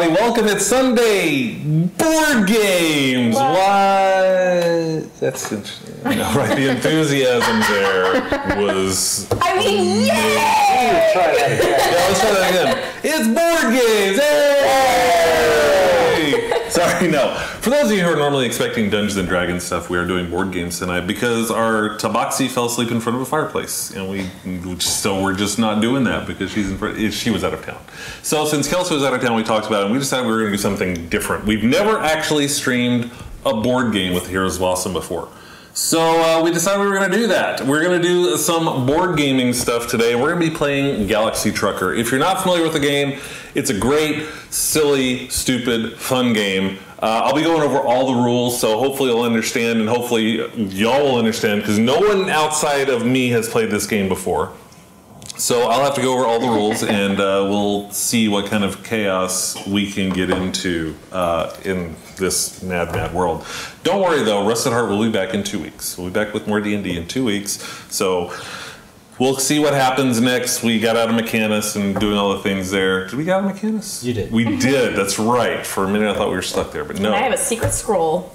everybody. Welcome. It's Sunday. Board games. What? That's interesting. No, right? The enthusiasm there was... I mean, yay! Yeah, let's try that again. It's board games. Hey! Sorry, no. For those of you who are normally expecting Dungeons and Dragons stuff, we are doing board games tonight because our Tabaxi fell asleep in front of a fireplace, and we're just not doing that because she was out of town. So since Kelsey was out of town, we talked about it, and we decided we were going to do something different. We've never actually streamed a board game with Heroes of Awesome before. So we decided we were going to do that. We're going to do some board gaming stuff today. We're going to be playing Galaxy Trucker. If you're not familiar with the game, it's a great, silly, stupid, fun game. I'll be going over all the rules, so hopefully you'll understand, and hopefully y'all will understand, because no one outside of me has played this game before. So I'll have to go over all the rules, and we'll see what kind of chaos we can get into in this mad world. Don't worry though, Rusted Heart will be back in 2 weeks. We'll be back with more D&D in 2 weeks. So we'll see what happens next. We got out of Mechanus and doing all the things there. Did we get out of Mechanus? You did. We did, that's right. For a minute I thought we were stuck there, but no. And I have a secret scroll.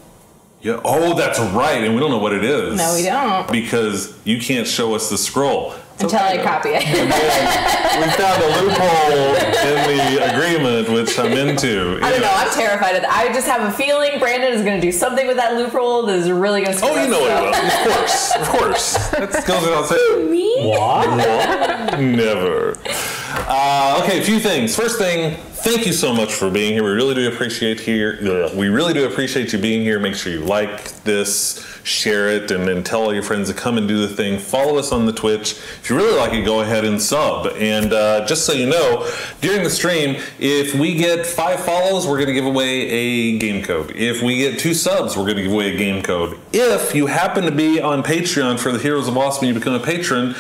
Yeah. Oh, that's right, and we don't know what it is. No, we don't. Because you can't show us the scroll. Until I copy it. We found a loophole in the agreement, which I'm into. I don't know. I'm terrified of that. I just have a feeling Brandon is going to do something with that loophole that is really going to screw us. Oh, you know it will. Of course. That goes without saying. Me? What? Never. Okay, a few things. First thing, thank you so much for being here. We really do appreciate you being here. Make sure you like this, share it, and then tell all your friends to come and do the thing. Follow us on the Twitch. If you really like it, go ahead and sub. And just so you know, during the stream, if we get 5 follows, we're going to give away a game code. If we get 2 subs, we're going to give away a game code. If you happen to be on Patreon for the Heroes of Awesome and you become a patron,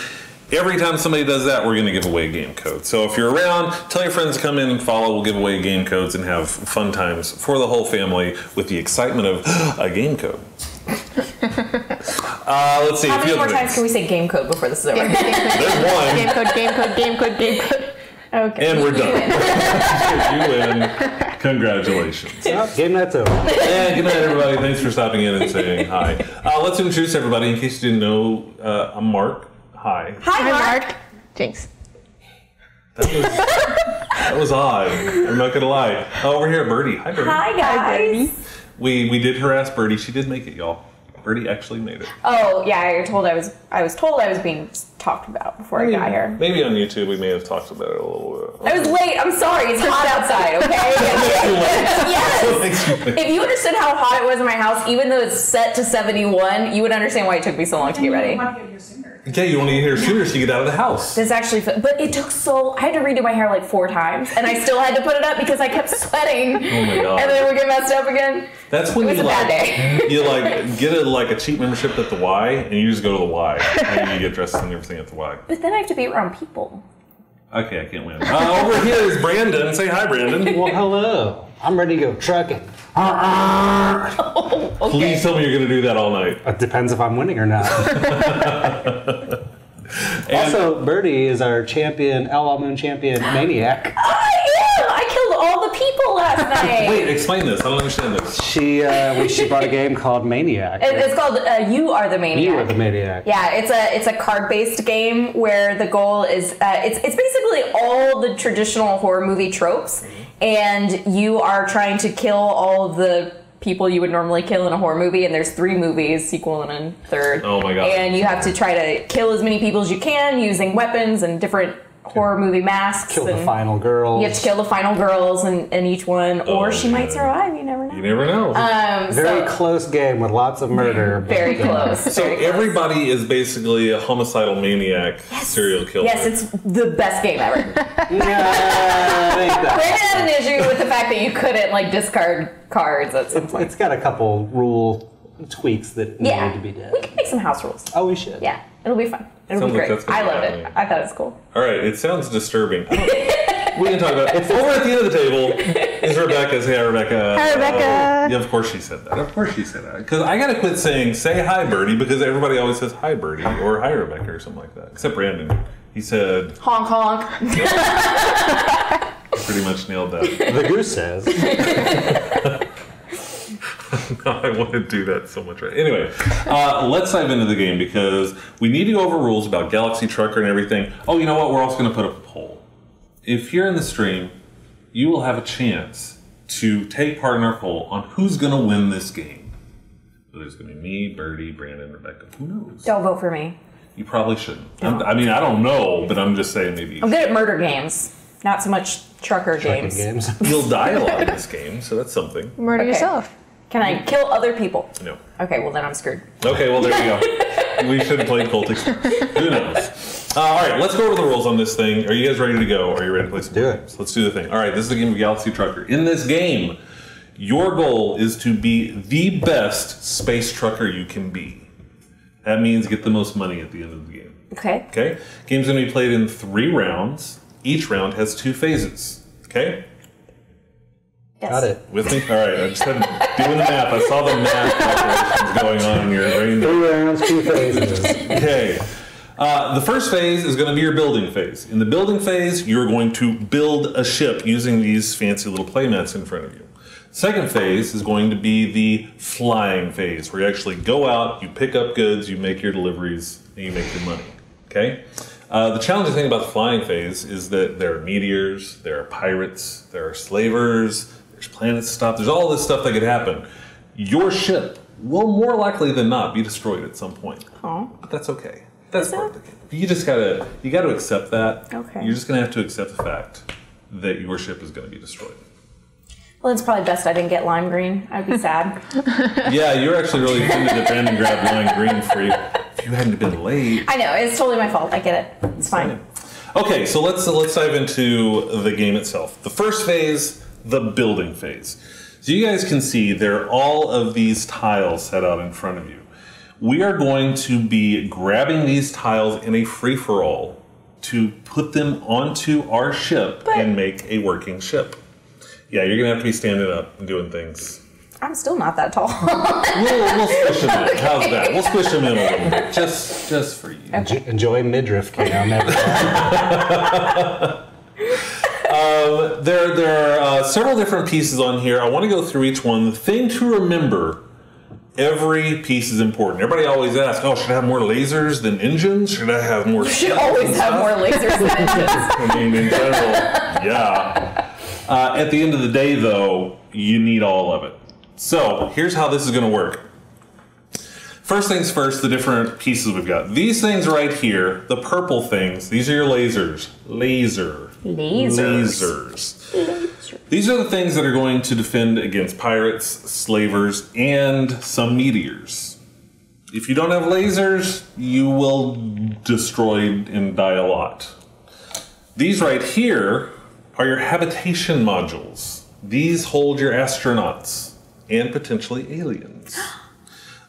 every time somebody does that, we're going to give away a game code. So if you're around, tell your friends to come in and follow. We'll give away game codes and have fun times for the whole family with the excitement of a game code. Let's see. How many more times can we say game code before this is over? There's one. Game code, game code, game code, game code. Okay. And we're done. You win. Congratulations. Game night's over. Yeah, good night, everybody. Thanks for stopping in and saying hi. Let's introduce everybody. In case you didn't know, I'm Mark. Hi. Hi, Mark. Jinx. That was odd. I'm not gonna lie. Over here, Birdie. Hi, Birdie. Hi, guys. We did harass Birdie. She did make it, y'all. Birdie actually made it. Oh yeah, I was told I was being talked about before I got here. Maybe on YouTube we may have talked about it a little bit. I was late. I'm sorry. It's hot outside. Okay. Yes. If you understood how hot it was in my house, even though it's set to 71, you would understand why it took me so long to get ready. Yeah, you want to get here sooner so you get out of the house. This actually, but it took so. I had to redo my hair like 4 times, and I still had to put it up because I kept sweating. Oh my god! And then we get messed up again. That's when it was a bad day. You get a cheap membership at the Y, and you just go to the Y, and you get dressed and everything at the Y. But then I have to be around people. Okay, I can't win. Over here is Brandon. Say hi, Brandon. Well, hello. I'm ready to go trucking. Oh, okay. Please tell me you're going to do that all night. It depends if I'm winning or not. Also, Birdie is our champion, LL Moon champion maniac. I am! I killed all the people last night. Wait, explain this. I don't understand this. She bought a game called Maniac. It's called You Are the Maniac. You Are the Maniac. Yeah, it's a card-based game where the goal is it's basically all the traditional horror movie tropes, and you are trying to kill all of the people you would normally kill in a horror movie, and there's 3 movies, sequel and a third. Oh my god. And you have to try to kill as many people as you can using weapons and different horror movie masks. Kill the final girls. You have to kill the final girls in each one, or she might survive, you never know. You never know. Very close game with lots of murder. Very close. So everybody is basically a homicidal maniac serial killer. Yes, it's the best game ever. Yeah, Brandon had an issue with the fact that you couldn't discard cards at some point. it's got a couple rule tweaks that need to be done. We can make some house rules. Oh, we should. Yeah, it'll be fun. It'll be great. I loved it. I thought it was cool. All right, it sounds disturbing. We can talk about it. Over at the end of the table is Rebecca. Say hi, Rebecca. Hi, Rebecca. Yeah, of course she said that. Of course she said that. Because I got to quit saying, say hi, Birdie, because everybody always says hi, Birdie, or hi, Rebecca, or something like that. Except Brandon. He said... Honk, honk. Pretty much nailed that. The goose says. I want to do that so much right. Anyway, let's dive into the game because we need to go over rules about Galaxy Trucker and everything. Oh, you know what? We're also going to put up a poll. If you're in the stream, you will have a chance to take part in our poll on who's going to win this game. So there's going to be me, Birdie, Brandon, Rebecca. Who knows? Don't vote for me. You probably shouldn't. I mean, I don't know, but I'm just saying maybe. I'm good at murder games, not so much trucker games. You'll die a lot in this game, so that's something. Murder Okay. yourself. Can I kill other people? No. Okay, well then I'm screwed. Okay, well there you go. We should have played Cultic. Who knows? All right, let's go over the rules on this thing. Are you guys ready to go? Are you ready to play some games? Let's do the thing. All right, this is the game of Galaxy Trucker. In this game, your goal is to be the best space trucker you can be. That means get the most money at the end of the game. Okay. Okay? Game's going to be played in 3 rounds. Each round has 2 phases. Okay? Yes. Got it. With me? All right, I just had doing the math. I saw the math calculations going on in your brain. 3 rounds, 2 phases. Okay. The first phase is going to be your building phase. In the building phase, you're going to build a ship using these fancy little playmats in front of you. Second phase is going to be the flying phase, where you actually go out, you pick up goods, you make your deliveries, and you make your money. Okay? The challenging thing about the flying phase is that there are meteors, there are pirates, there are slavers, there's planets to stop, there's all this stuff that could happen. Your ship will more likely than not be destroyed at some point. Oh. But that's okay. That's part of the game. You just gotta accept that. Okay. You're just gonna have to accept the fact that your ship is gonna be destroyed. Well, it's probably best I didn't get lime green. I'd be sad. Yeah, you're actually really offended that Brandon grabbed lime green for you. If you hadn't been late. I know, it's totally my fault. I get it. It's fine. Okay, so let's dive into the game itself. The first phase, the building phase. So you guys can see there are all of these tiles set out in front of you. We are going to be grabbing these tiles in a free-for-all to put them onto our ship and make a working ship. Yeah, you're going to have to be standing up and doing things. I'm still not that tall. We'll squish them in. How's that? We'll squish them in a little bit. Just for you. Okay. Enjoy midriff cam. There are several different pieces on here. I want to go through each one. The thing to remember, every piece is important. Everybody always asks, oh, should I have more lasers than engines? Should I have more... You should always have more lasers than engines. I mean, in general, yeah. At the end of the day, though, you need all of it. So, here's how this is going to work. First things first, the different pieces we've got. These things right here, the purple things, these are your lasers. Lasers. These are the things that are going to defend against pirates, slavers, and some meteors. If you don't have lasers, you will destroy and die a lot. These right here are your habitation modules. These hold your astronauts and potentially aliens.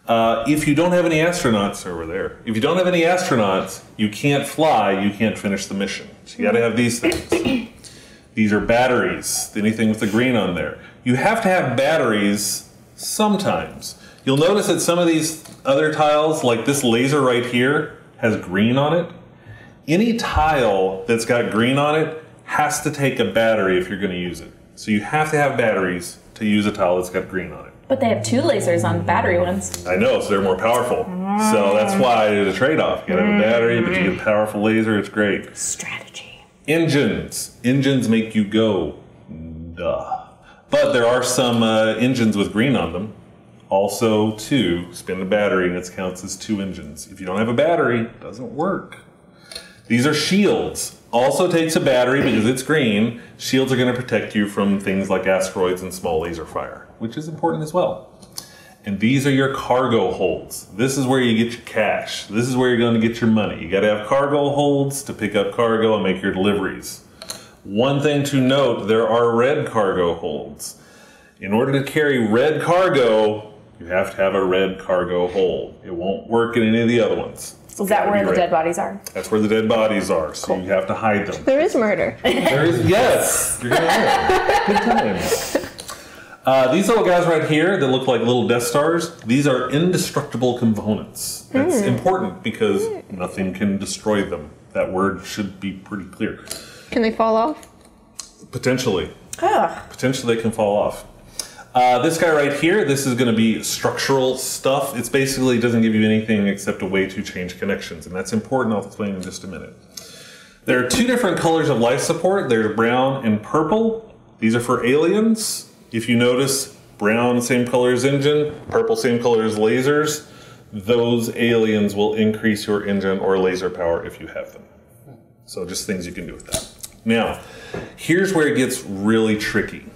If you don't have any astronauts over there, if you don't have any astronauts, you can't fly, you can't finish the mission. So you gotta have these things. These are batteries, anything with the green on there. You have to have batteries sometimes. You'll notice that some of these other tiles, like this laser right here, has green on it. Any tile that's got green on it has to take a battery if you're gonna use it. So you have to have batteries to use a tile that's got green on it. But they have 2 lasers on battery ones. I know, so they're more powerful. So that's why there's a trade-off. You gotta have a battery, but you get a powerful laser, it's great. Strategy. Engines. Engines make you go. Duh. But there are some engines with green on them. Also, 2, spin the battery and it counts as 2 engines. If you don't have a battery, it doesn't work. These are shields. Also takes a battery because it's green. Shields are going to protect you from things like asteroids and small laser fire, which is important as well. And these are your cargo holds. This is where you get your cash. This is where you're going to get your money. You got to have cargo holds to pick up cargo and make your deliveries. One thing to note, there are red cargo holds. In order to carry red cargo, you have to have a red cargo hold. It won't work in any of the other ones. So is that where the dead bodies are? That's where the dead bodies are, so you have to hide them. There is murder. There is, yes! You're gonna learn. Good times. These little guys right here that look like little Death Stars, these are indestructible components. That's important because nothing can destroy them. That word should be pretty clear. Can they fall off? Potentially. Ugh. Potentially they can fall off. This guy right here, this is going to be structural stuff. It's basically doesn't give you anything except a way to change connections, and that's important. I'll explain in just a minute. There are two different colors of life support. There's brown and purple. These are for aliens. If you notice, brown, same color as engine, purple, same color as lasers. Those aliens will increase your engine or laser power if you have them. So just things you can do with that. Now, here's where it gets really tricky.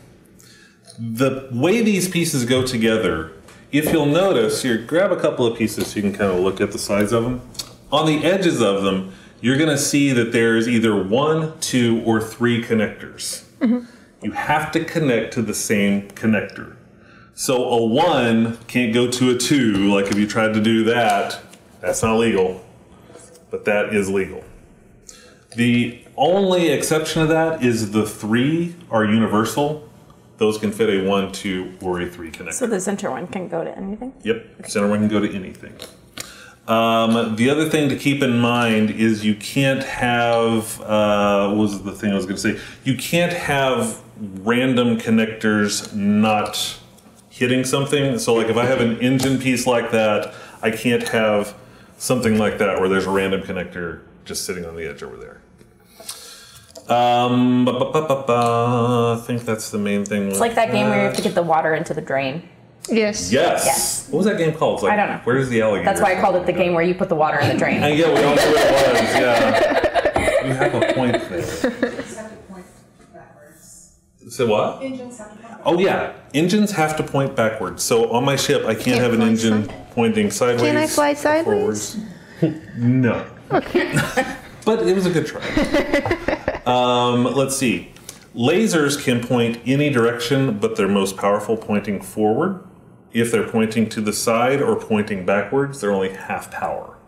The way these pieces go together, if you'll notice, here, grab a couple of pieces so you can kind of look at the sides of them. On the edges of them, you're going to see that there's either 1, 2, or 3 connectors. Mm-hmm. You have to connect to the same connector. So a 1 can't go to a 2, like if you tried to do that, that's not legal, but that is legal. The only exception to that is the 3 are universal. Those can fit a 1, 2, or a 3 connector. So the center one can go to anything? Yep, okay. Center one can go to anything. The other thing to keep in mind is you can't have, what was the thing I was going to say? You can't have random connectors not hitting something. So like if I have an engine piece like that, I can't have something like that where there's a random connector just sitting on the edge over there. I think that's the main thing. It's like that game where you have to get the water into the drain. Yes. Yes. What was that game called? It's like, I don't know. Where's the alligator? That's why I called it the game where you put the water in the drain. Yeah, we all knew what it was. Yeah. You have a point there. Engines have to point backwards. So what? Engines have to point backwards. Oh yeah, engines have to point backwards. So on my ship, I can't have an engine pointing sideways. Can I fly sideways? Forwards. No. Okay. But it was a good try. Let's see. Lasers can point any direction, but they're most powerful pointing forward. If they're pointing to the side or pointing backwards, they're only half power.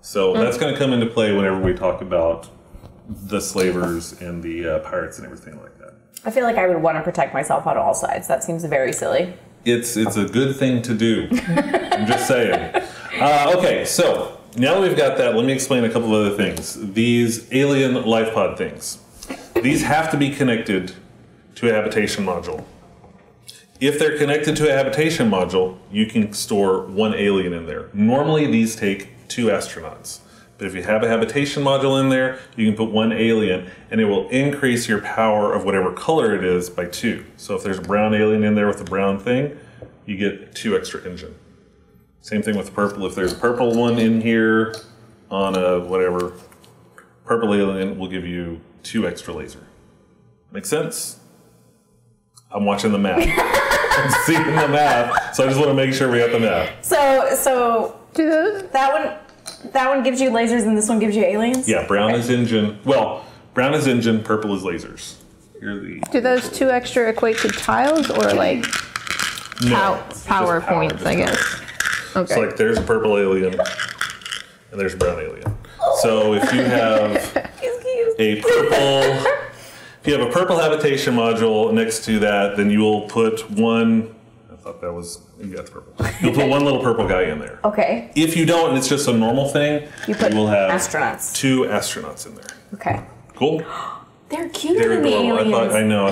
So that's going to come into play whenever we talk about the slavers and the pirates and everything like that. I feel like I would want to protect myself on all sides. That seems very silly. It's a good thing to do. I'm just saying. Okay, so now that we've got that, let me explain a couple of other things. These alien life pod things. These have to be connected to a habitation module. If they're connected to a habitation module, you can store 1 alien in there. Normally these take 2 astronauts. But if you have a habitation module in there, you can put 1 alien and it will increase your power of whatever color it is by 2. So if there's a brown alien in there with a brown thing, you get 2 extra engine. Same thing with purple. If there's a purple one in here on a whatever, purple alien will give you 2 extra laser. Make sense? I'm watching the math. I'm seeing the math, so I just want to make sure we got the math. So that one gives you lasers and this one gives you aliens? Yeah, brown is engine. Well, brown is engine, purple is lasers. Do those 2 extra equate to tiles or like No, power just points, just I guess? power. Okay. So like there's a purple alien and there's a brown alien. So if you have a purple habitation module next to that, then you will put 1. I thought that was, you got the purple. You'll put 1 little purple guy in there. Okay. If you don't, and it's just a normal thing, You will have astronauts. 2 astronauts in there. Okay. Cool. They're cuter They're than the adorable. aliens. I know.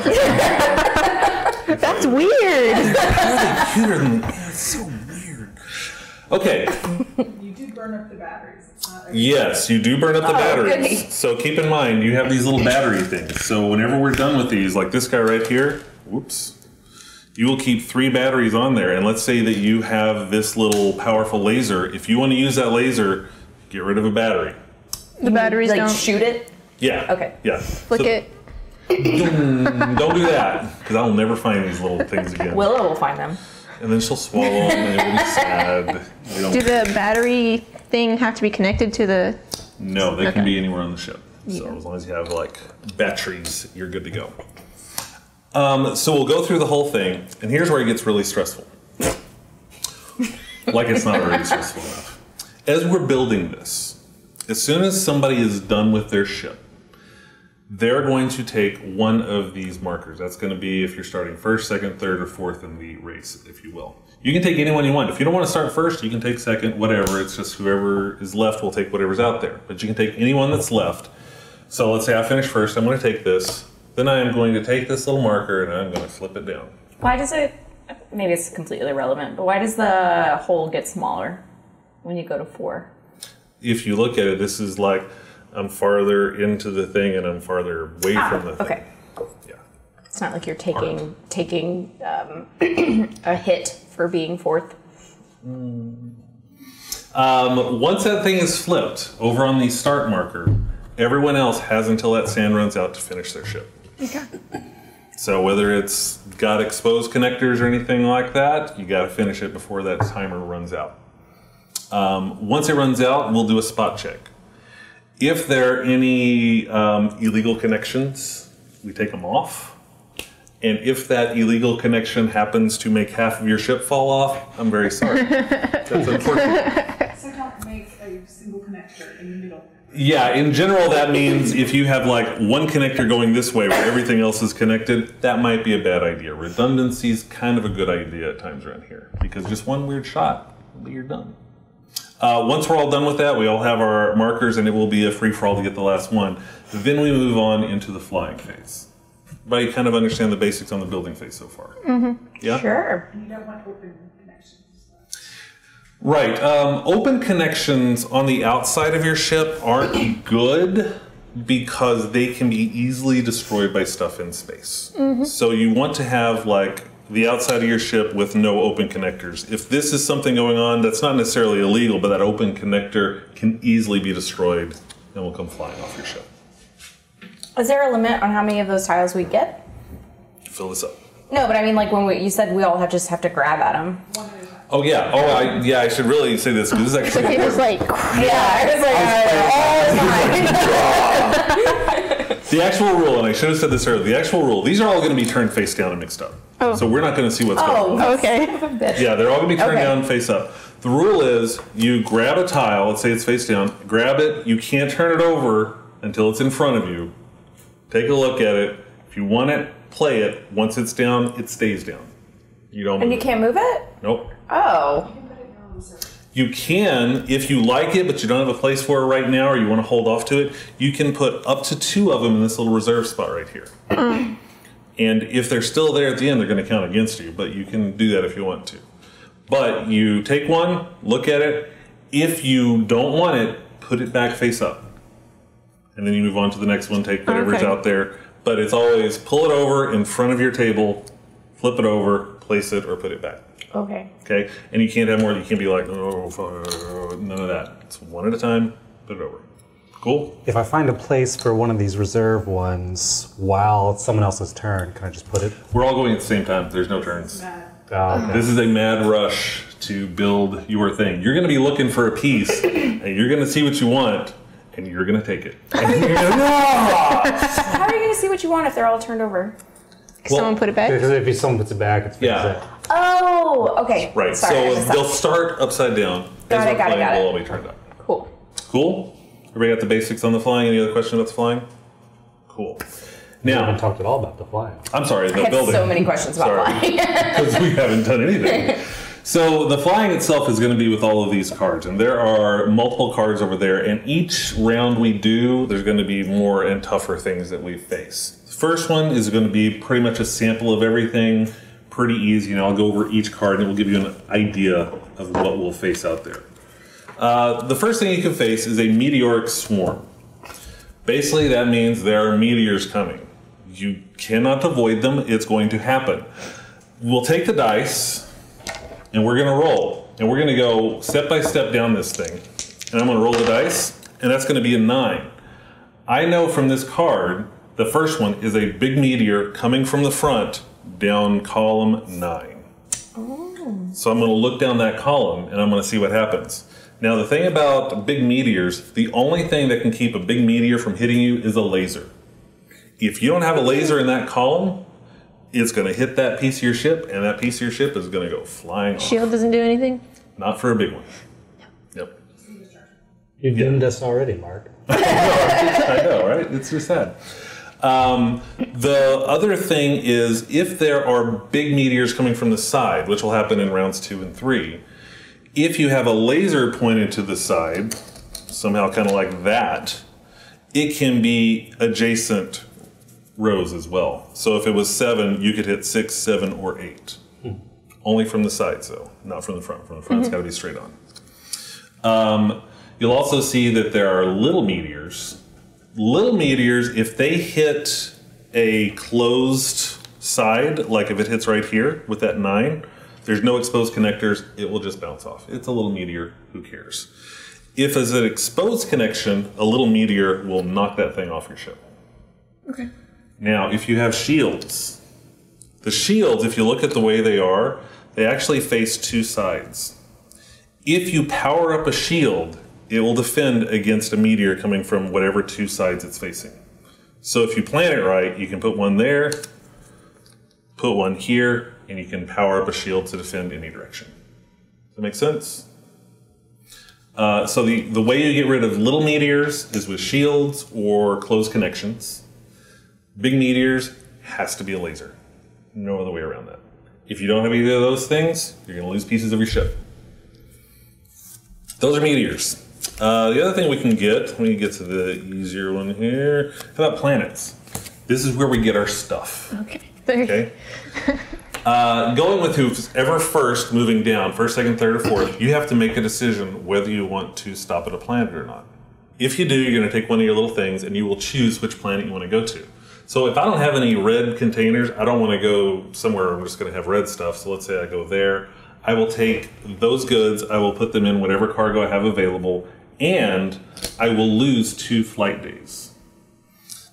That's weird. How are they cuter than? It's so weird. Okay. You do burn up the batteries. It's not Yes, you do burn up the batteries. goody. So keep in mind, you have these little battery things. So whenever we're done with these, like this guy right here, whoops, you will keep 3 batteries on there. And let's say that you have this little powerful laser. If you want to use that laser, get rid of a battery. The batteries Like don't shoot it? Yeah. Okay. Yeah. flick So it. Don't do that, because I'll never find these little things again. Willow will find them. And then she'll swallow them, and it'll be sad. We don't- Do the battery thing have to be connected to the... No, they can Okay. be anywhere on the ship. So as long as you have like batteries, you're good to go. So we'll go through the whole thing, and here's where it gets really stressful. Like it's not already stressful enough. As we're building this, as soon as somebody is done with their ship, they're going to take one of these markers. That's going to be if you're starting first, second, third, or fourth in the race, if you will. You can take anyone you want. If you don't want to start first, you can take second, whatever. It's just whoever is left will take whatever's out there. But you can take anyone that's left. So let's say I finish first. I'm going to take this. then I am going to take this little marker and I'm going to flip it down. Why does it, maybe it's completely irrelevant, but why does the hole get smaller when you go to 4? If you look at it, this is like I'm farther into the thing and I'm farther away from the thing. Okay. Yeah. It's not like you're taking a hit for being 4th. Once that thing is flipped over on the start marker, everyone else has until that sand runs out to finish their ship. Okay. So whether it's got exposed connectors or anything like that, you got to finish it before that timer runs out. Once it runs out, we'll do a spot check. If there are any illegal connections, we take them off. And if that illegal connection happens to make half of your ship fall off, I'm very sorry. That's unfortunate. So don't make a single connector in the middle. Yeah, in general, that means if you have like one connector going this way where everything else is connected, that might be a bad idea. Redundancy is kind of a good idea at times around here because just one weird shot, you're done. Once we're all done with that, we all have our markers and it will be a free-for-all to get the last one. Then we move on into the flying phase. But you kind of understand the basics on the building phase so far. Yeah? Sure. And you don't want open connections. Right. Open connections on the outside of your ship aren't good because they can be easily destroyed by stuff in space. So you want to have like the outside of your ship with no open connectors. If this is something going on that's not necessarily illegal, but that open connector can easily be destroyed and will come flying off your ship. Is there a limit on how many of those tiles we get? Fill this up. No, but I mean, like when you said we all just have to grab at them. One at a time. Oh yeah. Oh I should really say this because this is actually He was important. like, Yeah, it's like all the time. The actual rule, and I should have said this earlier. The actual rule. These are all going to be turned face down and mixed up. Oh. So we're not going to see what's going on. okay. Yeah, they're all going to be turned Okay. down face up. The rule is you grab a tile. Let's say it's face down. Grab it. You can't turn it over until it's in front of you. Take a look at it. If you want it, play it. Once it's down, it stays down. You don't. And move you it. can't move it? Nope. Oh. You can put it in your own reserve. You can, if you like it, but you don't have a place for it right now, or you want to hold off to it, you can put up to 2 of them in this little reserve spot right here. And if they're still there at the end, they're going to count against you, but you can do that if you want to. But you take one, look at it. If you don't want it, put it back face up. And then you move on to the next one, take whatever's Okay. out there. But it's always pull it over in front of your table, flip it over, place it, or put it back. Okay. Okay? And you can't have more, you can't be like, oh, none of that. It's one at a time, put it over. Cool? If I find a place for one of these reserve ones while it's someone else's turn, can I just put it? We're all going at the same time. There's no turns. Okay. This is a mad rush to build your thing. You're going to be looking for a piece, and you're going to see what you want, and you're going to take it. And you're gonna, How are you going to see what you want if they're all turned over? Someone put it back? Because if someone puts it back, it's Yeah. Oh, okay. Right. Sorry, I So missed that. they'll start upside down. Got it, got it, got it. Will all be turned up. Cool. Cool? Everybody got the basics on the flying? Any other questions about the flying? Cool. We haven't Now, talked at all about the flying. I'm sorry, the I had building. so many questions about flying. Because we haven't done anything. So the flying itself is going to be with all of these cards, and there are multiple cards over there, and each round we do, there's going to be more and tougher things that we face. The first one is going to be pretty much a sample of everything, pretty easy, and I'll go over each card and it will give you an idea of what we'll face out there. The first thing you can face is a meteoric swarm. Basically, that means there are meteors coming. You cannot avoid them. It's going to happen. We'll take the dice, and we're going to roll. And we're going to go step by step down this thing. And I'm going to roll the dice, and that's going to be a 9. I know from this card, the first one is a big meteor coming from the front down column 9. So I'm going to look down that column, and I'm going to see what happens. Now, the thing about big meteors, the only thing that can keep a big meteor from hitting you is a laser. If you don't have a laser in that column, it's going to hit that piece of your ship, and that piece of your ship is going to go flying off. Shield doesn't do anything? Not for a big one. Yep. You doomed us already, Mark. I know, right? It's just sad. The other thing is, if there are big meteors coming from the side, which will happen in rounds 2 and 3, if you have a laser pointed to the side, somehow kind of like that, it can be adjacent rows as well. So if it was 7, you could hit 6, 7, or 8. Only from the sides, though, not from the front. From the front, it's got to be straight on. You'll also see that there are little meteors. Little meteors, if they hit a closed side, like if it hits right here with that 9, there's no exposed connectors, it will just bounce off. It's a little meteor, who cares? If it's an exposed connection, a little meteor will knock that thing off your ship. Okay. Now, if you have shields, the shields, if you look at the way they are, they actually face 2 sides. If you power up a shield, it will defend against a meteor coming from whatever 2 sides it's facing. So if you plan it right, you can put one there, put one here, and you can power up a shield to defend any direction. Does that make sense? So the way you get rid of little meteors is with shields or closed connections. Big meteors has to be a laser. No other way around that. If you don't have either of those things, you're going to lose pieces of your ship. Those are meteors. The other thing we can get, let me get to the easier one here. How about planets? This is where we get our stuff. Okay. Okay. Going with who's ever first, moving down, first, second, third, or fourth, you have to make a decision whether you want to stop at a planet or not. If you do, you're going to take one of your little things and you will choose which planet you want to go to. So if I don't have any red containers, I don't want to go somewhere where I'm just going to have red stuff. So let's say I go there. I will take those goods, I will put them in whatever cargo I have available, and I will lose 2 flight days.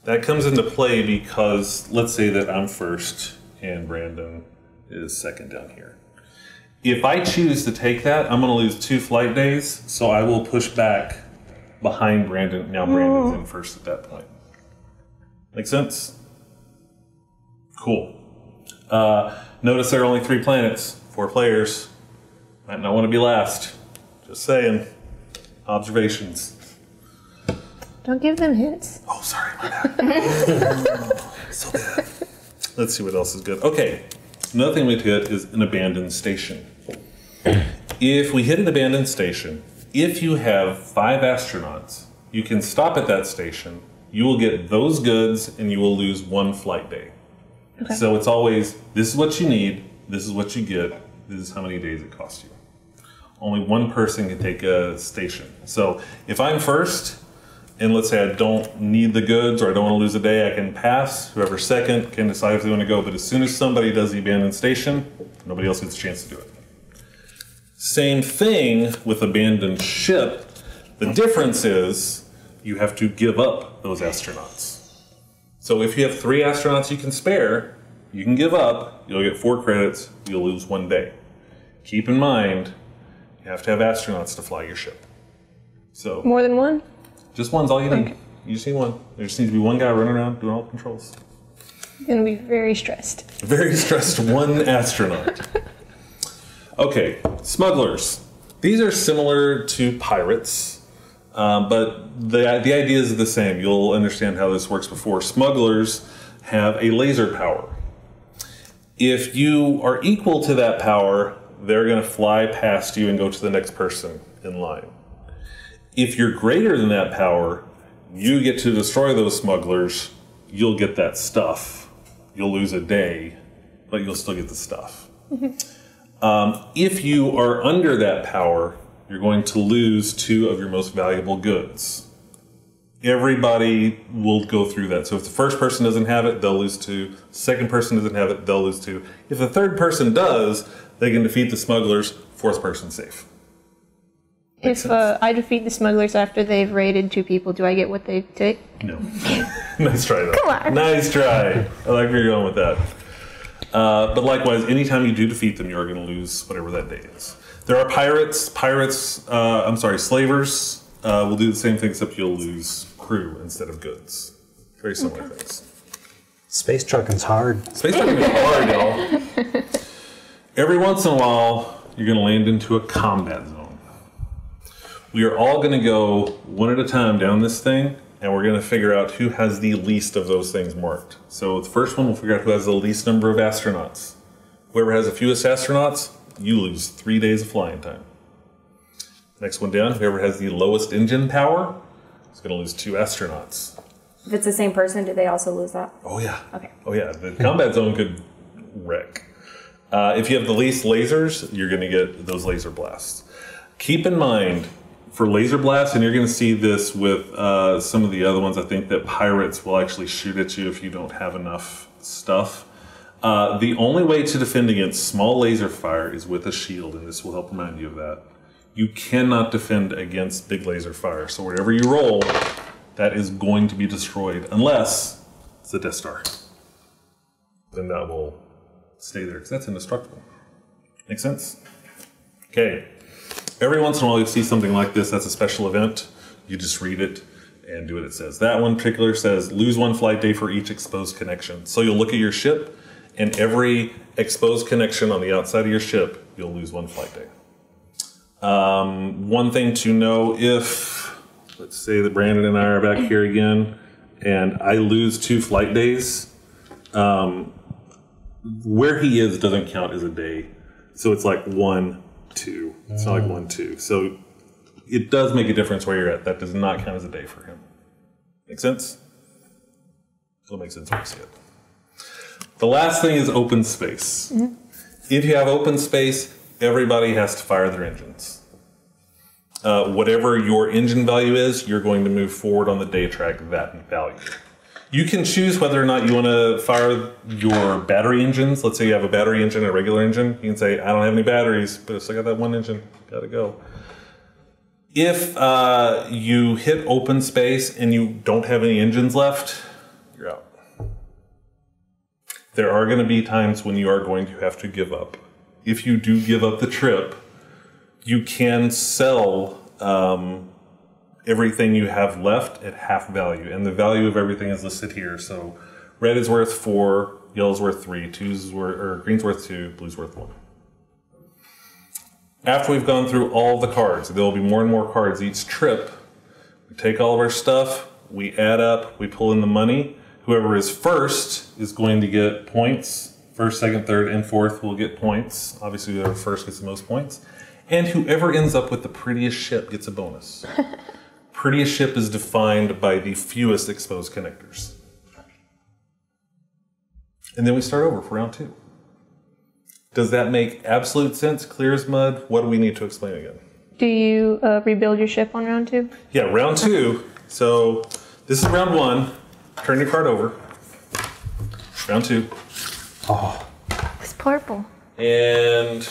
That comes into play because let's say that I'm first and Brandon is second down here. If I choose to take that, I'm going to lose 2 flight days, so I will push back behind Brandon. Now Brandon's in first at that point. Make sense? Cool. Notice there are only 3 planets, 4 players. Might not want to be last. Just saying. Observations. Don't give them hints. Oh, sorry, my bad. So good. Let's see what else is good. Okay, another thing we hit is an abandoned station. If we hit an abandoned station, if you have 5 astronauts, you can stop at that station. You will get those goods, and you will lose 1 flight day. Okay. So it's always, this is what you need, this is what you get, this is how many days it costs you. Only 1 person can take a station. So if I'm first, and let's say I don't need the goods or I don't want to lose a day, I can pass. Whoever's second can decide if they want to go. But as soon as somebody does the abandoned station, nobody else gets a chance to do it. Same thing with abandoned ship. The difference is you have to give up those astronauts. So if you have 3 astronauts you can spare, you can give up, you'll get 4 credits, you'll lose 1 day. Keep in mind, you have to have astronauts to fly your ship. So More than 1? just one's all you need. Okay. You just need 1. There just needs to be 1 guy running around doing all the controls. I'm gonna be very stressed. Very stressed 1 astronaut. Okay, smugglers. These are similar to pirates, but the idea is the same. You'll understand how this works before. Smugglers have a laser power. If you are equal to that power, they're going to fly past you and go to the next person in line. If you're greater than that power, you get to destroy those smugglers, you'll get that stuff. You'll lose a day, but you'll still get the stuff. If you are under that power, you're going to lose 2 of your most valuable goods. Everybody will go through that. So if the first person doesn't have it, they'll lose 2. Second person doesn't have it, they'll lose 2. If the third person does, they can defeat the smugglers. 4th person safe. If I defeat the smugglers after they've raided 2 people, do I get what they take? No. Nice try, though. Come on. Nice try. I like where you're going with that. But likewise, anytime you do defeat them, you're going to lose whatever that day is. There are pirates. Slavers will do the same thing, except you'll lose crew instead of goods. Very similar things. Space trucking's hard. Space trucking is hard, y'all. Every once in a while, you're going to land into a combat zone. We are all going to go one at a time down this thing, and we're going to figure out who has the least of those things marked. So the first one, we'll figure out who has the least number of astronauts. Whoever has the fewest astronauts, you lose 3 days of flying time. Next one down, whoever has the lowest engine power is going to lose 2 astronauts. If it's the same person, do they also lose that? Oh yeah. Okay. Oh yeah. The combat zone could wreck. If you have the least lasers, you're going to get those laser blasts. Keep in mind, for laser blasts, and you're going to see this with some of the other ones, I think that pirates will actually shoot at you if you don't have enough stuff. The only way to defend against small laser fire is with a shield, and this will help remind you of that. You cannot defend against big laser fire, so wherever you roll, that is going to be destroyed, unless it's the Death Star. Then that will stay there, because that's indestructible. Make sense? Okay. Every once in a while you see something like this, that's a special event. You just read it and do what it says. That one particular says, lose 1 flight day for each exposed connection. So you'll look at your ship, and every exposed connection on the outside of your ship, you'll lose 1 flight day. One thing to know, if, let's say that Brandon and I are back here again, and I lose 2 flight days, where he is doesn't count as a day. So it's like 1, 2. It's not like 1, 2. So it does make a difference where you're at. That does not count as a day for him. Make sense? It'll make sense when you see it. The last thing is open space. Mm-hmm. If you have open space, everybody has to fire their engines. Whatever your engine value is, you're going to move forward on the day track that value. You can choose whether or not you want to fire your battery engines. Let's say you have a battery engine and a regular engine. You can say, I don't have any batteries, but I still got that one engine. Gotta go. If you hit open space and you don't have any engines left, you're out. There are going to be times when you are going to have to give up. If you do give up the trip, you can sell everything you have left at half value, and the value of everything is listed here. So red is worth 4, yellow's worth 3, green's worth 2, blue's worth 1. After we've gone through all the cards, there will be more and more cards each trip. We take all of our stuff, we add up, we pull in the money. Whoever is first is going to get points. First, second, third, and fourth will get points. Obviously, whoever first gets the most points. And whoever ends up with the prettiest ship gets a bonus. Prettiest ship is defined by the fewest exposed connectors. And then we start over for round 2. Does that make absolute sense? Clear as mud? What do we need to explain again? Do you rebuild your ship on round 2? Yeah, round 2. So this is round 1. Turn your card over. Round 2. Oh. It's purple. And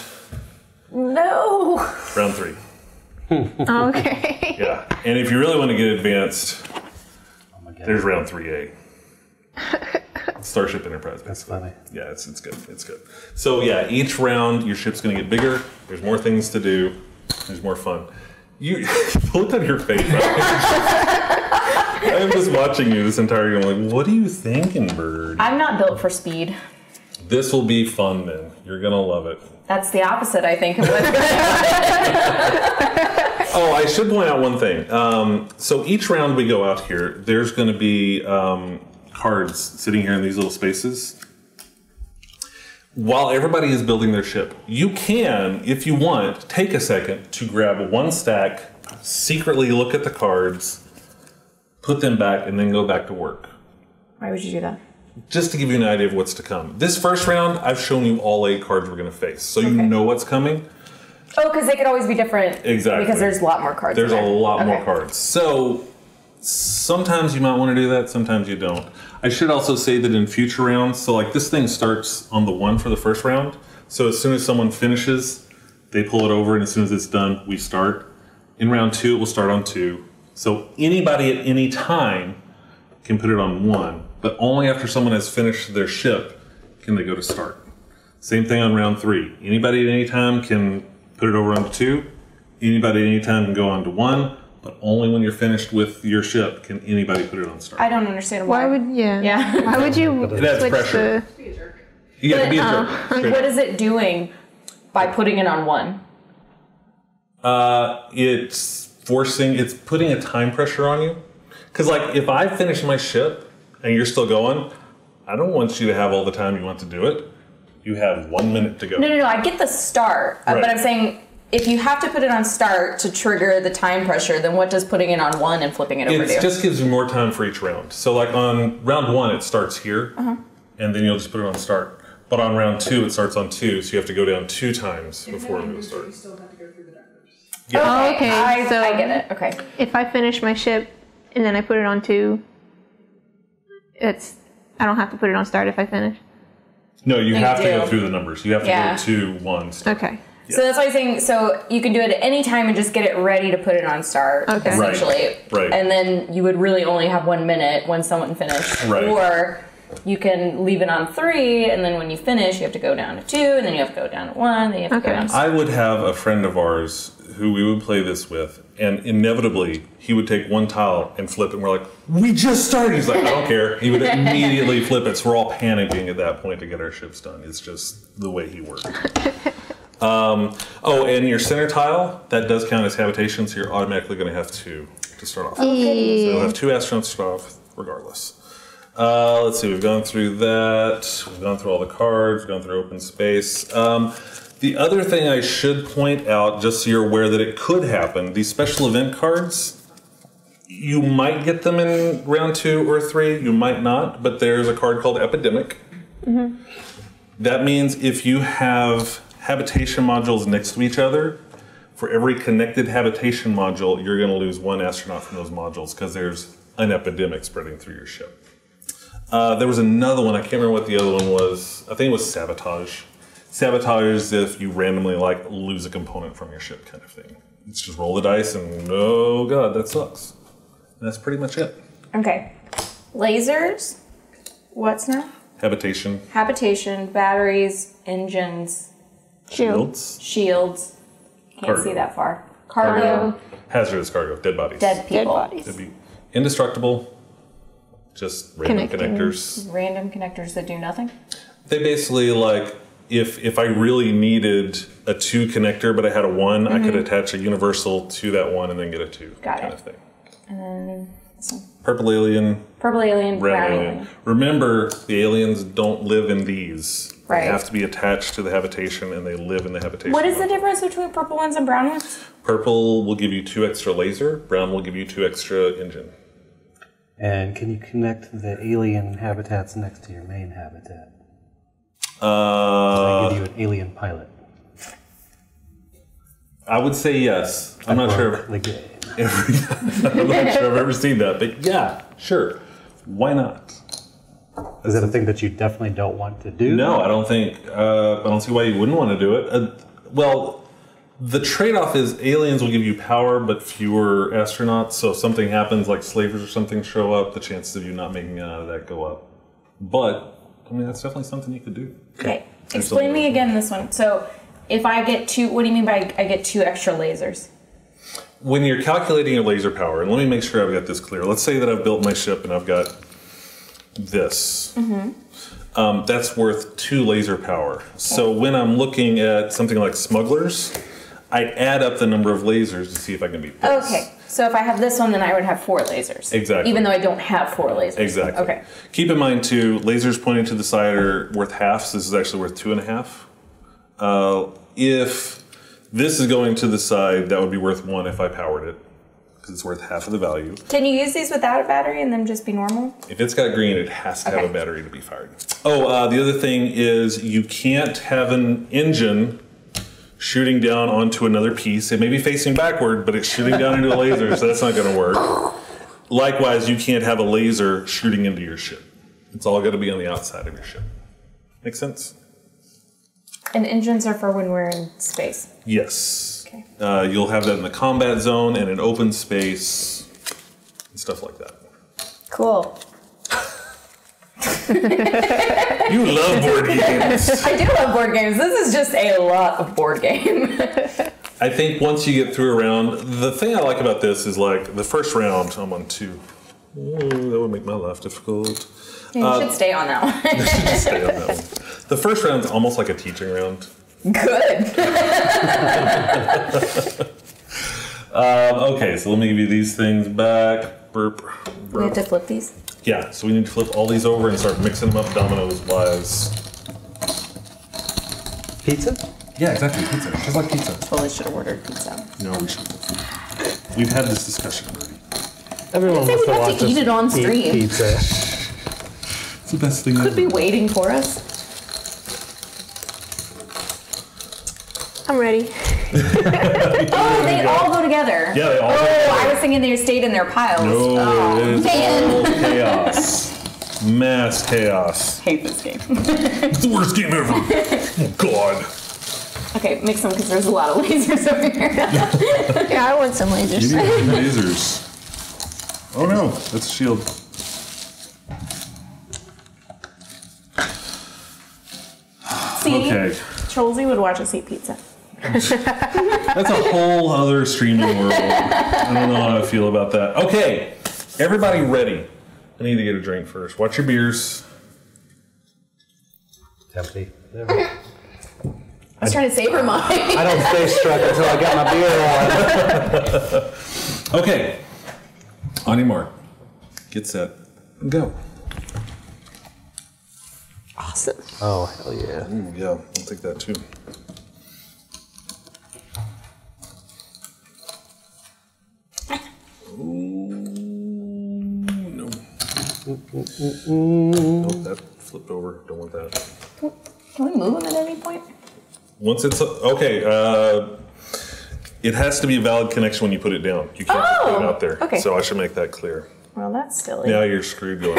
No. round 3. Okay. Yeah. And if you really want to get advanced, there's round 3A. Starship Enterprise. That's funny. Yeah, it's good. It's good. So yeah, each round your ship's going to get bigger. There's more things to do. There's more fun. You look on your face. I'm just watching you this entire game. I'm like, what are you thinking, bird? I'm not built for speed. This will be fun, then. You're gonna love it. That's the opposite, I think, of what's going on. Oh, I should point out one thing. So each round we go out here, there's going to be cards sitting here in these little spaces. While everybody is building their ship, you can, if you want, take a second to grab one stack, secretly look at the cards, put them back, and then go back to work. Why would you do that? Just to give you an idea of what's to come. This first round, I've shown you all 8 cards we're going to face, so you know what's coming. Oh, because they could always be different. Exactly. Because there's a lot more cards. There's in there. a lot more cards. So sometimes you might want to do that, sometimes you don't. I should also say that in future rounds, so like this thing starts on the 1 for the first round. So as soon as someone finishes, they pull it over, and as soon as it's done, we start. In round 2, it will start on 2. So anybody at any time can put it on 1, but only after someone has finished their ship can they go to start. Same thing on round 3. Anybody at any time can put it over onto 2. Anybody at any time can go on to 1, but only when you're finished with your ship can anybody put it on start. I don't understand why. Why would Yeah. Why would you It adds switch pressure. Be a jerk. You got to be a Like, jerk. what is it doing by putting it on 1? It's putting a time pressure on you. Because like if I finish my ship and you're still going, I don't want you to have all the time you want to do it. You have 1 minute to go. No. I get the start, Right. but I'm saying if you have to put it on start to trigger the time pressure, then what does putting it on 1 and flipping it over do? It just gives you more time for each round. So like on round 1, it starts here, and then you'll just put it on start. But on round 2, it starts on 2, so you have to go down 2 times before it will start. You still have to go through the numbers. Yeah. Oh, okay. I So get it. Okay. if I finish my ship and then I put it on 2, I don't have to put it on start if I finish. No, you have to do. go through the numbers. You have to Yeah. go 2, 1. Start. Okay. So that's why I'm saying, so you can do it at any time and just get it ready to put it on start, Okay. essentially. Right. And then you would really only have 1 minute when someone finished. Right. Or you can leave it on 3, and then when you finish, you have to go down to 2, and then you have to go down to 1, then you have to go Okay. down to I would have a friend of ours who we would play this with, and inevitably he would take one tile and flip it, and we're like, we just started! He's like, I don't care. He would immediately flip it, so we're all panicking at that point to get our ships done. It's just the way he worked. Oh, and your center tile, that does count as habitation, so you're automatically going to have 2 to start off with. So you'll have 2 astronauts to start off regardless. Let's see, we've gone through that. We've gone through all the cards. We've gone through open space. The other thing I should point out, just so you're aware that it could happen, these special event cards, you might get them in round 2 or 3. You might not, but there's a card called Epidemic. That means if you have habitation modules next to each other, for every connected habitation module, you're going to lose 1 astronaut from those modules because there's an epidemic spreading through your ship. There was another one, I can't remember what the other one was. I think it was Sabotage. Sabotage is if you randomly like lose a component from your ship kind of thing. It's just roll the dice and oh god, that sucks. And that's pretty much it. Okay. Lasers. What's now? Habitation. Habitation, batteries, engines, Shields. shields. Can't Cargo. see that far. Cargo. Hazardous cargo. Dead bodies. Dead people. Dead bodies. It'd be indestructible. Just random Connecting. connectors. Random connectors that do nothing. They basically like if I really needed a 2 connector but I had a 1, I could attach a universal to that 1 and then get a 2 Got kind it. of thing. And then this one. Purple alien, Purple alien, brown brown alien. alien. Remember, the aliens don't live in these. Right. They have to be attached to the habitation and they live in the habitation. What is the difference between purple ones and brown ones? Purple will give you 2 extra laser, brown will give you 2 extra engine. And can you connect the alien habitats next to your main habitat? Uh, I give you an alien pilot. I would say yes. I'm not sure. The game. I'm not sure I've ever seen that, but yeah, sure. Why not? Is it a thing that you definitely don't want to do? No, I don't think. I don't see why you wouldn't want to do it. Well, the trade-off is aliens will give you power, but fewer astronauts. So if something happens, like slavers or something show up, the chances of you not making it out of that go up. But I mean, that's definitely something you could do. Okay. Explain me again this one. So if I get 2, what do you mean by I get 2 extra lasers? When you're calculating your laser power, and let me make sure I've got this clear. Let's say that I've built my ship and I've got this. That's worth 2 laser power. So when I'm looking at something like smugglers, I add up the number of lasers to see if I can beat this. Okay. So if I have this one, then I would have 4 lasers. Exactly. Even though I don't have 4 lasers. Exactly. Okay. Keep in mind too, lasers pointing to the side are worth half, so this is actually worth 2.5. If this is going to the side, that would be worth 1 if I powered it, because it's worth half of the value. Can you use these without a battery and then just be normal? If it's got green, it has to have Okay. a battery to be fired. Oh, the other thing is you can't have an engine shooting down onto another piece. It may be facing backward, but it's shooting down into a laser, so that's not going to work. Likewise, you can't have a laser shooting into your ship. It's all got to be on the outside of your ship. Make sense? And engines are for when we're in space. Yes. Okay. You'll have that in the combat zone and in open space and stuff like that. Cool. You love board games. I do love board games. This is just a lot of board game. I think once you get through a round, the thing I like about this is like the first round, I'm on 2. Oh, that would make my life difficult. You should stay on that one. Just stay on that one. The first round's almost like a teaching round. Good. Okay, so let me give you these things back. Burp, We have burp. to flip these. Yeah, so we need to flip all these over and start mixing them up dominoes wise. Pizza? Yeah, exactly. Pizza. Just like pizza. Totally should have ordered pizza. No, we shouldn't. We've had this discussion already. Everyone Say wants we to have watch to eat us it on eat stream. pizza. It's the best thing Could ever. be waiting for us. I'm ready. Oh, they all go together. Yeah, they all go Oh, together. I was thinking they stayed in their piles. No, Oh, it is man. all chaos. Mass chaos. Hate this game. It's the worst game ever. Oh, God. Okay, mix them because there's a lot of lasers over here. Yeah, I want some You lasers. need lasers. Oh no, that's a shield. See, Okay. Cholsey would watch us eat pizza. That's a whole other streaming world. I don't know how I feel about that. Okay, everybody ready. I need to get a drink first. Watch your beers. Empty. I was trying to savor mine. I don't stay struck until I got my beer on. Okay, on your mark. Get set. Go. Awesome. Oh, hell yeah. Yeah, I'll take that too. No. Nope, that flipped over. Don't want that. Can we move them at any point? Once it's okay, it has to be a valid connection when you put it down. You can't just put it out there. okay. So I should make that clear. Well, that's silly. Now you're screwed going.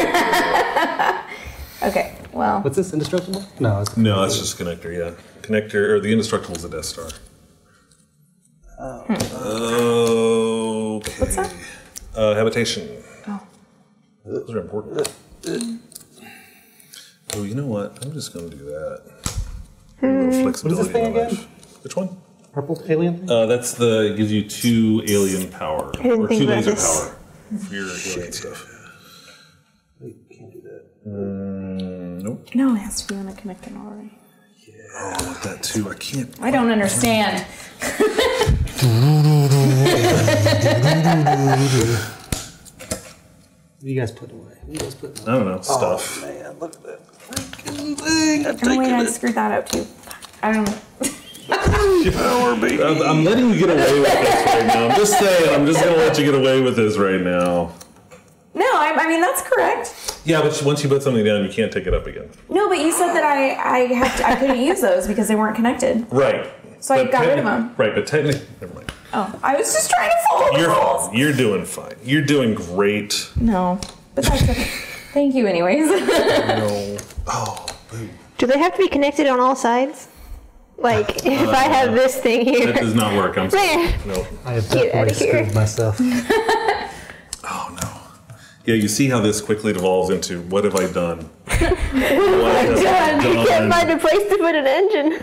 Okay, well. What's this, indestructible? No, it's No, that's just a connector. Yeah, connector or the indestructible is a Death Star. Okay. What's that? Habitation. Oh. Those are important. Oh, you know what? I'm just going to do that. A little flexibility. thing in life. again? Which one? purple alien thing? That's the gives you 2 alien power didn't or think 2 about laser this. power for your alien stuff. Wait, can't do that. Nope. No, it has to be on a connector already. Oh, I want that too. I can't. I don't understand. What you guys put away? What you guys put away? I don't know stuff. Oh, man, look at that freaking thing. I'm Oh, wait, I taking it. screwed that up too. I don't know. I'm letting you get away with this right now. I'm just saying. I'm just gonna let you get away with this right now. No, I mean, that's correct. Yeah, but once you put something down, you can't take it up again. No, but you said that I couldn't use those because they weren't connected. Right. So I But got rid of techni- them. Right, but technically, never mind. Oh, I was just trying to follow the You're rules. fine. You're doing fine. You're doing great. No, but that's okay. Thank you, anyways. No. Oh, boo. Do they have to be connected on all sides? Like, if I have this thing That here. does not work. I'm sorry. Man. No. I have Get outta definitely here. screwed myself. Oh no. Yeah, you see how this quickly devolves into what have I done? What have Done. I can't find a place to put an engine.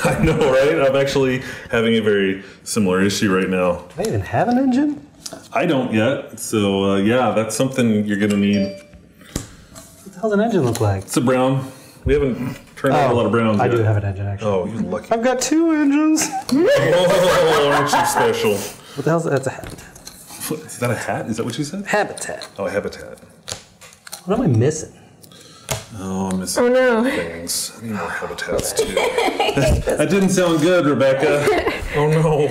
I know, right? I'm actually having a very similar issue right now. Do they even have an engine? I don't yet, so yeah, that's something you're gonna need. What the hell's an engine look like? It's a brown. We haven't turned out a lot of browns I yet. do have an engine, actually. Oh, you lucky. I've got 2 engines. Oh, aren't you special? What the hell's that? That's a habitat. What, is that a hat? Is that what you said? Habitat. Oh, a habitat. What am I missing? Oh, I'm missing Oh no. things. I need more habitats too. That didn't sound good, Rebecca. Oh no.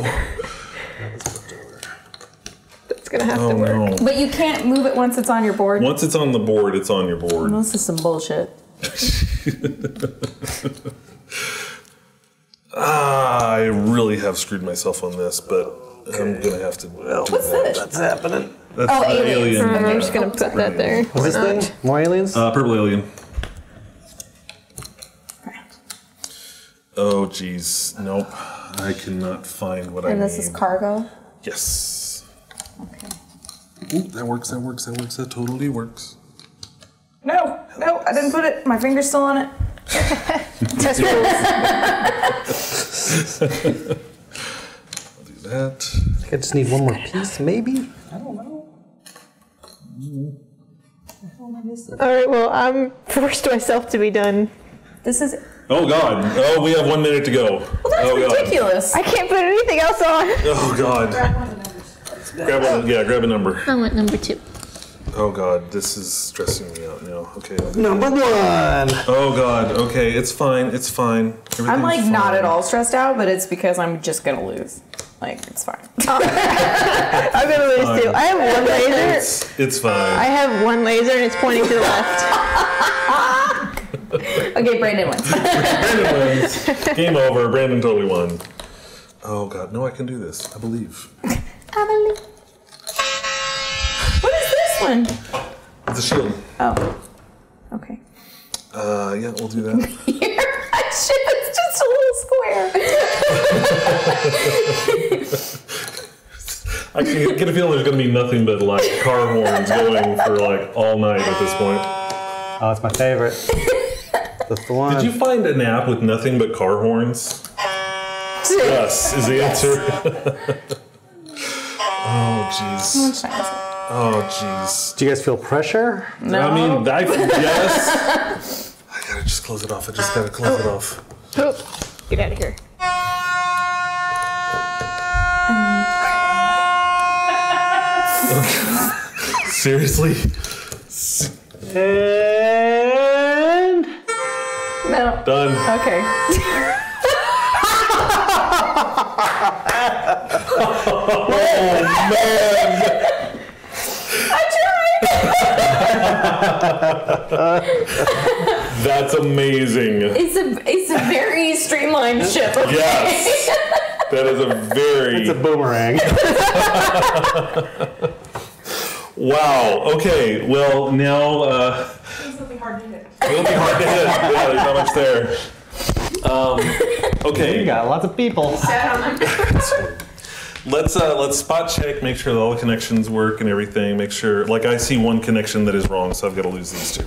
It's gonna have Oh to work. no. But you can't move it once it's on your board. Once it's on the board, it's on your board. This is some bullshit. I really have screwed myself on this, but I'm gonna have to. What's this? That's happening. That's Oh, the aliens. alien. I'm just gonna put that there. What's this thing? More aliens? Purple alien. Oh geez, nope. I cannot find what I And need. this is cargo. Yes. Okay. Ooh, that works. That works. That works. That totally works. No, I didn't put it. My finger's still on it. Test rules. I'll do that. I think I just need one more piece, maybe? I don't know. Alright, well, I'm forced myself to be done. This is. Oh God! Oh, we have 1 minute to go. Well, that's oh, God. ridiculous. I can't put anything else on. Oh God! Grab one. Yeah, grab a number. I want number 2. Oh god, this is stressing me out now. Okay. Number 1. Oh god. Okay, it's fine. It's fine. I'm like Everything's not fine. at all stressed out, but it's because I'm just gonna lose. Like it's fine. I'm gonna lose too. I have one laser. It's fine. I have one laser and it's pointing to the left. Okay, Brandon wins. Brandon wins. Game over. Brandon totally won. Oh god, no, I can do this. I believe. What is this one? It's a shield. Oh. Okay. Yeah, we'll do that. Shit, it's just a little square. I can get a feeling there's going to be nothing but like car horns going for like all night at this point. Oh, it's my favorite. That's the one. Did you find an app with nothing but car horns? Yes, is the answer. Oh, jeez. Oh, jeez. Do you guys feel pressure? No. I mean, yes. I gotta just close it off. I just gotta close it off. Oh, get out of here. Seriously? And No. Done. Okay. Oh, man. That's amazing. It's a very streamlined ship. Okay? Yes. That is a very... it's a boomerang. Wow. Okay. Well, now It's something hard to hit. it'll be hard to hit. Yeah, there's not much there. Okay. You got lots of people. Let's spot check. Make sure that all the connections work and everything. Make sure. Like I see one connection that is wrong, so I've got to lose these two.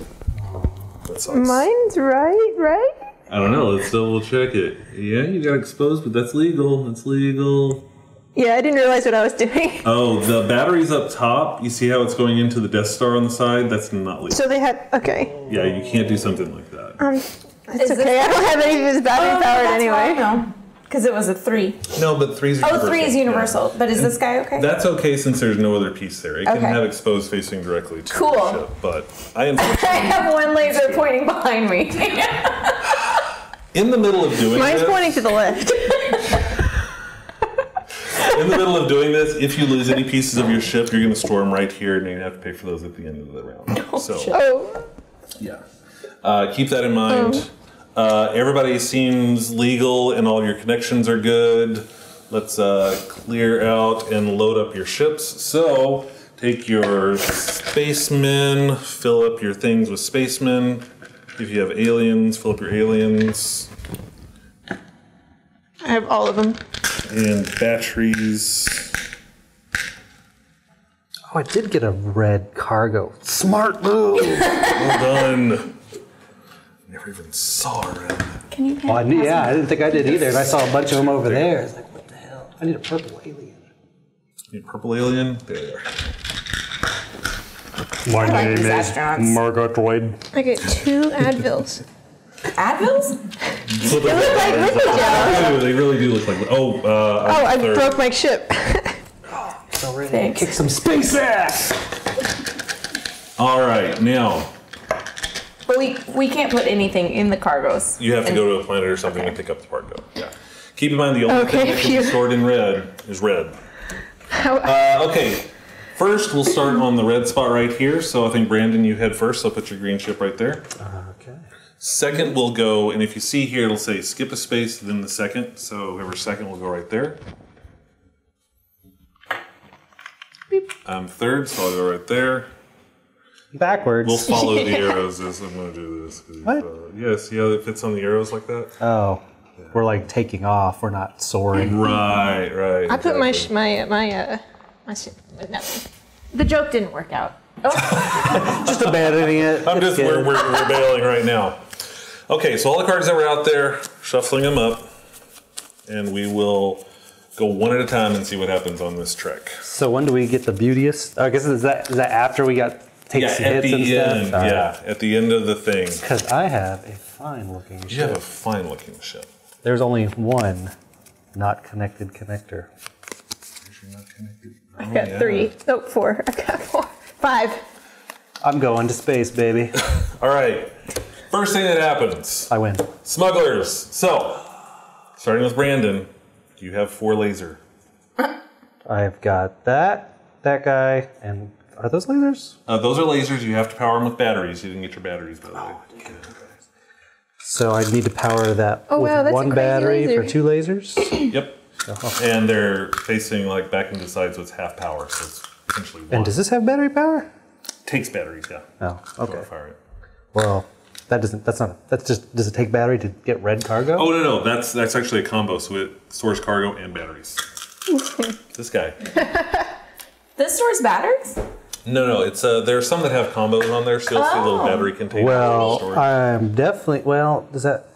That sucks. Mine's right? I don't know. Let's double check it. Yeah, you got exposed, but that's legal. That's legal. Yeah, I didn't realize what I was doing. Oh, the battery's up top. You see how it's going into the Death Star on the side? That's not legal. So they had, okay. Yeah, you can't do something like that. It's okay, I don't have any of this battery powered anyway. No, because it was a 3. No, but 3's universal. Oh, 3 is universal. Yeah. But is this guy okay? That's okay since there's no other piece there. It can Okay. have exposed facing directly to Cool. the ship, but I I unfortunately have one laser pointing behind me. in the middle of doing Mine's this, pointing to the left. in the middle of doing this, if you lose any pieces of your ship, you're going to store them right here, and you have to pay for those at the end of the round. So Oh, yeah, keep that in mind. Everybody seems legal, and all of your connections are good. Let's clear out and load up your ships. So take your spacemen, fill up your things with spacemen. If you have aliens, fill up your aliens. I have all of them. And batteries. Oh, I did get a red cargo. Smart move. Well done. Never even saw a red. Can you Well, I didn't think I did either. And I saw a bunch of them over there. I was like, what the hell? I need a purple alien. Need purple alien? There they are. My like these astronauts. Murgatroyd. I get 2 Advils. Advils? So they look like liquid gels. They really do look like. Oh, I broke my ship. So ready to Thanks. kick some space ass. All right, now But we can't put anything in the cargos. you have to go to a planet or something to pick up the cargo. Yeah. Keep in mind the only Okay, thing that can be phew. stored in red is red. Okay. First, we'll start on the red spot right here. So I think Brandon, you head first. So put your green ship right there. Okay. Second, we'll go, and if you see here, it'll say skip a space, then the second. So whoever's second will go right there. I'm third, so I'll go right there. Backwards. We'll follow the arrows as I'm going to do this. What? Yeah, see how it fits on the arrows like that? Oh, we're like taking off. We're not soaring. Right. I put my exactly. my ship. No. The joke didn't work out. Just abandoning it. I'm just, It's we're good. bailing right now. Okay, so all the cards that were out there, shuffling them up, and we will go one at a time and see what happens on this trek. So when do we get the beauteous? I guess is that after we got takes at hits the and end. stuff? Yeah, at the end of the thing. Because I have a fine looking You have ship. a fine looking ship. There's only one not connected connector. You're not connected. I've got 3. Oh, 4. I've got 4. 5. I'm going to space, baby. All right. First thing that happens. I win. Smugglers. So, starting with Brandon, you have 4 laser. I've got that guy, and are those lasers? Those are lasers. You have to power them with batteries. You didn't get your batteries, by the way. So I need to power that Oh, with wow, that's a one crazy battery laser. for 2 lasers? Yep. And they're facing like back into the side, so it's half power. So it's essentially 1. And does this have battery power? Takes batteries, yeah. Oh, okay. Fire it. Well, does it take battery to get red cargo? Oh no, that's actually a combo. So it stores cargo and batteries. This guy. This stores batteries? No, it's there's some that have combos on there, so you'll see a little battery container. Well, storage. I'm definitely,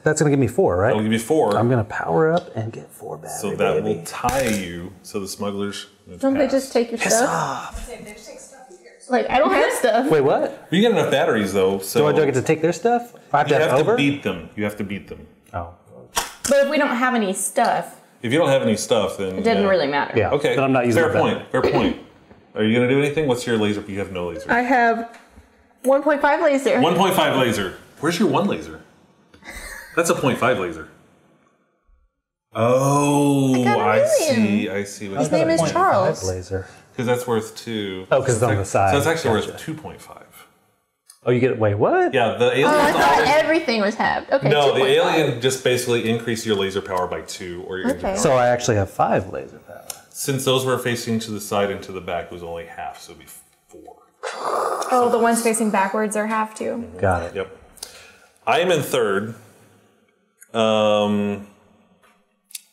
that's going to give me 4, right? That'll give you 4. I'm going to power up and get 4 batteries. So that will tie you. So the smugglers. Don't they just take your stuff? Like, I don't have stuff. Wait, what? You get enough batteries though. So Do I get to take their stuff? I have you to have over? to beat them. You have to beat them. Oh. But if we don't have any stuff, If you don't have any stuff, then it didn't really matter. Yeah. Okay. Then I'm not using Fair the point. battery. Fair point. Are you gonna do anything? What's your laser? You have no laser. I have 1.5 laser. 1.5 laser. Where's your 1 laser? That's a 0.5 laser. Oh, got a I million. see. His name is Charles. Laser. Because that's worth 2. Oh, 'cause it's on the side. So it's actually Gotcha. worth 2.5. Oh, you get, wait, what? Yeah, the alien. Oh, I thought everything was halved. Okay. No, the 2.5. alien just basically increased your laser power by 2, or your Okay. So I actually have 5 laser power. since those were facing to the side and to the back, it was only half, so it'd be 4. Oh, the ones facing backwards are half too. Got it. Yep. I am in 3rd.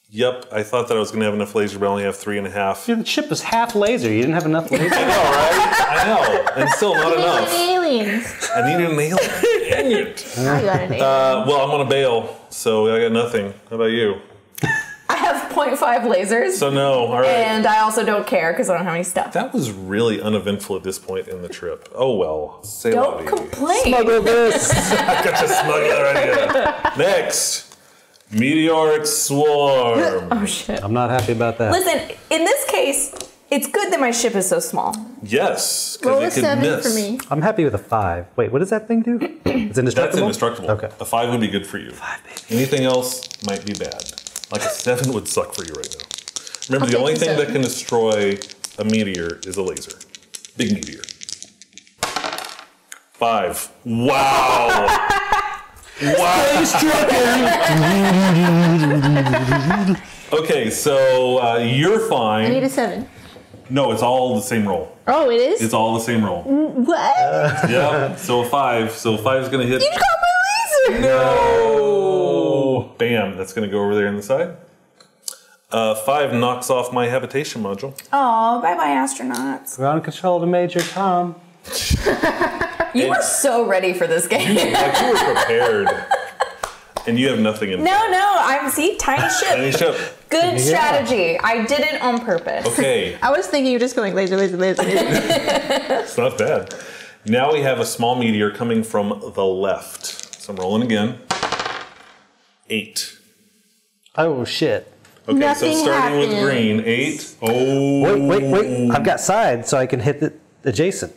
Yep, I thought that I was going to have enough laser, but I only have 3.5. Dude, the ship was half laser. You didn't have enough laser. I know, right? I know, and still not enough. Aliens. I needed an alien. Dang it. I got an alien. Well, I'm on a bail, so I got nothing. How about you? I have 0.5 lasers, So no, all right. and I also don't care because I don't have any stuff. That was really uneventful at this point in the trip. Oh well. Say la Don't vie. complain. Smuggle this. Got your smuggler idea. Next, meteoric swarm. Oh shit. I'm not happy about that. Listen, in this case, it's good that my ship is so small. Yes, Roll because a it could 7 miss. for me. I'm happy with a 5. Wait, what does that thing do? It's indestructible? That's indestructible. Okay. A 5 would be good for you. 5, baby. Anything else might be bad. Like a 7 would suck for you right now. Remember, I'll the take only a thing that 7. can destroy a meteor is a laser. Big meteor. 5. Wow. Wow. Okay, so you're I need fine. a 7. No, it's all the same roll. Oh, it is? It's all the same roll. What? Yeah. So a 5. So 5 is going to hit. You got my laser! No! Bam. That's going to go over there on the side. 5 knocks off my habitation module. Oh, bye-bye, astronauts. Ground control to Major Tom. You were so ready for this game. Like you were prepared. And you have nothing in No, I'm tiny ship. Any ship. Good strategy. I did it on purpose. Okay. I was thinking you were just going laser, laser, laser. It's not bad. Now we have a small meteor coming from the left. So I'm rolling again. 8. Oh, shit. Okay, Nothing so starting with happens. green. 8. Oh. Wait. I've got sides, so I can hit the adjacent.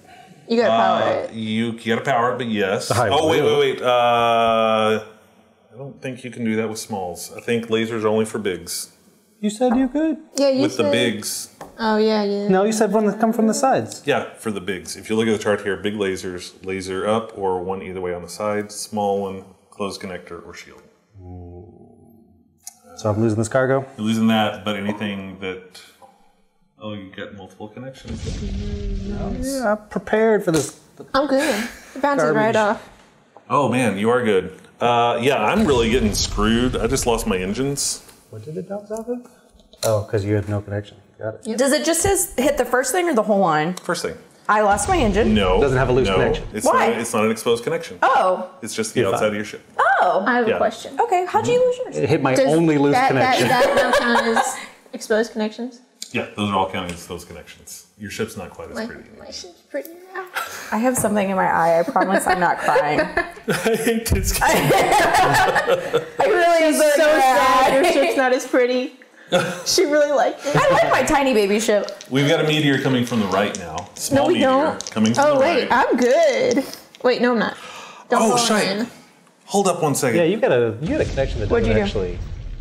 You gotta power it. You gotta power it, but yes. I Oh, will. wait. I don't think you can do that with smalls. I think lasers are only for bigs. You said you could? Yeah, you With said. the bigs. Oh, yeah. No, you said one that come from the sides. Yeah, for the bigs. If you look at the chart here, big lasers, laser up or one either way on the side, small one, closed connector or shield. So I'm losing this cargo? You're losing that, but anything that... Oh, you get multiple connections. Yeah, I'm prepared for this. I'm good. It bounces right Garbage. off. Oh man, you are good. Yeah, I'm really getting screwed. I just lost my engines. What did it bounce off of? Oh, because you had no connection. Got it. Does it just hit the first thing or the whole line? First thing. I lost my engine. No. Doesn't have a loose no, connection. It's Why? Not, it's not an exposed connection. Oh. It's just the You're outside fine. of your ship. Oh. I have Yeah. a question. Okay, how'd you lose yours? It hit my Does only loose connection. That now count as exposed connections? Yeah, those are all counting as those connections. Your ship's not quite as pretty. My ship's pretty now. I have something in my eye. I promise I'm not crying. I hate this game. I really am So sad your ship's not as pretty. She really liked it. I like my tiny baby ship. We've got a meteor coming from the right now. Small No, we meteor don't. coming from Oh, the wait. right. I'm good. Wait, no, I'm not. Don't Oh, go shite. in. Hold up one second. Yeah, you got a connection that What'd doesn't you do? actually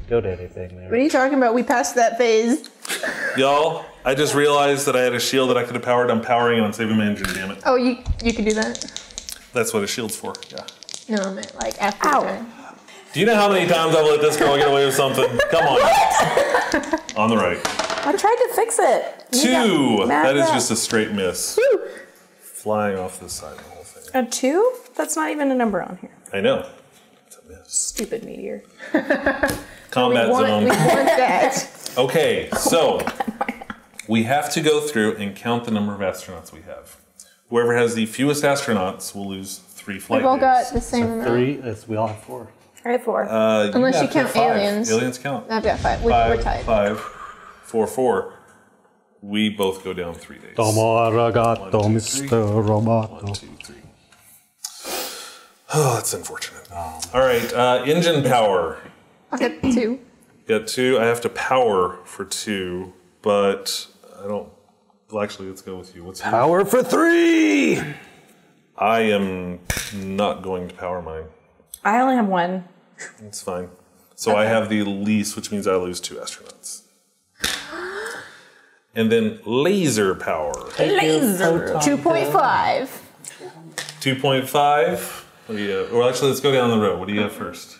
go to anything there. What are you talking about? We passed that phase. Y'all, I just realized that I had a shield that I could have powered. I'm powering it on saving my engine, damn it. Oh, you can do that? That's what a shield's for, yeah. No, I meant like after Ow. the turn. Do you know how many times I've let this girl get away with something? Come on. On the right. I tried to fix it. You 2. got mad That is at just a straight miss. Woo. Flying off the side of the whole thing. a 2? That's not even a number on here. I know. It's a miss. Stupid meteor. Combat We want zone. that. Okay, so we have to go through and count the number of astronauts we have. Whoever has the fewest astronauts will lose 3 flight We've all got days. the same amount. 3, we all have 4. I have 4. Unless you have to count have 5. aliens. Aliens count. I've got 5. We're 5, tied. 5, 4, 4. We both go down 3 days. Tomo arigato, 1, 2, 3. Mr. 1, Roboto. 2, 3. Oh, that's unfortunate. All right, engine power. I'll get 2. Got 2. I have to power for 2, but I don't. Well, actually, let's go with you. What's yours? Power for 3! I am not going to power mine. I only have 1. It's fine. So I have the least, which means I lose 2 astronauts. And then laser power. Laser. 2.5. 2.5. What do you have? Or actually, let's go down the road. What do you have first?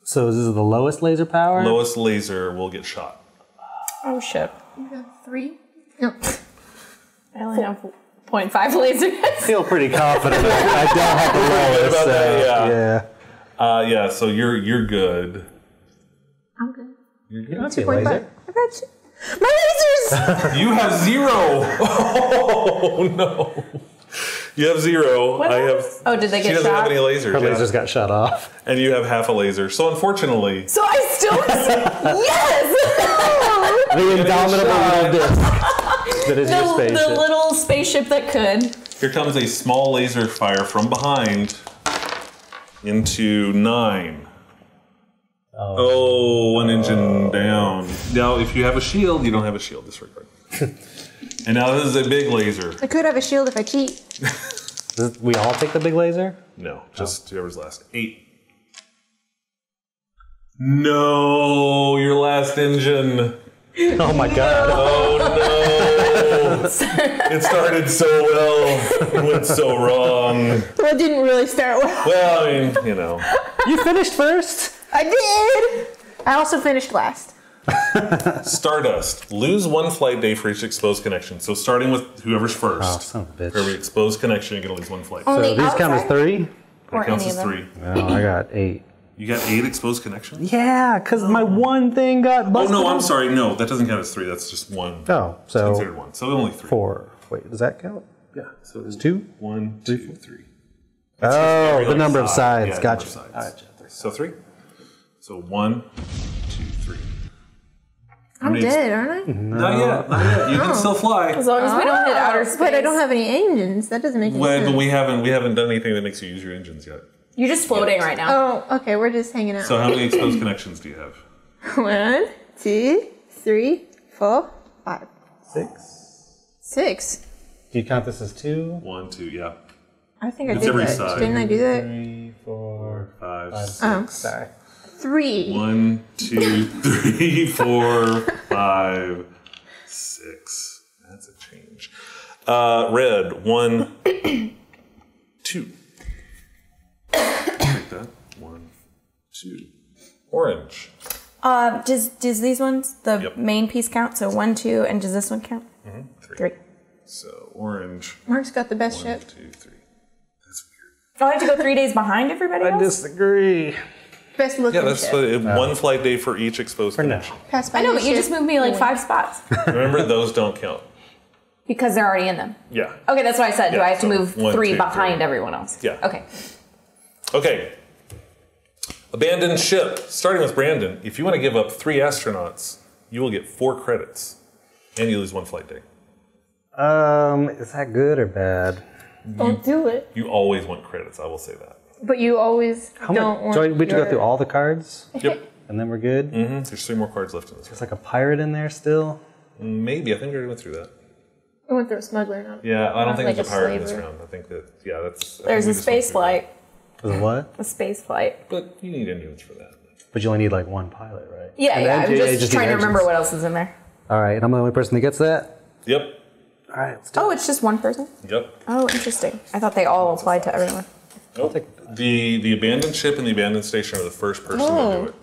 So this is the lowest laser power? Lowest laser will get shot. Oh shit. You got 3? No. I only have 0.5 lasers. I feel pretty confident. I don't have the lowest. about that, yeah. Yeah, so you're good. I'm good. You're good. That's a 2.5. laser. I got you. My lasers! You have 0. Oh no. You have 0. What I have. else? Oh, did they She get doesn't shot? have any lasers. Her yeah. lasers got shut off. And you have half a laser. So unfortunately, So I still yes. The indomitable little disc that is your the spaceship. little spaceship that could. here comes a small laser fire from behind into 9. Oh, 1 engine down. Now, if you have a shield, you don't have a shield. Disregard. And now this is a big laser. I could have a shield if I cheat. We all take the big laser? No, just whoever's last. 8. No, your last engine. Oh my god. Oh no! It started so well, it went so wrong. Well, it didn't really start well. Well, I mean, you know. You finished first? I did! I also finished last. Stardust. Lose 1 flight day for each exposed connection. So starting with whoever's first. Oh, son of a bitch. For every exposed connection, you're going to lose 1 flight. So Only these count as outside? 3? Or That counts any as of them. 3. No, I got 8. You got 8 exposed connections? Yeah, because my one thing got Oh busted. no, I'm sorry. No, that doesn't count as 3. That's just 1. Oh, It's so considered 1. So only 3. 4. Wait, does that count? Yeah. So It's 2? 1, 2, 3. Oh, Every, the like, number of side. sides. Yeah, Gotcha. number of All sides. right. So 3. So 1, 2, 3. I'm many- dead, aren't I? Not yet. Not yet. You can still fly. As long as we don't hit outer space. But I don't have any engines. That doesn't make any Well, sense. but we haven't done anything that makes you use your engines yet. You're just floating right now. Oh, okay. We're just hanging out. So how many exposed connections do you have? 1, 2, 3, 4, 5, 6. 6. Do you count this as 2? 1, 2, yeah. I think I It's did every that. side. Didn't I do that? 3, 4, 5, 5, Oh. 6. Sorry. 3. 1, 2, 3, 4, 5, 6. That's a change. Red. 1, 2. Take that. 1, 2. Orange. Does these ones, the Yep. main piece count? So 1, 2, and does this one count? 3. So orange. Mark's got the best 1, ship. 2, 3. That's weird. Oh, I have to go 3 days behind everybody else? Disagree. Best looking Yeah, that's ship. 1 flight day for each exposed For now. connection. Pass by I know, your but you ship. just moved me like 5 spots. Remember, those don't count. Because they're already in them. Yeah. Okay, that's what I said. Do Yeah, I have to so move 1, 3 2, behind 3. everyone else? Yeah. Okay. Okay. Abandoned ship. Starting with Brandon. If you want to give up 3 astronauts, you will get 4 credits. And you lose 1 flight day. Is that good or bad? Don't do it. You always want credits, I will say that. But you always How don't much? want Do we have to go your- through all the cards? Yep. and then we're good. Mm-hmm. There's 3 more cards left in this. There's like a pirate in there still. Maybe. I think we already went through that. I went through a smuggler, not. Yeah, I don't think like there's a a pirate in this slaver. round. I think that, yeah, that's... There's a space flight. There's what? A space flight. But you need engines for that. But you only need like one pilot, right? Yeah, And yeah. I'm engine- just need trying to remember engines. what else is in there. All right, and I'm the only person that gets that. Yep. All right, let's do Oh, it's just one person? Yep. Oh, interesting. I thought they all applied to everyone. Nope. The abandoned ship and the abandoned station are the first person to do it.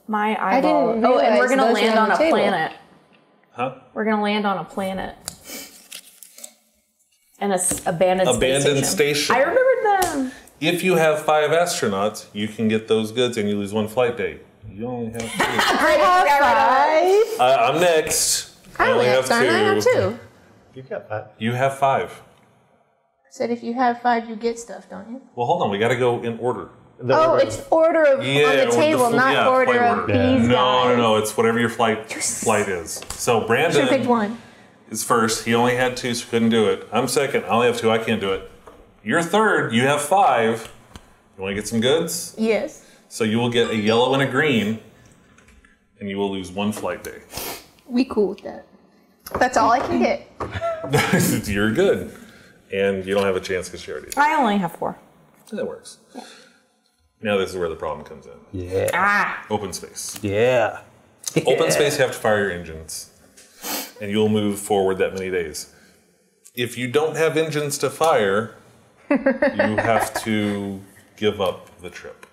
My eyeball. didn't Oh, and we're realize gonna those were land on on the a table. planet. Huh? We're gonna land on a planet. And a abandoned Abandoned station. station. I remembered them. If you have 5 astronauts, you can get those goods and you lose 1 flight day. You only have 2. I'm next. I only have 2. I have 2. You got that. You have 5. Said if you have 5, you get stuff, don't you? Well, hold on. We got to go in order. Oh, it's order of on the table, not order flight of these guys. No. It's whatever your flight is. So Should have picked Brandon 1. is first. He only had 2, so couldn't do it. I'm second. I only have 2. I can't do it. You're third. You have 5. You want to get some goods? Yes. So you will get a yellow and a green, and you will lose 1 flight day. We cool with that. That's all I can get. You're good. And you don't have a chance because you already did. I only have 4. That works. Now this is where the problem comes in. Yeah. Ah. Open space. Yeah. Open space, you have to fire your engines. And you'll move forward that many days. If you don't have engines to fire, you have to give up the trip.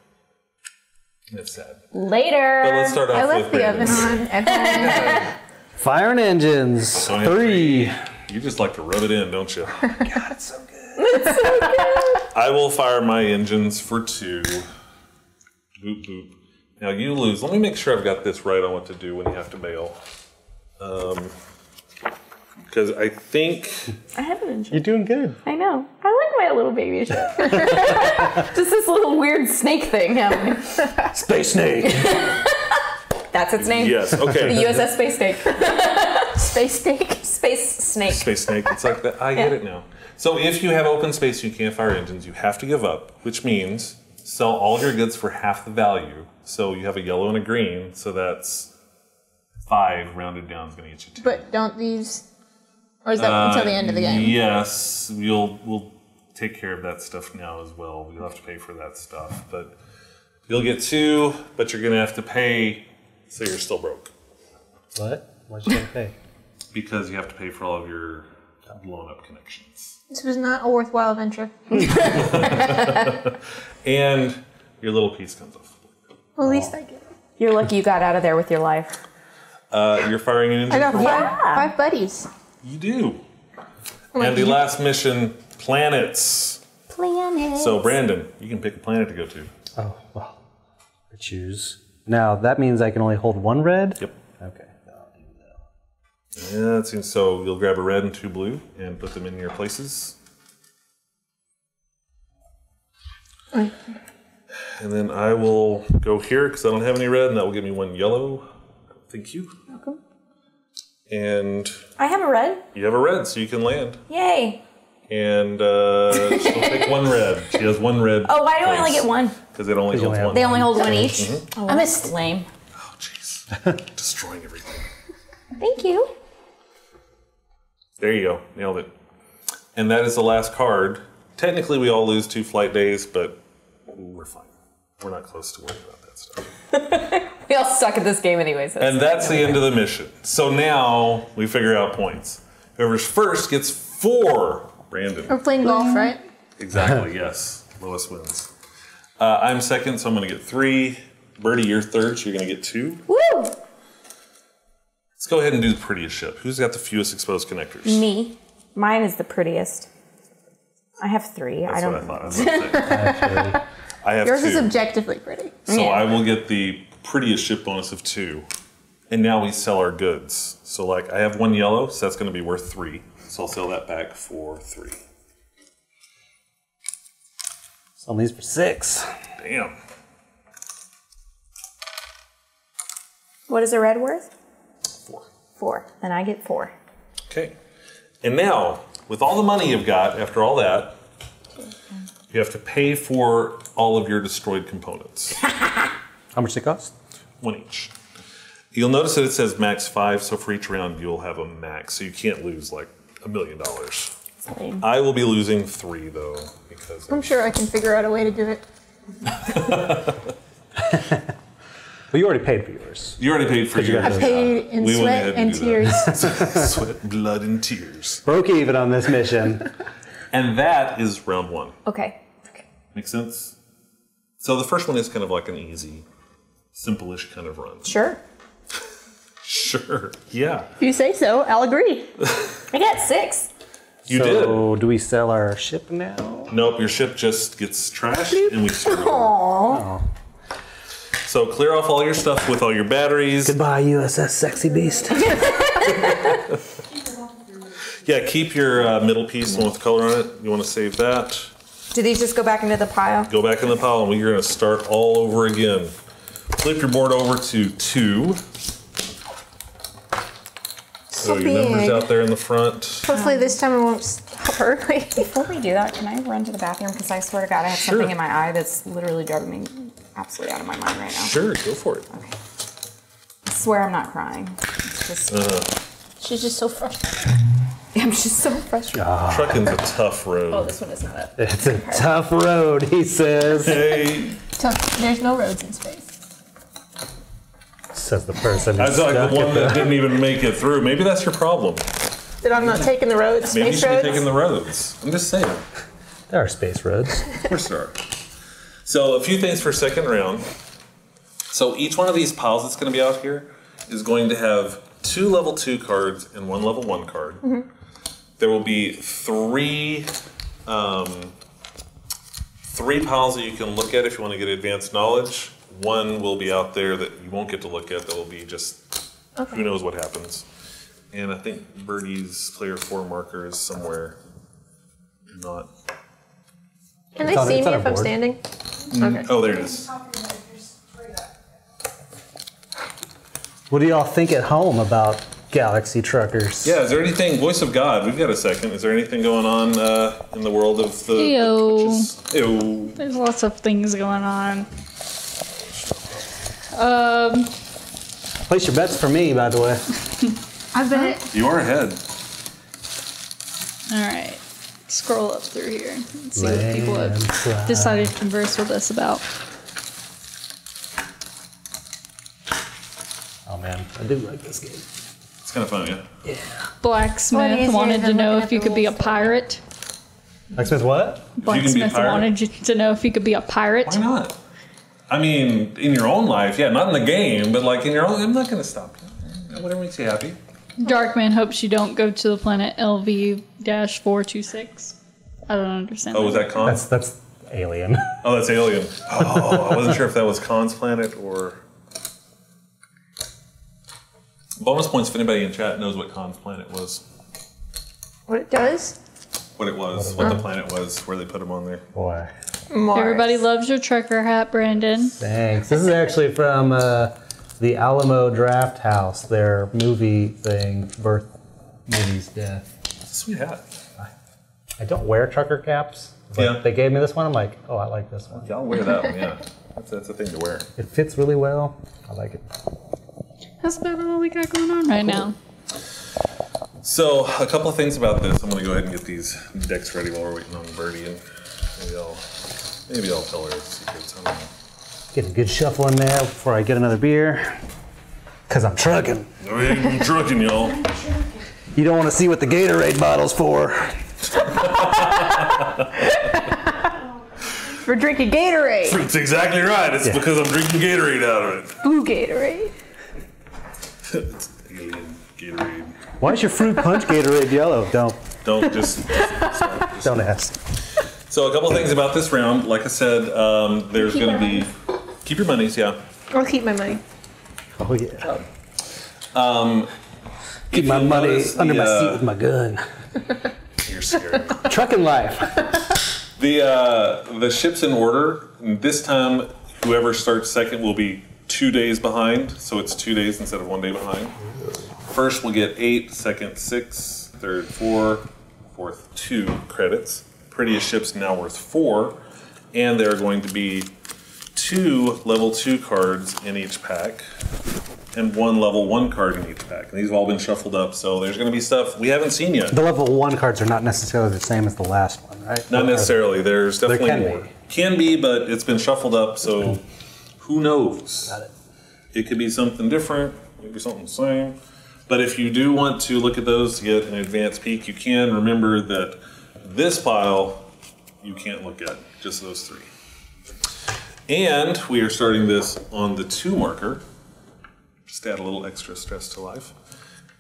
It's sad. Later. But let's start off I with left the oven Brandon. on at home. Firing engines. Only have 3. You just like to rub it in, don't you? God, it's so good. I will fire my engines for 2. Boop, boop. Now you lose. Let me make sure I've got this right on what to do when you have to bail. Because I think... I have an engine. You're doing good. I know. I like my little baby ship. Just this little weird snake thing happening. Space snake. That's its name? Yes, okay. The USS Space Snake. Space steak. Space Snake. Space snake. It's like that. I get it now. So if you have open space, you can't fire engines. You have to give up, which means sell all of your goods for half the value. So you have a yellow and a green. So that's 5 rounded down is going to get you 2. But don't these... Or is that until the end of the game? Yes, we'll take care of that stuff now as well. You'll have to pay for that stuff, but you'll get 2. But you're going to have to pay, so you're still broke What? Why'd you gotta pay? because you have to pay for all of your blown up connections. This was not a worthwhile venture. And your little piece comes off. Well, at least I get it. You're lucky you got out of there with your life. You're firing an engine. I got for 5 buddies. You do. And the last mission, planets. Planet. So Brandon, you can pick a planet to go to. Oh, well. I choose. Now, that means I can only hold 1 red? Yep. Okay. I'll do that. Yeah, that seems so. You'll grab a red and 2 blue and put them in your places. And then I will go here because I don't have any red, and that will give me 1 yellow. Thank you. Welcome. And I have a red. you have a red, so you can land. Yay. And she'll pick 1 red. She has 1 red. Oh, why do I only get 1? Because it only you holds only have 1. They only hold 1 each? Mm-hmm. Oh, I missed. Lame. Oh, jeez. Destroying everything. Thank you. There you go. Nailed it. And that is the last card. Technically, we all lose 2 flight days, but we're fine. We're not close to worrying about that stuff. We all suck at this game anyways. And that's the end of the mission. So now we figure out points. Whoever's first gets 4. Brandon. We're playing golf, right? Exactly, yes. Lowest wins. I'm second, so I'm going to get 3. Birdie, you're third, so you're going to get 2. Woo! Let's go ahead and do the prettiest ship. Who's got the fewest exposed connectors? Me. Mine is the prettiest. I have 3. That's I don't. what I thought. I was gonna say. Actually, I have Yours 2. is objectively pretty. So Yeah. I will get the prettiest ship bonus of 2. And now we sell our goods. So like I have 1 yellow, so that's going to be worth 3. So I'll sell that back for 3. selling these for 6. Damn. What is a red worth? 4. 4. Then I get 4. Okay. And now, with all the money you've got, after all that, you have to pay for all of your destroyed components. How much they cost? 1 each. You'll notice that it says max 5, so for each round you'll have a max, so you can't lose like $1 million. I will be losing 3 though, because I'm sure I can figure out a way to do it. Well, you already paid for yours. you already paid for yours. I paid in We went sweat ahead and do tears. that. Sweat, blood, and tears. Broke even on this mission. And that is round 1. Okay. Make sense? So the first one is kind of like an easy, simple-ish kind of run. Sure. Sure. Yeah. If you say so, I'll agree. I got 6. You So, do we sell our ship now? did. Nope, your ship just gets trashed and we start over. Aww. So clear off all your stuff with all your batteries. Goodbye, USS Sexy Beast. Yeah, keep your middle piece, the one with the color on it. You want to save that. Do these just go back into the pile? Go back in the pile and we're going to start all over again. Flip your board over to 2. So your numbers big. out there in the front. Hopefully this time I won't stop early. Before we do that, can I run to the bathroom? Because I swear to God, I have something in my eye that's literally driving me absolutely out of my mind right now. Sure, go for it. Okay. I swear I'm not crying. It's just, She's just so frustrated. I'm just so frustrated. Trucking's a tough road. Oh, this one is not it. It's a tough road, he says. Hey, There's no roads in space. Says the person I who's was like stuck the one at that didn't even make it through. Maybe that's your problem. That I'm not taking the roads, Maybe you space should roads. be taking the roads. I'm just saying. There are space roads. Of course there are. So a few things for second round. So each one of these piles that's going to be out here is going to have 2 level 2 cards and 1 level 1 card. There will be 3 piles that you can look at if you want to get advanced knowledge. 1 will be out there that you won't get to look at. That will be just who knows what happens. And I think Birdie's player 4 marker is somewhere not. Can they It's on- see it's me on our if I'm board. standing? Okay. Oh, there it is. What do y'all think at home about Galaxy Truckers? Yeah, is there anything, voice of God, we've got a second. Is there anything going on in the world of the Ew. witches? Ew. There's lots of things going on. Place your bets for me, by the way. I bet. You are ahead. All right. Scroll up through here and see what people have Landslide. decided to converse with us about. Oh man, I do like this game. It's kind of fun, yeah? What is Blacksmith it? wanted to I'm know looking if you at could the be a rules. pirate. Blacksmith what? Blacksmith pirate? wanted you to know if you could be a pirate. Why not? I mean, in your own life, yeah, not in the game, but like in your own, I'm not going to stop you. Whatever makes you happy. Darkman hopes you don't go to the planet LV-426. I don't understand. Oh, was that Khan? That's Alien. Oh, that's Alien. Oh, I wasn't sure if that was Khan's planet or... Bonus points if anybody in chat knows what Khan's planet was. What it does? What it was, what the planet was, where they put him on there. Boy, Mars. Everybody loves your trucker hat, Brandon. thanks. This is actually from the Alamo Draft House, their movie thing, Birth, Movies, Death. Sweet hat. I don't wear trucker caps, but Yeah. they gave me this one. I'm like, oh, I like this one. Y'all wear that one, yeah. That's a thing to wear. It fits really well. I like it. That's about all we got going on right now. So, a couple of things about this. I'm going to go ahead and get these decks ready while we're waiting on Birdie, and maybe I'll tell her secrets. I don't know. Get a good shuffle in there before I get another beer. Because I'm trucking. I'm trucking, y'all. You don't want to see what the Gatorade bottle's for. For drinking Gatorade. That's exactly right. It's because I'm drinking Gatorade out of it. Blue Gatorade. It's alien Gatorade. Why is your fruit punch Gatorade yellow? Don't Just ask. So a couple of things about this round. Like I said, there's going to be... Keep your monies, yeah. I'll keep my money. Oh yeah. If Keep my you money notice under my the, seat with my gun. You're scared. Trucking life. The ship's in order. This time, whoever starts second will be 2 days behind. So it's 2 days instead of 1 day behind. First, we'll get 8, second 6, third 4, fourth 2 credits. Prettiest ship's now worth 4. And there are going to be 2 level 2 cards in each pack and 1 level 1 card in each pack. And these have all been shuffled up, so there's going to be stuff we haven't seen yet. The level 1 cards are not necessarily the same as the last one, right? Not necessarily. There's definitely can more. be. Can be, but it's been shuffled up, so who knows? Got it. It could be something different, maybe something the same. But if you do want to look at those to get an advanced peek, you can. Remember that this pile you can't look at, just those 3. And we are starting this on the 2 marker. Just to add a little extra stress to life.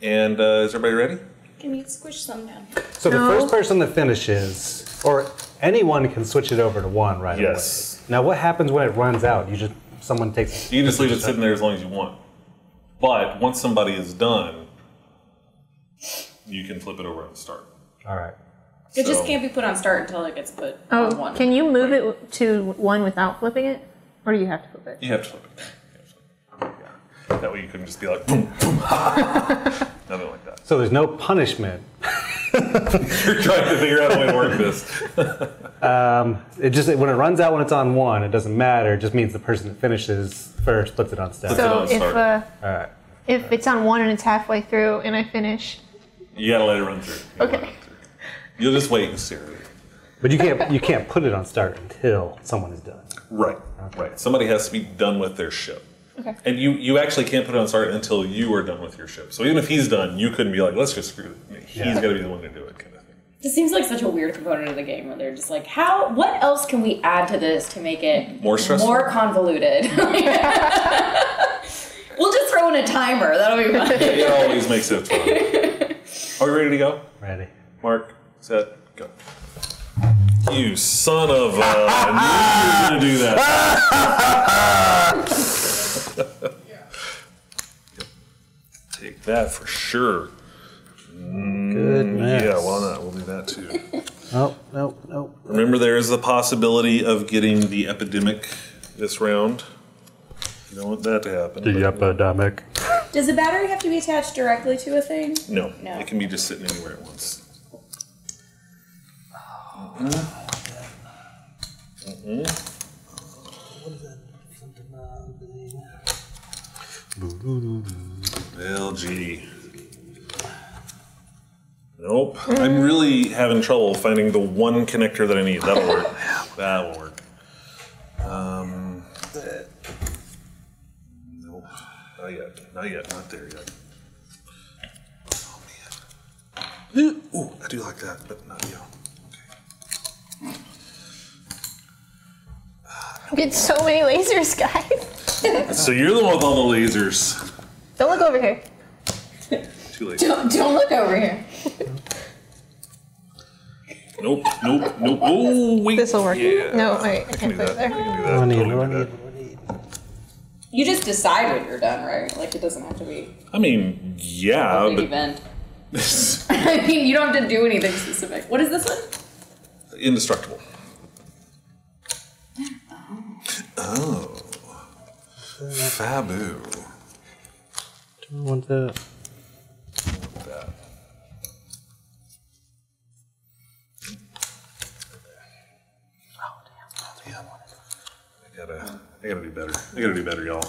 And is everybody ready? Can you squish some down? So the first person that finishes, or anyone can switch it over to 1 right away. Yes. Now what happens when it runs out? Someone takes. You can just leave it sitting there as long as you want. But once somebody is done, you can flip it over and start. All right. It just can't be put on start until it gets put Oh, on 1. can you move it to 1 without flipping it? Or do you have to flip it? You have to flip it. Yeah. That way you couldn't just be like, boom, boom, nothing like that. So there's no punishment. You're trying to figure out a way to work this. It just when it runs out when it's on 1, it doesn't matter. It just means the person that finishes first puts it on step. So Puts it on start. All right. if it's on 1 and it's halfway through and I finish, You gotta let it run through. okay. You'll just wait and see. But you can't put it on start until someone is done. Right, right. Somebody has to be done with their ship. Okay. And you actually can't put it on start until you are done with your ship. So even if he's done, you couldn't be like, let's just screw it. He's got to be the one to do it, kind of thing. This seems like such a weird component of the game where they're just like, what else can we add to this to make it More stressful? more convoluted? We'll just throw in a timer. That'll be fun. It always makes it fun. Are we ready to go? Ready. Mark, set, go. You son of a... I knew you were going to do that. Take that for sure. Goodness. Yeah, why not? We'll do that too. No. Remember, there is the possibility of getting the epidemic this round. You don't want that to happen. The but- epidemic. Does the battery have to be attached directly to a thing? No, No. it can be just sitting anywhere at once. LG. Nope. I'm really having trouble finding the one connector that I need. That'll work. That will work. Nope. Not yet. Not yet. Not there yet. Oh man. Ooh, I do like that, but not you. Get so many lasers, guys. So you're the one with all the lasers. Don't look over here. Too late. Don't look over here. Nope. Oh, wait. This will work. Yeah. No, wait, I can't do put it that. there. I can do that. What do I need? Totally What do I do need? that. You just decide when you're done, right? Like it doesn't have to be I mean, yeah, a big but event. I mean, you don't have to do anything specific. What is this one? indestructible. Oh. Fabu. Do I want that? That. I gotta do better. I gotta do better, y'all.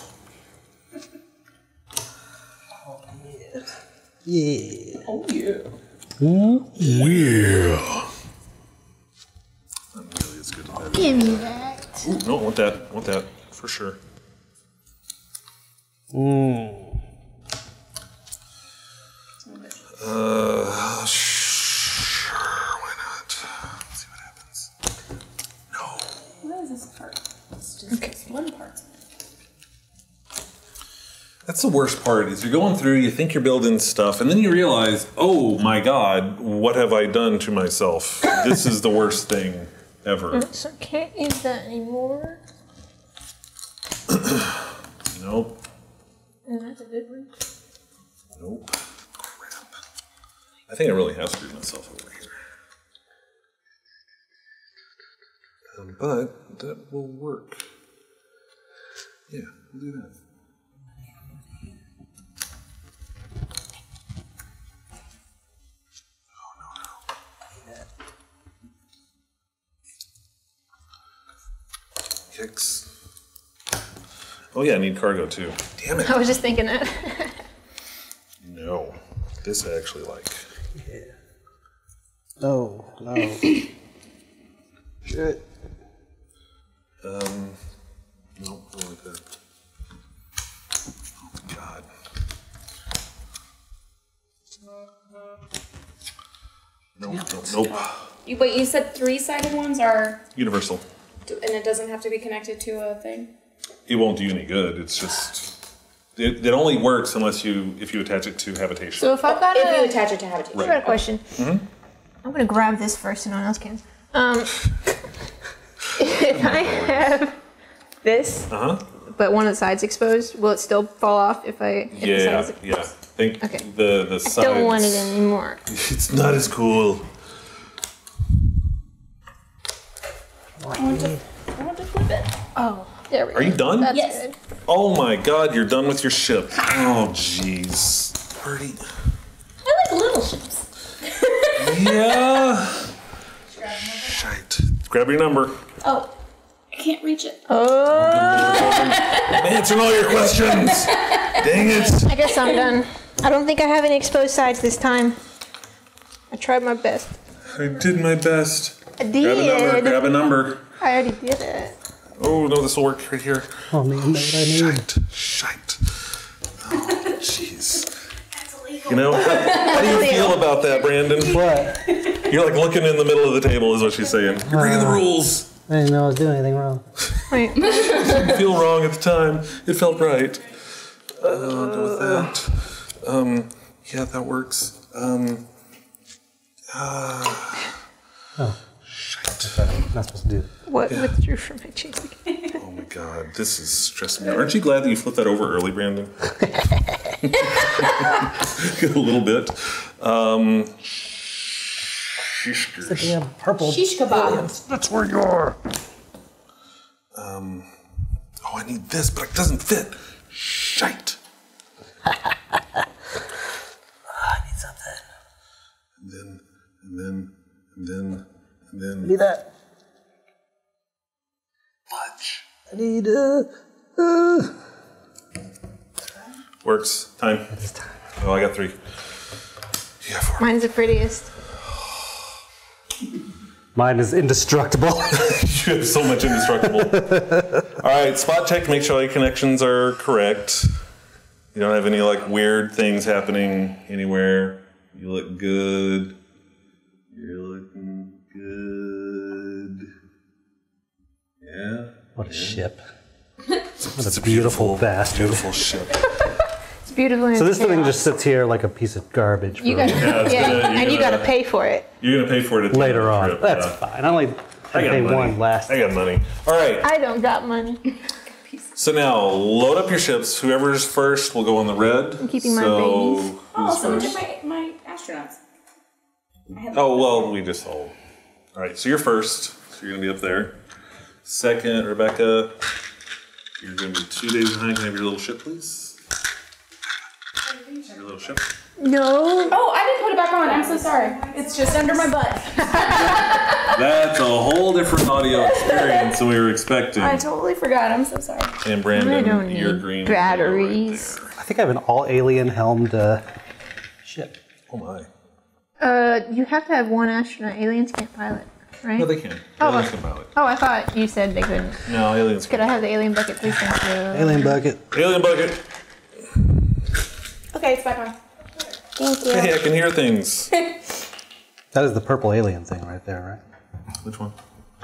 Yeah. Oh yeah. Yeah. Not really as good as that. Give me that. Ooh, no, want that. Want that. For sure. Sure. Why not? Let's see what happens. No. What is this part? It's just this one part. That's the worst part, is you're going through, you think you're building stuff, and then you realize, oh my god, what have I done to myself? This is the worst thing ever. So can't use that anymore. Nope. And that's a good one. Nope. Crap. I think I really have screwed myself over here. But that will work. Yeah, we'll do that. Kicks. Oh yeah, I need cargo too. Damn it. I was just thinking that. No. This I actually like. Yeah. No. Shit. No, I don't like that. Oh my god. Nope. But you said 3-sided ones are, Universal. and it doesn't have to be connected to a thing? It won't do you any good. It's just it only works unless if you attach it to habitation. So if I've got If you a, attach it to habitation. I've got a question. I'm gonna grab this first so no one else can. If I have this, but one of the sides exposed, will it still fall off if the side is Yeah. Think Okay. the sides. Don't want it anymore. It's not as cool. I want to flip it. Oh, there we go. Are you done? That's Yes. good. Oh my god, you're done with your ship. Oh jeez. Birdie. I like little ships. Yeah. Shite. Grab your number. Oh, I can't reach it. I'm answering all your questions. Dang it. I guess I'm done. I don't think I have any exposed sides this time. I tried my best. I did my best. I did. Grab a number. I already did it. Oh no, this will work right here. Oh man, know what I need. Shite. Oh, jeez. You know, how do you feel about that, Brandon? What? You're like looking in the middle of the table, is what she's saying. You're breaking the rules. I didn't know I was doing anything wrong. Wait. It didn't feel wrong at the time. It felt right. I'll go with that. Yeah, that works. Shite. I'm not supposed to do that. What withdrew from my cheek? Oh my god, this is stressing me out. Aren't you glad that you flipped that over early, Brandon? A little bit. It's a damn purple. Shish kebab. That's where you are. Oh, I need this, but it doesn't fit. Shite. I need something. And then. I need that. Fudge. I need Works. Time. It's time. Oh, I got 3. Yeah, 4. Mine's the prettiest. Mine is indestructible. You have so much indestructible. All right, spot check. Make sure all your connections are correct. You don't have any like weird things happening anywhere. You look good. You're looking good. Yeah. What a ship. It's a beautiful bastard. Beautiful ship. It's beautiful. So this thing just sits here like a piece of garbage. You for got and you got to pay for it. You're gonna pay for it at the end of later the on. trip. That's Yeah. fine. I only I got paid money. one last. I got money. All right. I don't got money. So now load up your ships. Whoever's first will go on the red. I'm keeping my so babies. Oh, who's someone first? took my astronauts. Oh well, we just all. All right. So you're first. So you're gonna be up there. Second, Rebecca. You're gonna be 2 days behind. Can I have your little ship, please? Your little ship. No. Oh, I didn't put it back on. I'm so sorry. It's just under my butt. That's a whole different audio experience than we were expecting. I totally forgot. I'm so sorry. And Brandon, I don't you're need green. batteries. Right I think I have an all alien helmed ship. there. Oh my. You have to have one astronaut. Aliens can't pilot, right? No, they can. Oh, Aliens can pilot. Oh, I thought you said they couldn't. No, aliens Could can. I have the alien bucket, please? Thank you. Alien bucket. Alien bucket. Okay, it's back on. Thank you. Hey, I can hear things. That is the purple alien thing right there, right? Which one?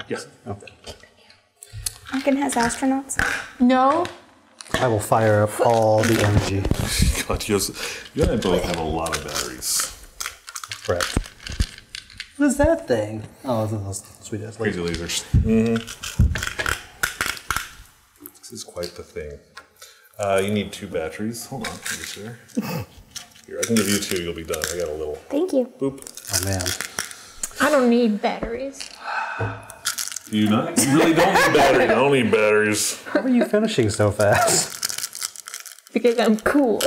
Yes. Okay. Duncan has astronauts. No. I will fire up all the energy. God, you and I both have a lot of batteries. Right. What is that thing? Oh, those sweet ass Crazy lasers. lasers. This is quite the thing. You need 2 batteries. Hold on. Here, I can give you 2. You'll be done. I got a little. Thank you. Boop. Oh man. I don't need batteries. Do you not? You really don't need batteries. I don't need batteries. How are you finishing so fast? Because I'm cool.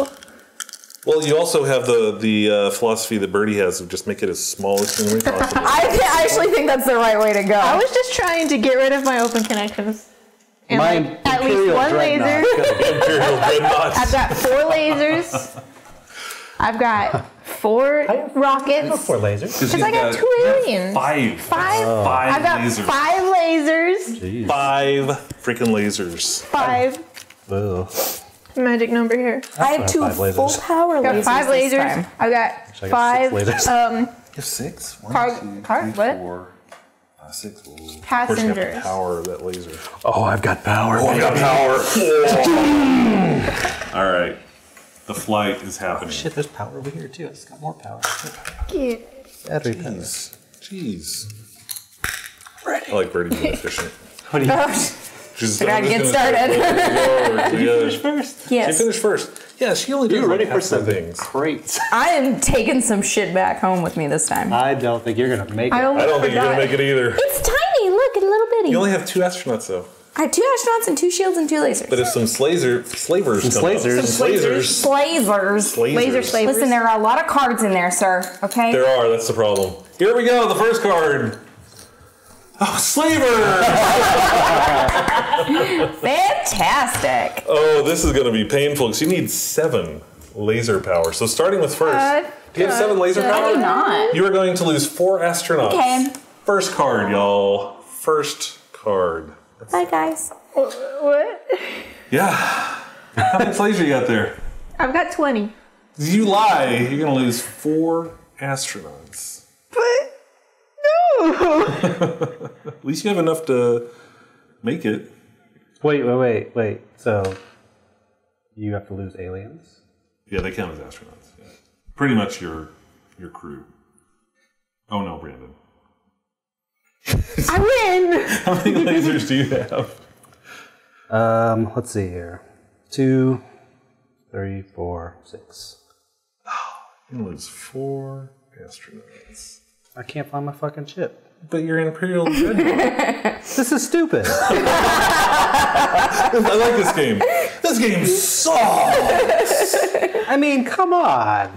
Well, you also have the philosophy that Birdie has of just make it as small as humanly possible. I actually think that's the right way to go. I was just trying to get rid of my open connections. And My like, at least Imperial one Dreadnought. laser. Imperial dreadnoughts. I've got 4 lasers. I've got 4 rockets. 4 lasers. Because I got 2 aliens. 5. 5. Five I've got lasers. 5 lasers. Jeez. 5 freaking lasers. 5. Ugh. Magic number here. I have 2 5 lasers. full power I've got lasers. 5 this lasers. time. I've got I got 5 6 lasers. You have 6? what? 4, 6. Ooh. Of course, you have Passengers. to power that laser. Oh, I've got power. I got power. All right. The flight is happening. Shit, there's power over here too. It's got more power. Yeah. Battery Jeez. I like Birdie being efficient. What do you She's Gotta get started. first? She Yes. finished first. Yeah, she only did You're ready like for half the some things. crates. I am taking some shit back home with me this time. I don't think you're gonna make it. I don't think you're gonna make it either. It's tiny. Look, it's a little bitty. You only have 2 astronauts though. I have 2 astronauts and 2 shields and 2 lasers. But if some slavers come up, Slavers. Slavers. Laser slavers. Listen, there are a lot of cards in there, sir. Okay. There are. That's the problem. Here we go. The first card. Oh, slaver! Fantastic. Oh, this is going to be painful because you need 7 laser power. So starting with first. Do you have 7 laser I power? do not. You are going to lose 4 astronauts. Okay. First card, y'all. First card. Bye, guys. What? Yeah. How many laser you got there? I've got 20. You lie. You're going to lose 4 astronauts. But no. At least you have enough to make it. Wait. So you have to lose aliens? Yeah, they count as astronauts. Yeah. Pretty much your crew. Oh no, Brandon. I win. How many lasers do you have? Let's see here. 2, 3, 4, 6. You're gonna lose 4 astronauts. I can't find my fucking ship. But you're Imperial Dreadnought. This is stupid. I like this game. This game sucks. I mean, come on.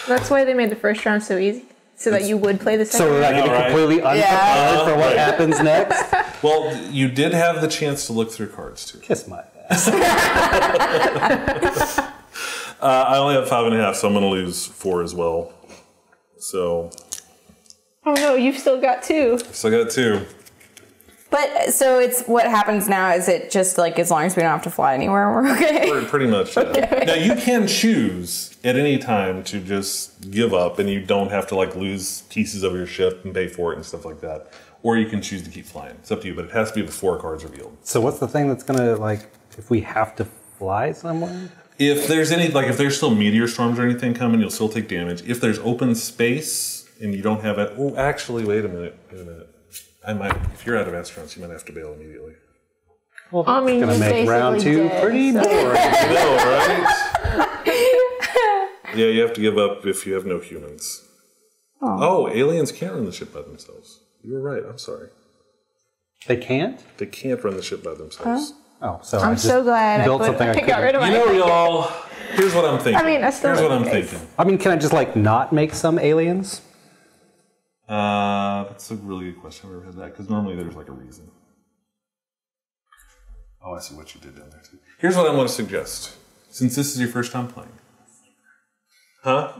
That's why they made the first round so easy. So that you would play the second So round. that I can be completely unprepared for what happens next. Well, you did have the chance to look through cards too. Kiss my ass. I only have 5.5, so I'm gonna lose 4 as well. So Oh no, you've still got 2. I got 2. But so it's what happens now is it just like as long as we don't have to fly anywhere, we're okay. Pretty much. Yeah. Okay. Now you can choose at any time to just give up, and you don't have to like lose pieces of your ship and pay for it and stuff like that. Or you can choose to keep flying. It's up to you, but it has to be before cards revealed. So what's the thing that's gonna like if we have to fly somewhere? If there's if there's still meteor storms or anything coming, you'll still take damage. If there's open space and you don't have it, oh, actually, wait a minute. I might. If you're out of astronauts, you might have to bail immediately. Well, I mean, gonna you're make round 2 basically dead, pretty so- boring. I know, right? Yeah, you have to give up if you have no humans. Oh, aliens can't run the ship by themselves. You were right. I'm sorry. They can't? They can't run the ship by themselves. Oh, so I'm so glad I built something I got rid of You my. know, y'all. Here's what I'm thinking. I mean, I still Here's what I'm like this. thinking. I mean, can I just like not make some aliens? That's a really good question. I've never had that because normally there's like a reason. Oh, I see what you did down there too. Here's what I'm going to suggest. Since this is your first time playing. Huh?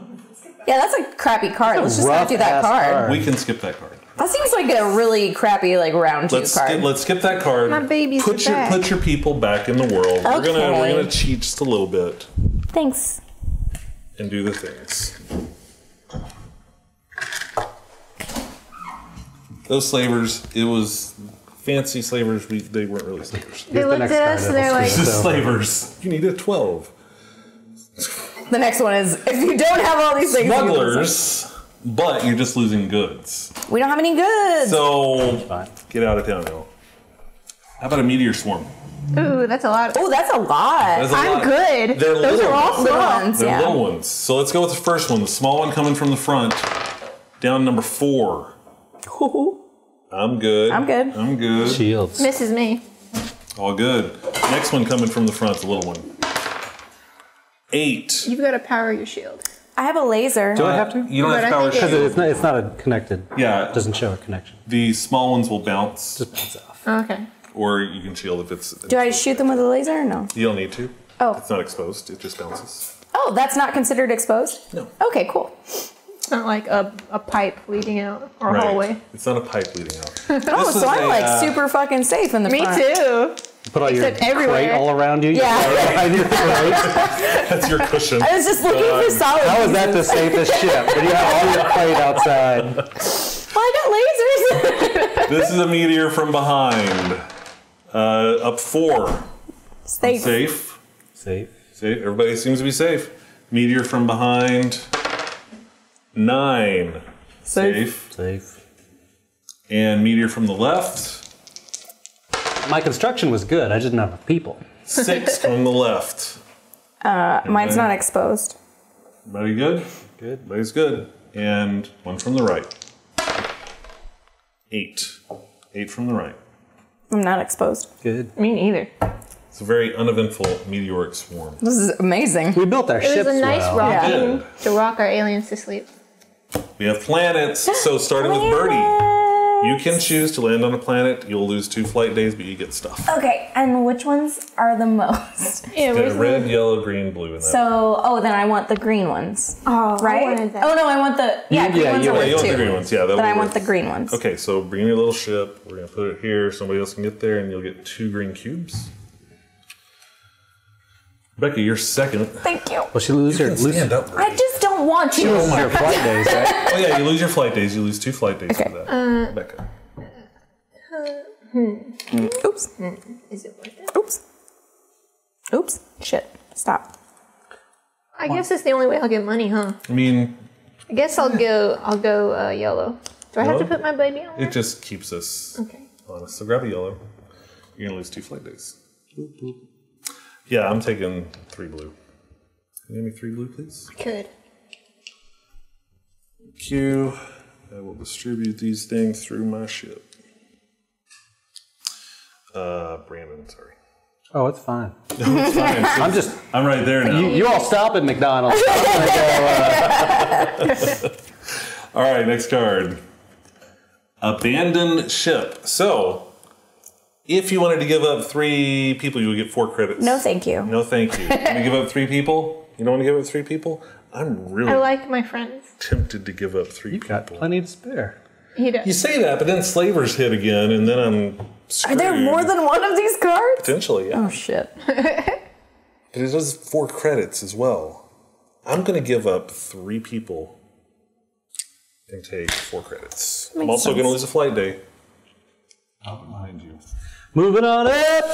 Yeah, that's a crappy card. Let's just not do that rough-ass card. We can skip that card. That seems like a really crappy like round 2 card. Let's skip that card. My babies are back. Put your people back in the world. We're Okay. gonna cheat just a little bit Thanks. and do the things. Those slavers, it was fancy slavers. They weren't really slavers. They looked at us and they're like, This is slavers. You need a 12. The next one is if you don't have all these things. you lose Smugglers, but you're just losing goods. them. We don't have any goods. So Fine. get out of town now. How about a meteor swarm? ooh, that's a lot. Oh, that's a lot. That's a I'm lot. good. They're Those little are all ones. Little small. ones, They're yeah. little ones. So let's go with the first one. The small one coming from the front. Down number 4. I'm good. I'm good. I'm good. Shields. Misses me. All good. Next one coming from the front, the little one. 8. You've got to power your shield. I have a laser. Do I have to? You don't But have I power think it- shield. It's not a connected. Yeah. It doesn't show a connection. The small ones will bounce. Just bounce off. Okay. or you can shield if it's. Do I shoot them with a laser or no? You don't need to. Oh. It's not exposed. It just bounces. Oh, that's not considered exposed? No. Okay, cool. It's not like a pipe leading out or a Right. hallway. It's not a pipe leading out. Oh, so I'm like super fucking safe in the Me front. too. Put all your Except everywhere. crate all around you. Yeah. Behind your crate. That's your cushion. I was just looking for solid How is that the pieces. safest ship? When you have all your crate outside. Well, I got lasers. This is a meteor from behind. Up 4. Safe. Safe. Safe. Safe. Everybody seems to be safe. Meteor from behind. 9. Safe. Safe. And meteor from the left. My construction was good. I just didn't have enough people. 6 from the left. Mine's not exposed. Everybody good? Good. Everybody's good. And 1 from the right. 8. 8 from the right. I'm not exposed. Good. Me neither. It's a very uneventful meteoric swarm. This is amazing. We built our It ships was a nice well. rocking Yeah. to rock our aliens to sleep. We have planets. So starting with Birdie. You can choose to land on a planet. You'll lose 2 flight days, but you get stuff. Okay, and which ones are the most? Yeah, Got where's red, the... yellow, green, blue in that. So, then I want the green ones. Oh, Right? I wanted that. Oh no, I want the green yeah, ones you are yeah, worth you want 2. the green ones. Yeah, Then I be want the worth- green ones. Okay, so bring your little ship. We're gonna put it here. Somebody else can get there, and you'll get 2 green cubes. Rebecca, you're second. Thank you. Well, she lose her Stand up. I just don't want to. your flight days, right? Oh yeah, you lose your flight days. You lose 2 flight days Okay. for that. Rebecca. Oops. Is it worth it? Oops. Oops. Shit. Stop. I guess it's the only way I'll get money, huh? I mean, I guess I'll go yellow. Do I have to Yellow? put my baby on? it just keeps us Okay. honest. So grab a yellow. You're gonna lose 2 flight days. Boop, boop. Yeah, I'm taking 3 blue. Can you give me 3 blue, please? Could. Thank you. I will distribute these things through my ship. Brandon, sorry. Oh, it's fine. It's fine. I'm right there now. You all stop at McDonald's. I'm gonna go, All right, next card. Abandoned ship. So, if you wanted to give up 3 people, you would get 4 credits. No, thank you. No, thank you. You want to give up 3 people? You don't want to give up 3 people? I'm really I like my friends. tempted to give up 3 You've got people. plenty to spare. He does. You say that, but then slavers hit again, and then I'm Are screwed. there more than one of these cards? Potentially, yeah. Oh shit. But it does 4 credits as well. I'm going to give up 3 people and take 4 credits. I'm Makes also sense. going to lose a flight day. Out behind you. Moving on up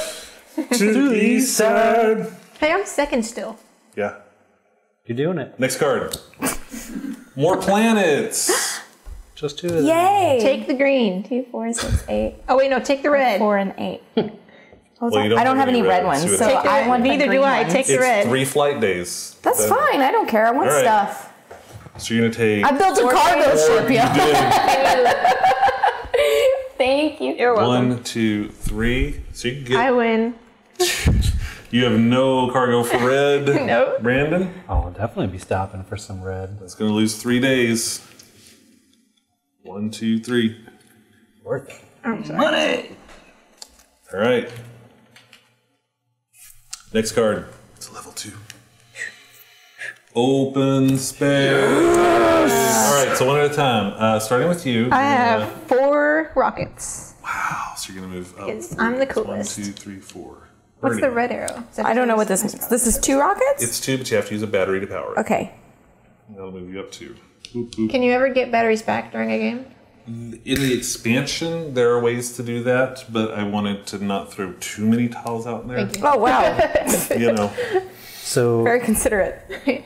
To the east side. Hey, I'm second still. Yeah. You're doing it. Next card. More planets. Just 2 of them. Yay! Take the green. 2, 4, 6, 8. Oh wait, no, take the red. 4 and 8. Well, you don't I don't have any red ones, so so it's- Take the I red. want the Neither green do I. ones. Take the It's red. 3 flight days. That's Then- fine. I don't care. I want All right. stuff. So you're going to take... I built a cargo ship, yeah. Thank you. You're welcome. 1, 2, 3. So you can get... I win. You have no cargo for red. No. Brandon? Oh, I'll definitely be stopping for some red. That's going to lose 3 days. 1, 2, 3. Worth it. I'm sorry. Money! All right. Next card. It's a level 2. Open space. All right, so one at a time. Starting with you. I have 4 rockets. Wow, so you're going to move up. Because I'm the 1, coolest. 2, 3, 4. What's Birdie. the red arrow? Is that I don't know what just- this means. This is 2 rockets? It's 2, but you have to use a battery to power it. Okay. That'll move you up 2. Boop, boop. Can you ever get batteries back during a game? In the expansion, there are ways to do that, but I wanted to not throw too many tiles out in there. Thank you. Oh, wow. You know. So Very considerate.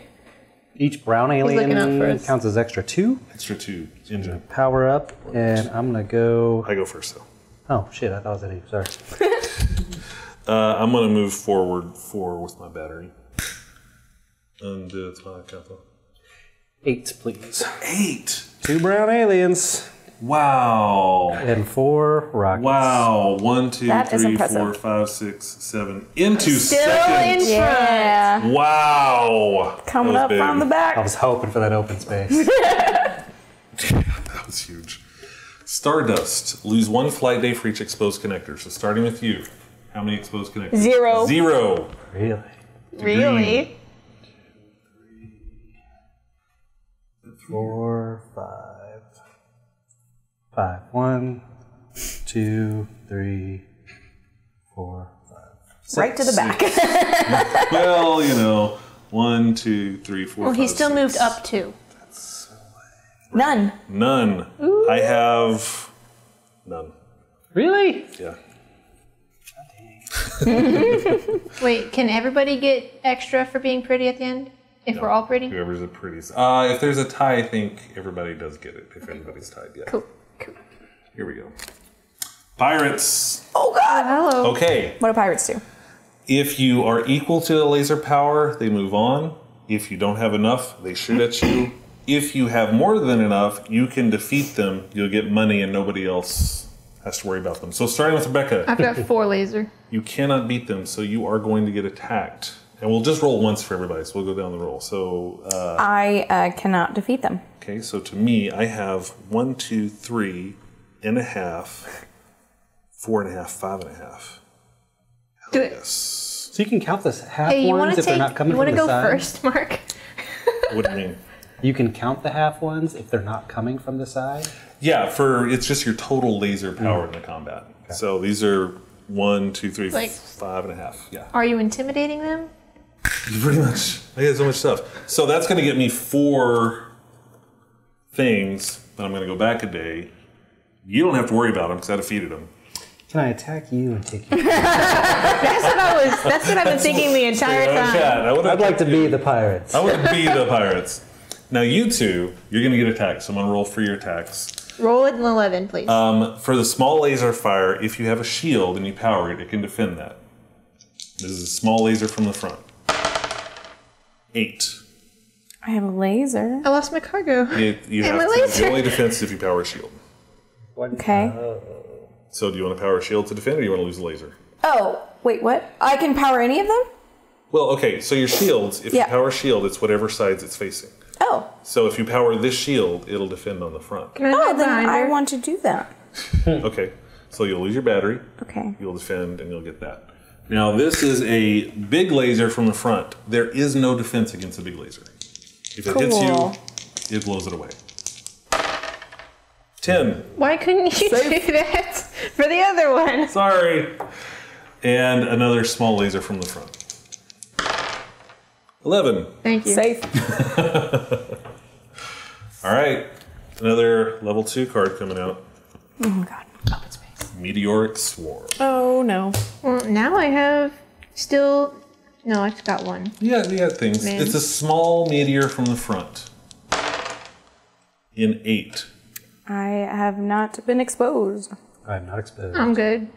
each brown looking out for alien us. counts as extra 2. Extra 2 engine. Power up, and I'm gonna go. I go first, though. Oh shit! I thought it was at you. Sorry. I'm going to move forward 4 with my battery. And it's my couple. 8, please. 8. 2 brown aliens Wow. and 4 rockets. Wow. 1, 2, That is 3, impressive. 4, 5, 6, 7. Into Still second. in Yeah. Wow. Coming That up was from the big. I back. was hoping for that open space. That was huge. Stardust. Lose 1 flight day for each exposed connector. So starting with you. How many exposed connectors? 0. 0. Really? Really? 4, 5. 5. 1, 2, 3, 4, 5. 6. Right to the back. Well, 1, 2, 3, 4. Well, he 5, still 6. moved up 2. None. None. Ooh. I have none. Really? Yeah. Wait, can everybody get extra for being pretty at the end? If we're all pretty? Whoever's the prettiest. If there's a tie, I think everybody does get it. If everybody's tied, yeah. Cool. Here we go. Pirates. Oh God. Hello. Okay. What do pirates do? If you are equal to the laser power, they move on. If you don't have enough, they shoot at you. If you have more than enough, you can defeat them. You'll get money and nobody else has to worry about them. So starting with Rebecca, I've got 4 laser. you cannot beat them, so you are going to get attacked. And we'll just roll once for everybody, so we'll go down the roll. So, I cannot defeat them. okay, so to me, I have 1, 2, 3 and a half, 4 and a half, 5 and a half. Do it. Yes. So you can count the half Hey, you want ones to if they're not coming you from want the to go side? first, Mark? What do you mean? You can count the half ones if they're not coming from the side? Yeah, it's just your total laser power in the combat. Okay. So these are 1, 2, 3, Like- 5 and a half. Yeah. Are you intimidating them? Pretty much. I get so much stuff. So that's going to get me 4 things, but I'm going to go back a day. You don't have to worry about them because I defeated them. Can I attack you and take you? That's what I've been thinking the entire time. I'd like to be the pirates. I would be the pirates. Now you two, you're going to get attacked. So I'm going to roll for your attacks. Roll an 11, please. For the small laser fire, if you have a shield and you power it, it can defend that. This is a small laser from the front. 8. I have a laser. I lost my cargo. You And have my to. laser. The only defense is if you power a shield. Okay. So do you want to power a shield to defend, or do you want to lose the laser? Oh, wait, what? I can power any of them? Well, okay, so your shields, if you power a shield, it's whatever sides it's facing. Oh. So if you power this shield, it'll defend on the front. Can I Oh, hide then behind I her? want to do that. Okay, so you'll lose your battery, Okay. you'll defend, and you'll get that. Now, this is a big laser from the front. There is no defense against a big laser. If it hits you, it blows it away. 10. Why couldn't you do that for the other one? Sorry. And another small laser from the front. 11. Thank you. Safe. All right. Another level 2 card coming out. Oh, God. Open space. Meteoric Swarm. Oh, no. Well, now I have still... No, I've got 1. Yeah, you got things. Man. It's a small meteor from the front. In 8. I have not been exposed. I'm not exposed. I'm good.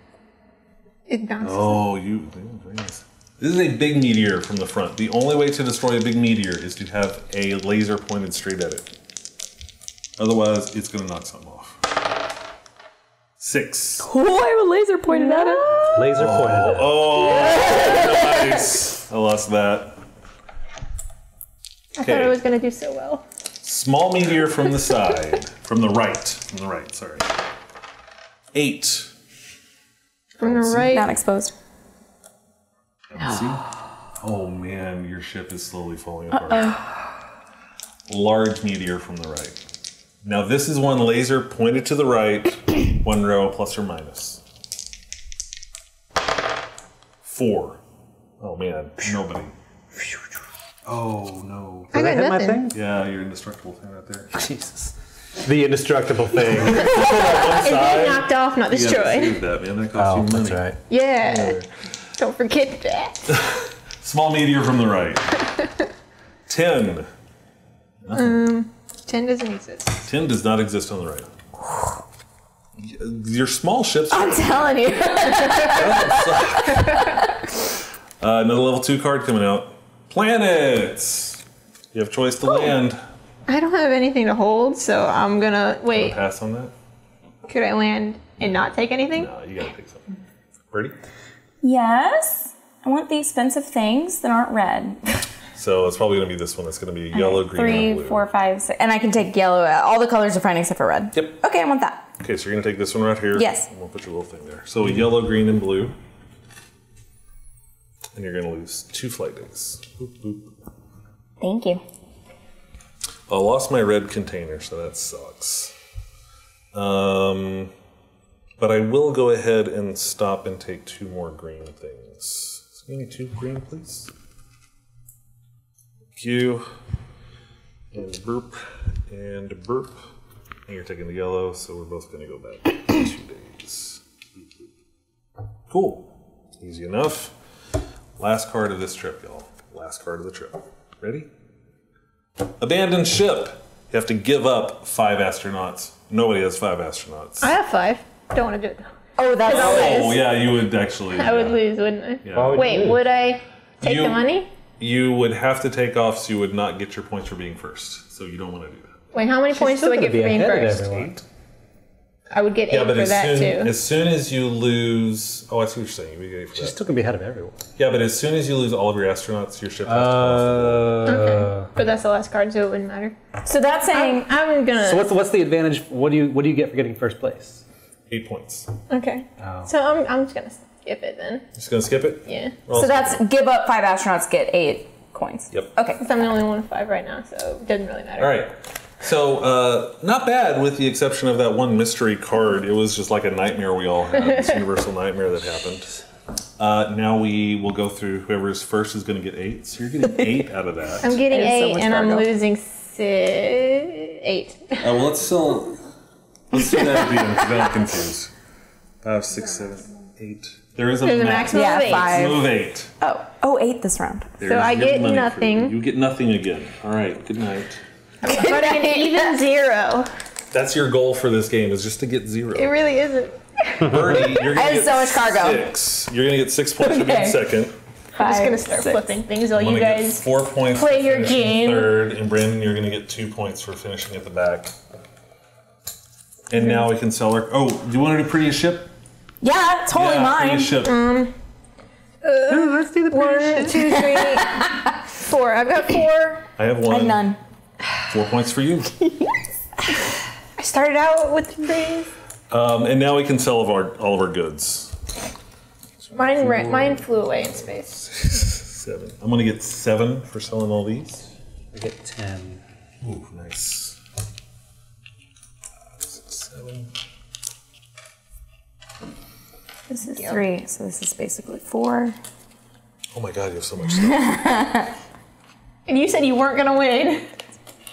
It bounces. Oh, very nice. This is a big meteor from the front. The only way to destroy a big meteor is to have a laser pointed straight at it. Otherwise, it's going to knock something off. 6. Oh, I have a laser pointed at it. Laser pointed at it. Oh, nice. I lost that. I thought I was going to do so well. Small meteor from the side. From the right, sorry. 8. From the right. Not exposed. See? Oh man, your ship is slowly falling apart. Large meteor from the right. Now this is one laser pointed to the right, 1 row plus or minus. 4. Oh man, nobody. Oh no. I got Hit my nothing. thing? Yeah, your indestructible thing right there. Jesus. The indestructible thing. It's been knocked off, not You gotta destroyed. save that, man. That costs Oh, you money. that's right. Yeah. Don't forget that. Small meteor from the right. 10. 10 doesn't exist. 10 does not exist on the right. Your small ships. I'm telling you. Another level 2 card coming out. Planets. You have choice to land. I don't have anything to hold, so I'm gonna wait. Pass on that. Could I land and not take anything? No, you gotta take something. Ready? Yes. I want the expensive things that aren't red. So it's probably gonna be this one. It's gonna be yellow, green, and 3, blue. 4, 5, 6. And I can take yellow. All the colors are fine except for red. Yep. Okay, I want that. Okay, so you're gonna take this one right here. Yes. And we'll put your little thing there. So yellow, green, and blue. And you're gonna lose 2 flight days. Boop, boop. Thank you. I lost my red container, so that sucks. But I will go ahead and stop and take 2 more green things. So give me 2 green, please. Thank you. And burp, and burp. And you're taking the yellow, so we're both going to go back 2 days. Cool. Easy enough. Last card of this trip, y'all. Last card of the trip. Ready? Abandoned ship. You have to give up 5 astronauts. Nobody has 5 astronauts. I have 5. Don't want to do it. Oh, that's Oh, yeah, you would actually. I would lose, wouldn't I? Yeah. Wait, would I take the money? You would have to take off, so you would not get your points for being first. So you don't want to do that. Wait, how many points do I get for being first? 8. I would get 8 for that too. As soon as you lose, oh, I see what you're saying. You would get 8 for She's that. still gonna be ahead of everyone. Yeah, but as soon as you lose all of your astronauts, your ship has to come off the board. Okay, but that's the last card, so it wouldn't matter. So that's saying. I'm gonna. So what's the advantage? What do you get for getting first place? 8 points. Okay. Oh. So I'm just gonna skip it then. Just gonna skip it. Yeah. Well, So that's give up 5 astronauts, get 8 coins. Yep. Okay. Because I'm the only one of 5 right now, so it doesn't really matter. all right. So not bad, with the exception of that one mystery card. It was just like a nightmare we all had. This universal nightmare that happened. Now we will go through whoever's first is going to get 8. So you're getting 8 out of that. I'm getting It is so 8 much and I'm cargo. losing 8. Well, let's do that again because I'm confused. 5, 6, 7, 8. There's a There's a maximum. maximum of 8. Yeah, 5. Of 8. Oh, 8 this round. There's I your get money for nothing. You get nothing again. All right. Good night. But an even 0. That's your goal for this game, is just to get 0. It really isn't. Birdie, you're gonna I have get so much cargo. 6. You're gonna get 6 points for being Okay. second. I'm just gonna 5, start 6. flipping things while I'm you gonna get guys 4 points play for your finishing game. third, and Brandon, you're gonna get 2 points for finishing at the back. And now we can sell our. Oh, do you want to do prettiest ship? Yeah, totally Yeah, mine. prettiest ship. Let's do the 1, 2, 3, 4. I've got 4. I have 1. I have none. 4 points for you. I started out with the pretties. And now we can sell all of our goods. Mine flew away in space. 7. I'm gonna get 7 for selling all these. I get 10. Ooh, nice. 5, 6, 7. This is 3, so this is basically 4. Oh my god, you have so much stuff. And you said you weren't gonna win.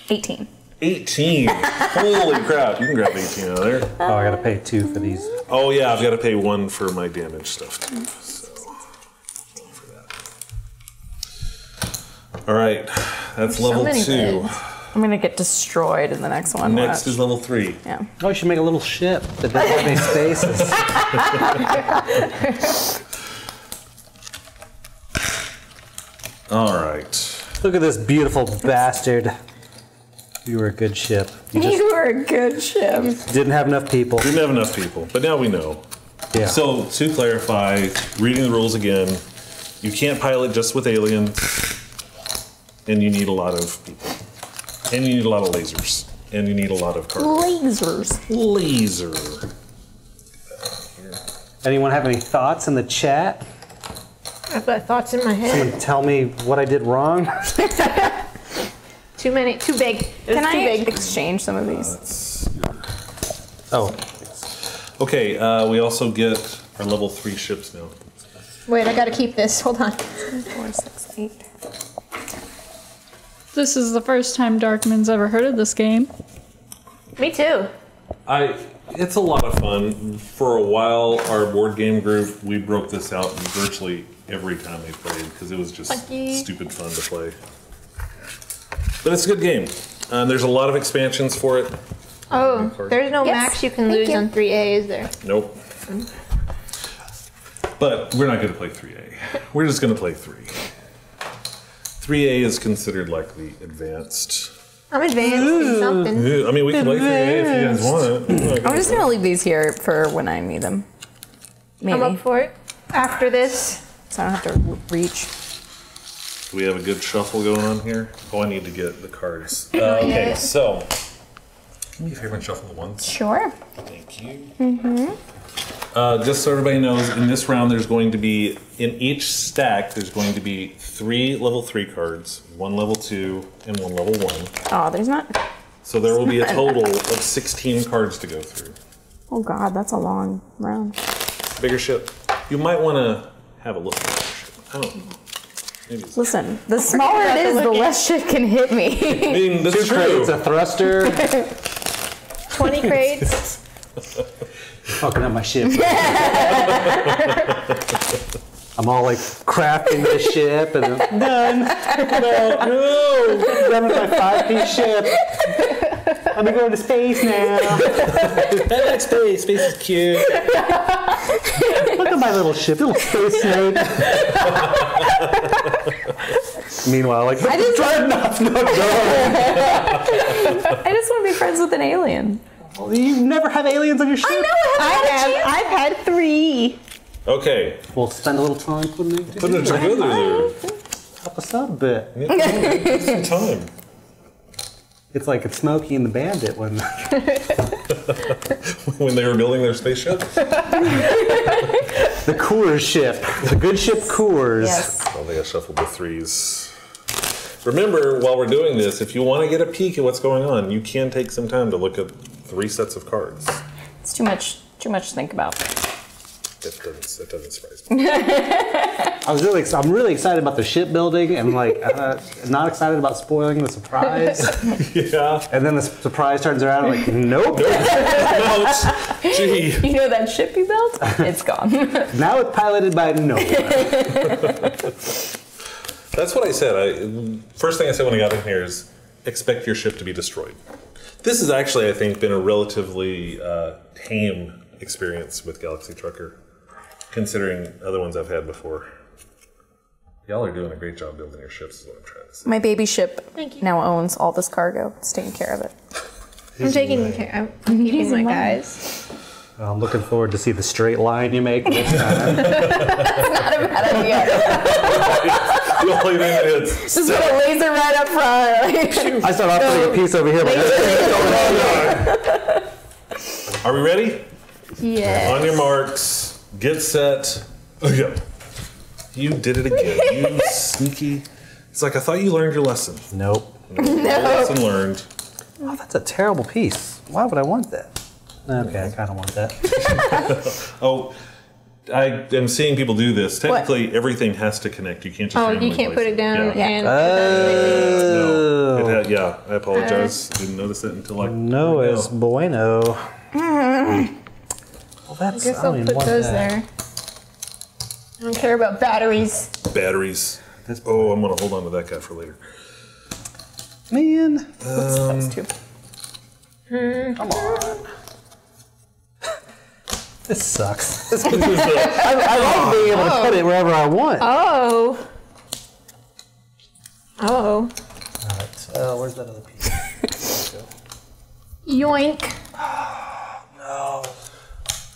18. 18. Holy crap! You can grab 18 out of there. Oh, I gotta pay 2 for these. Oh yeah, I've got to pay 1 for my damage stuff too. So, for that. All right, that's so level many 2. things. I'm gonna get destroyed in the next one. Next watch. is level 3. Yeah. Oh, you should make a little ship that doesn't have any spaces. All right. Look at this beautiful bastard. You were a good ship. You just You were a good ship. didn't have enough people. Didn't have enough people, but now we know. Yeah. So to clarify, reading the rules again, you can't pilot just with aliens, and you need a lot of people, and you need a lot of lasers, and you need a lot of cargo. Lasers. Laser. Anyone have any thoughts in the chat? I've got thoughts in my head. Someone tell me what I did wrong? Too many, too big. It was Can too I big. exchange some of these? Oh, Okay, we also get our level 3 ships now. Wait, I gotta keep this. Hold on. 4, 6, 8. This is the first time Darkman's ever heard of this game. Me too. It's a lot of fun. For a while, our board game group, we broke this out virtually every time they played because it was just Lucky. stupid fun to play. But it's a good game. There's a lot of expansions for it. Oh, there's no Yes, max you can thank lose you. on 3A, is there? Nope. But we're not going to play 3A. We're just going to play 3. 3A is considered like the advanced. I'm advanced in something. I mean, we can play 3A if you guys want it. I'm just gonna leave these here for when I need them. Maybe. I'm up for it. After this, So I don't have to reach. Do we have a good shuffle going on here? Oh, I need to get the cards. Okay, yet. so Can you do me a favor and shuffle the ones? Sure. Thank you. Just so everybody knows, in this round, there's going to be, in each stack, there's going to be 3 level 3 cards, 1 level 2, and 1 level 1. Oh, there's not. So there will be a total of 16 cards to go through. Oh God, that's a long round. Bigger ship. You might want to have a little bigger ship. I don't know. Maybe it's Listen, the smaller it is, the less shit can hit me. I mean, that's true. It's a thruster. 20 crates. Fucking up my ship. I'm all like crafting this ship and I'm done. No, done with my 5-piece ship. I'm gonna go to space now. I like space. Space is cute. Look at my little ship, little space snake. Meanwhile, like, dreadnoughts not going. I just want to be friends with an alien. Well, you never have aliens on your ship. I know. I've had 3. Okay. We'll spend a little time putting it Put it together there. Help us out a bit. Yeah, some time. It's like it's Smokey and the Bandit when When they were building their spaceship? the Coors ship, the good ship Coors. Yes. Oh, they got shuffled the 3s. Remember, while we're doing this, if you want to get a peek at what's going on, you can take some time to look at 3 sets of cards. It's too much to think about. That doesn't surprise me. I'm really excited about the shipbuilding and like not excited about spoiling the surprise. Yeah. And then the surprise turns around and like, nope. Gee. You know that ship you built? It's gone. Now it's piloted by no one. That's what I said. First thing I said when I got in here is expect your ship to be destroyed. This has actually, I think, been a relatively tame experience with Galaxy Trucker, considering other ones I've had before. Y'all are doing a great job building your ships, is what I'm trying to say. My baby ship now owns all this cargo. It's taking care of it. I'm taking care. I'm keeping my guys. I'm looking forward to see the straight line you make this time. Not a bad idea. The only thing is, Just put a laser right up front. I start off putting a piece over here. But are we ready? Yeah. On your marks, get set. Oh, yeah. You did it again. You sneaky. It's like I thought you learned your lesson. Nope. No. Lesson learned. Oh, that's a terrible piece. Why would I want that? Okay, I kind of want that. Oh, I am seeing people do this. Technically, everything has to connect. You can't just. Oh, randomly you can't place put it down Yeah. and. No. Yeah, I apologize. Didn't notice it until like. No es bueno. Well, that's. I guess I'll don't even put want those that. there. I don't care about batteries. Batteries. Oh, I'm gonna hold on to that guy for later. Man, That's too. come on. This sucks. I like being able to put it wherever I want. Oh. All Oh. right, where's that other piece? Yoink. No.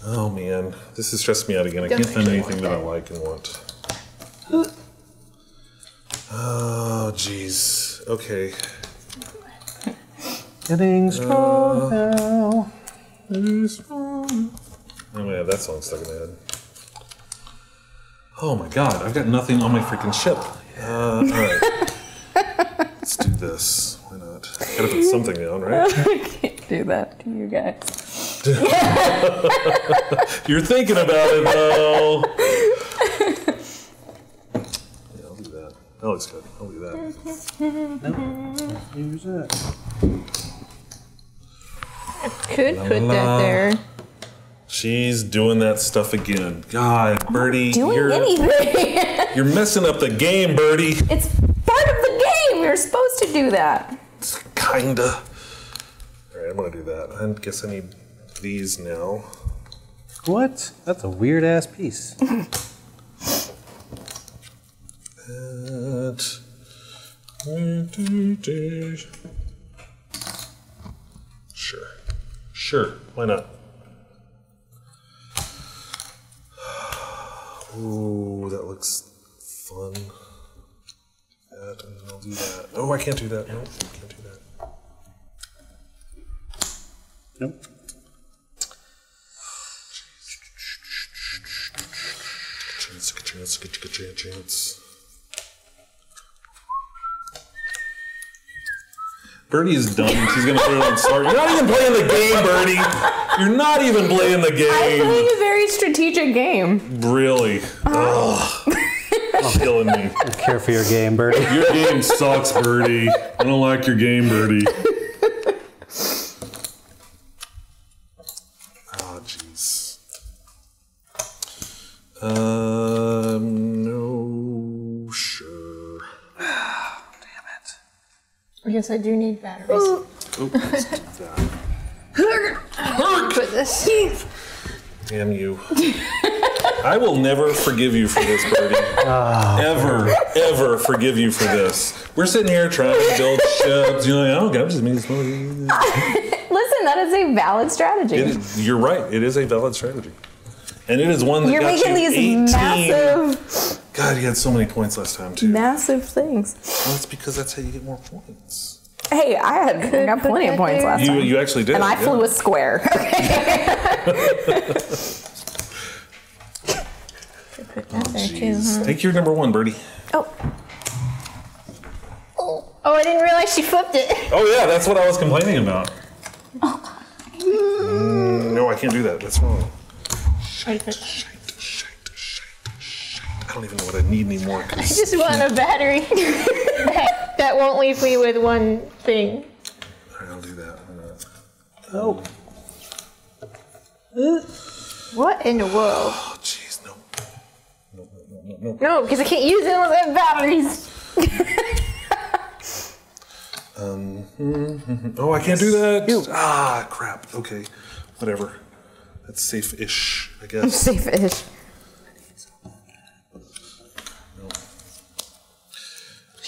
Oh man, this is stressing me out again. I can't find anything that I like and want. Oh jeez. Okay. Getting strong now. I'm gonna have that song stuck in my head. Oh my god, I've got nothing on my freaking ship. Alright. Let's do this. Why not? Gotta put something down, right? I can't do that to you guys. You're thinking about it though. Yeah, I'll do that. That looks good. I'll do that. Use it. Could put that there. She's doing that stuff again. God, Birdie, Doing anything. you're messing up the game, Birdie. It's part of the game. You're supposed to do that. Kinda. Alright, I'm gonna do that. I guess I need these now. What? That's a weird ass piece. Sure, why not? Ooh, that looks fun. That, and then I'll do that. Oh, I can't do that. No, I can't do that. Nope. Good chance. Birdie is done. She's going to put it on start. You're not even playing the game, Birdie. You're not even playing the game. I'm playing a very strategic game. Really? Ugh. Killing me. I care for your game, Birdie. Your game sucks, Birdie. I don't like your game, Birdie. Oh, jeez. No, sure. Damn it. I guess I do need batteries. Oh, let's do that. Put this. Damn you. I will never forgive you for this, Birdie. Ever forgive you for this. We're sitting here trying to build ships. You're like, oh, God, just make this movie. Listen, that is a valid strategy. You're right. It is a valid strategy. And it is one that You're got making you these 18. massive, God, you had so many points last time, too. massive things. Well, that's because that's how you get more points. Hey, I got plenty of points last time. You actually did. And I flew a square. Jeez. Take your number one, Birdie. Oh, I didn't realize she flipped it. Oh, yeah, that's what I was complaining about. No, I can't do that. That's wrong. Shite. I don't even know what I need anymore. I just want a battery that won't leave me with one thing. I'll do that. Oh. What in the world? Oh, jeez, no. No, because I can't use it unless I have batteries. Oh, I can't do that. Ah, crap. Okay, whatever. That's safe-ish, I guess. Safe-ish.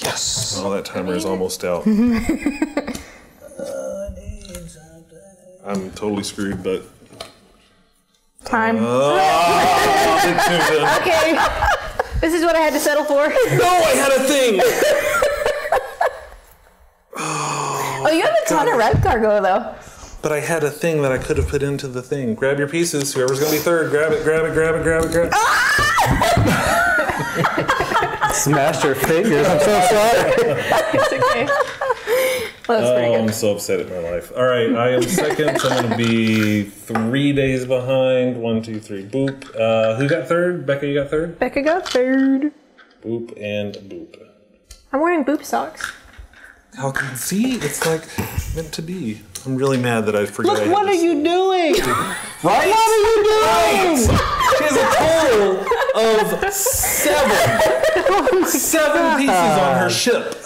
Yes. Oh, that timer is almost out. I'm totally screwed, but... Time. Okay. This is what I had to settle for. No, I had a thing! Oh, you have a ton of red cargo, though. But I had a thing that I could have put into the thing. Grab your pieces. Whoever's going to be third, grab it. Smashed your fingers. I'm so sorry. It's okay. Well, that's pretty good. I'm so upset at my life. All right, I am second. So I'm going to be 3 days behind. 1, 2, 3. Boop. Who got third? Becca, you got third? Becca got third. Boop and boop. I'm wearing boop socks. How can see? It's like meant to be. I'm really mad that I forgot. Look, what are you doing? Right? What are you doing? She has a total of 7 pieces on her ship.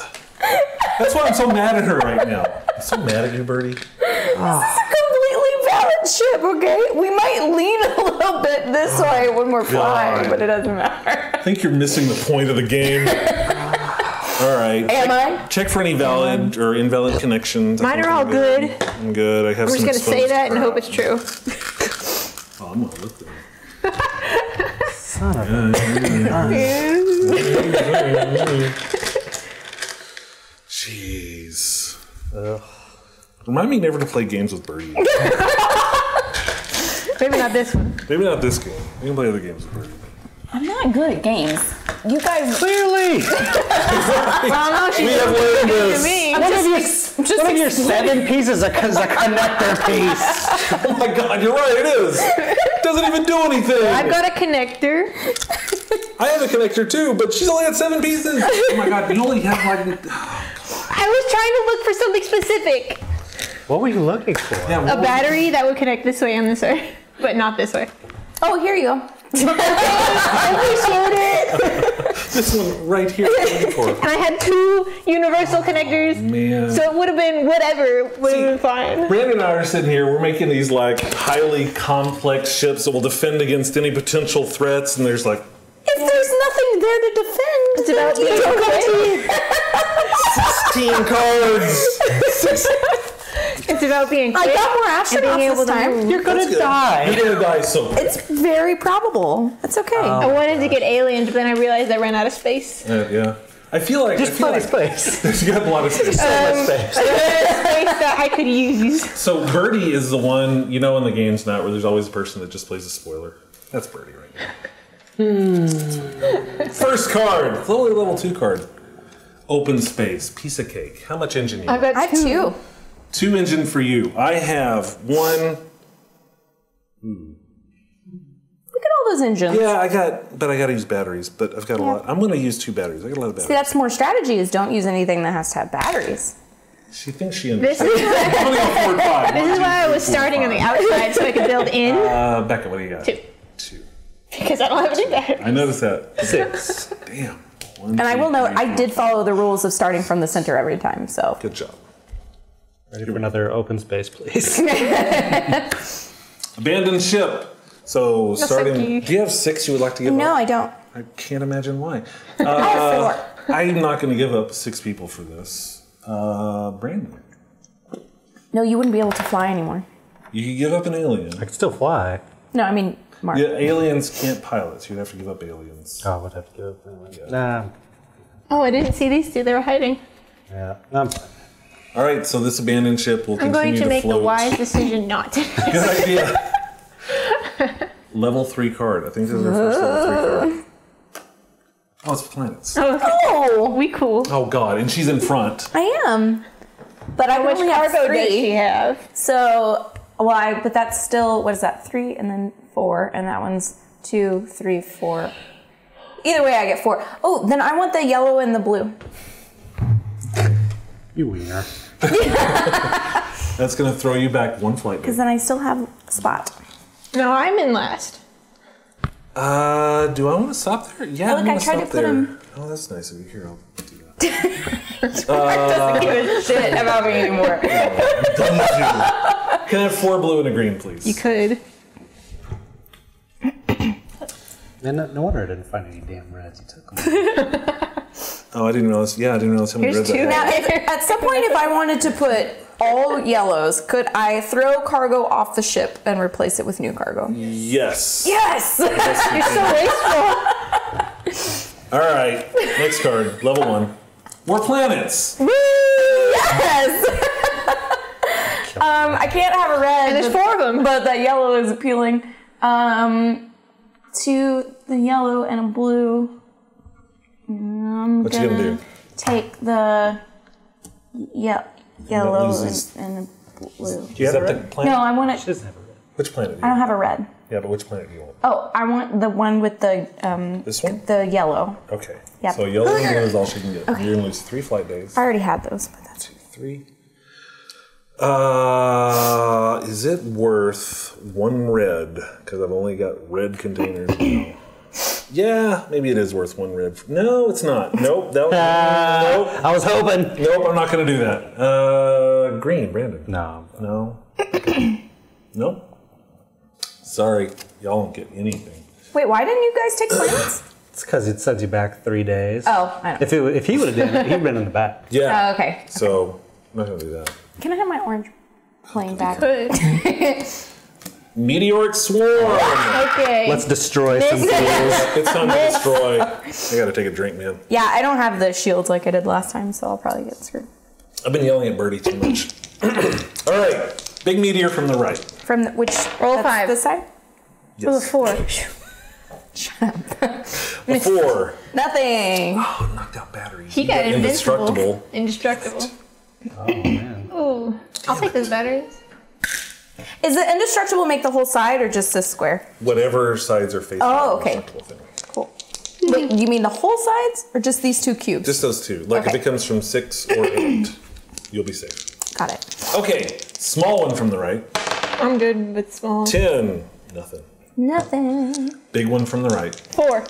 That's why I'm so mad at her right now. I'm so mad at you, Birdie. This is a completely valid ship, okay? We might lean a little bit this way when we're flying, but it doesn't matter. I think you're missing the point of the game. All right. Am I? Check for any valid or invalid connections. Mine are all good. I'm good. I have I'm some just going to say that and hope it's true. Oh, I'm going to look there. Son of Jeez. Remind me never to play games with Birdie. Maybe not this one. Maybe not this game. We can play other games with Birdie. I'm not good at games. You guys... Clearly! We have learned this. One of your 7 pieces is a connector piece. Oh my God, you're right, it is. It doesn't even do anything. I've got a connector. I have a connector too, but she's only had 7 pieces. Oh my God, you only have like... I was trying to look for something specific. What were you looking for? Yeah, A battery that would connect this way and this way, but not this way. Oh, here you go. I appreciate it. This one right here. I'm looking for. And I had 2 universal connectors. Man. So it would have been whatever. Would have been fine. Brandon and I are sitting here. We're making these like highly complex ships that will defend against any potential threats. And there's like If there's nothing there to defend, It's about then you don't 16 cards. It's about being quick. I got more astronauts able this to time. move. You're gonna That's good. die. You're gonna die so quick. It's very probable. It's okay. I wanted to get aliens, but then I realized I ran out of space. Yeah. I feel like space. There's got a lot of space. So much space. Space that I could use. So Birdie is the one, you know, in the games now where there's always a person that just plays a spoiler. That's Birdie right now. First card, it's only a level 2 card. Open space, piece of cake. How much engine you I've got? got I have 2. 2 engine for you. I have 1. Look at all those engines. Yeah, I got to use batteries, but I've got a lot. I'm going to use 2 batteries. I got a lot of batteries. See, that's more strategy is don't use anything that has to have batteries. She thinks she This understands. is, I'm going to go 4 and 5. this is why I was starting on the outside so I could build in. Becca, what do you got? 2. 2. Because I don't have any batteries. I noticed that. 6. Damn. And I will note, I did follow the rules of starting from the center every time, so. Good job. Ready for another open space, please? Abandoned ship. So starting. thank you. Do you have 6 you would like to give No, up? I don't. I can't imagine why. I have 4. I'm not going to give up 6 people for this. Brandon. No, you wouldn't be able to fly anymore. You could give up an alien. I can still fly. No, I mean, Mark. Yeah, aliens can't pilot, so you'd have to give up aliens. Oh, I would have to go. Nah. Oh, I didn't see these 2. They were hiding. Yeah. I'm fine. All right, so this abandoned ship will I'm continue going to make float. the wise decision not to. Good idea. Level 3 card. I think this is our first level 3 card. Oh, it's planets. Oh, We cool. Oh God, and she's in front. I am. But I Which only have cargo does she 3. have? So, but that's still, what is that, 3 and then 4, and that one's 2, 3, 4. Either way, I get 4. Oh, then I want the yellow and the blue. You wiener. That's going to throw you back 1 flight. Because then I still have a spot. No, I'm in last. Do I want to stop there? Yeah, Oh, look, I'm I going to tried stop to put there. him- Oh, that's nice of you. Here, I'll do that. Doesn't give a shit about me anymore. Can I have 4 blue and a green, please? You could. And no wonder I didn't find any damn reds. You took them. Oh, I didn't realize. Yeah, I didn't realize how many Here's reds I 2. had. Now, at some point, if I wanted to put all yellows, could I throw cargo off the ship and replace it with new cargo? Yes. Yes! You're so wasteful. All right. Next card. Level 1. More planets. Woo! Yes! I can't have a red. And there's 4 of them. But that yellow is appealing. To the yellow and a blue. What you gonna do? Take the yellow loses- and the blue. Do you have a Is that the red? planet? No, I want She it. doesn't have a red. Which planet do I you don't want? have a red. Yeah, but which planet do you want? Oh, I want the one with the This one? the yellow. Okay. Yep. So yellow and blue is all she can get. You're going to lose 3 flight days. I already had those, but that's 2, 3. Is it worth 1 red? Because I've only got red containers now. Yeah, maybe it is worth 1 red. No, it's not. Nope. That was, nope. I was hoping. Nope, I'm not going to do that. Green, Brandon. No. No. Nope. Sorry, y'all don't get anything. Wait, why didn't you guys take planets? It's because it sends you back 3 days. Oh, I know. If he would have done it, he'd been in the back. Yeah. Oh, okay. So, I'm not going to do that. Can I have my orange plane back? Good. Meteoric swarm. Okay. Let's destroy some fools. It's time to destroy. I got to take a drink, man. Yeah, I don't have the shields like I did last time, so I'll probably get screwed. I've been yelling at Birdie too much. All right. Big meteor from the right. From which? Roll that's 5. This side? Oh, Yes. 4. A 4. Nothing. Oh, knocked out batteries. He got indestructible. Indestructible. Oh, man. Ooh. I'll take those batteries. Is the indestructible make the whole side or just this square? Whatever sides are facing. Oh, okay. indestructible thing. Cool. Wait, you mean the whole sides or just these 2 cubes? Just those 2. Like Okay. if it comes from 6 or 8, you'll be safe. Got it. Okay. Small one from the right. I'm good with small. 10. Nothing. Nothing. Big one from the right. 4.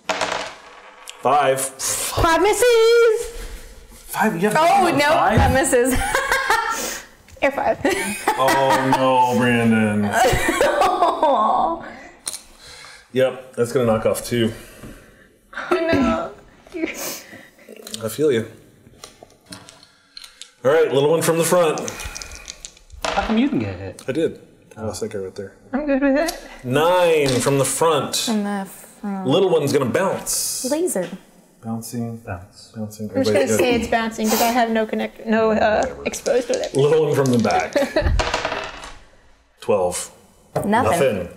5. 5 misses. 5. You have Oh, no, 5? that misses. You're 5. Oh, no, Brandon. Yep, that's going to knock off 2. No. I feel you. All right, little one from the front. How come you can get hit? I did. I was thinking right there. I'm good with it. 9 from the front. From the front. Little one's going to bounce. Laser. Bouncing. Bounce. Bouncing. I'm just gonna say it's bouncing because I have no exposed with it. Little one from the back. 12. Nothing.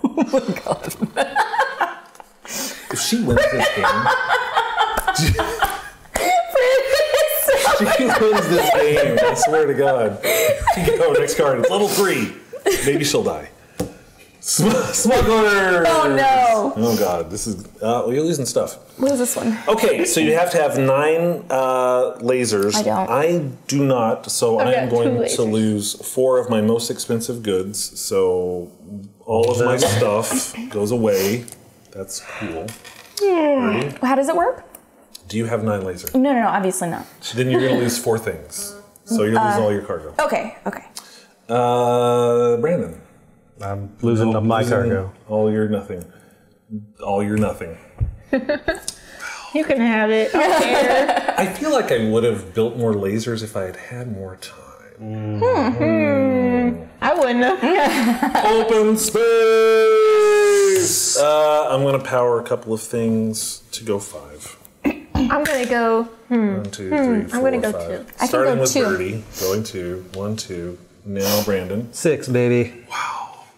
Oh my god. If she wins this game. She wins this game. I swear to God. Go, next card. It's level 3. Maybe she'll die. Smuggler! Oh no! Oh god, this is. You're losing stuff. What is this one? Okay, so you have to have 9 lasers. I don't. I do not, so I am got 2 going to lasers. lose 4 of my most expensive goods. So all of my stuff goes away. That's cool. Ready? How does it work? Do you have 9 lasers? No, obviously not. Then you're going to lose 4 things. So you're losing all your cargo. Okay. Brandon. I'm losing my cargo. All your nothing. All your nothing. You can have it. I don't care. I feel like I would have built more lasers if I had had more time. I wouldn't have. Open space! I'm going to power a couple of things to go 5. I'm gonna go. 1, 2, 3, 4, I'm gonna go 5. 2. I can Starting go with 2. Birdie. Going 2. 1, 2. Now Brandon. 6, baby.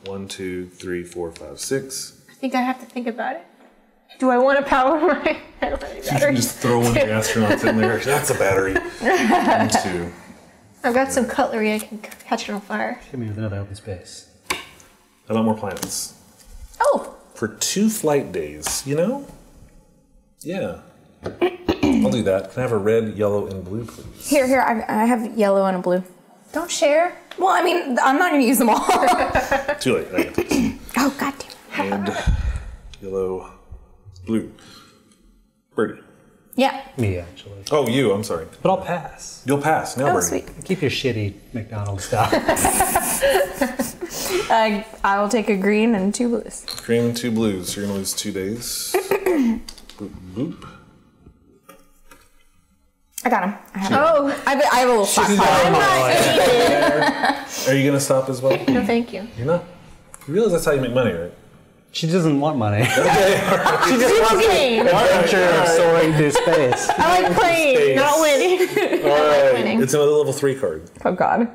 1, 2, 3, 4, 5, 6. I think I have to think about it. Do I want to power my You can just throw one of your astronauts in there. That's a battery. 1, 2. I've got some cutlery I can catch it on fire. Give me another open space. How about more planets? Oh, For 2 flight days, you know? Yeah. I'll do that. Can I have a red, yellow, and blue, please? here. I have yellow and a blue. Don't share. Well, I mean, I'm not going to use them all. Too late. I got this. Oh, goddamn. Red, yellow, blue. Birdie. Yeah. Me, actually. Oh, you. I'm sorry. But I'll pass. You'll pass. Now, Oh, Birdie. sweet. Keep your shitty McDonald's stuff. I will take a green and 2 blues. Green and 2 blues. You're going to lose 2 days. Boop, boop. I got him. I have Oh, I have a little stockpile. I'm not eating. Are you going to stop as well? No, thank you. You're not? You realize that's how you make money, right? She doesn't want money. Okay. She just wants Game. the adventure of soaring through space. I like playing, Space. not winning. All right. winning. It's another level 3 card. Oh, God.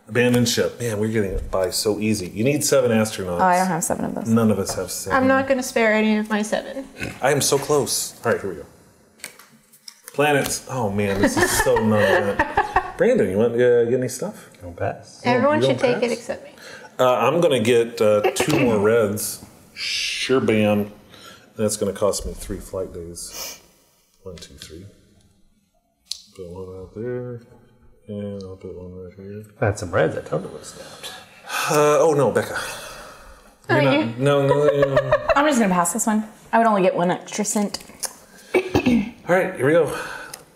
Abandoned ship. Man, we're getting it by so easy. You need 7 astronauts. Oh, I don't have 7 of those. None of us have 7. I'm not going to spare any of my 7. I am so close. All right, here we go. Planets. Oh man, this is so none of that. Brandon, you want to get any stuff? Don't pass. Everyone you should don't take it pass? except me. I'm gonna get 2 more reds. Sure, bam. That's gonna cost me 3 flight days. 1, 2, 3. Put one out there, and I'll put one right here. If I had some reds, I totally would have snapped. Oh no, Becca. Oh, You're you? not, no. I'm just going to pass this one. I would only get 1 extra cent. All right, here we go.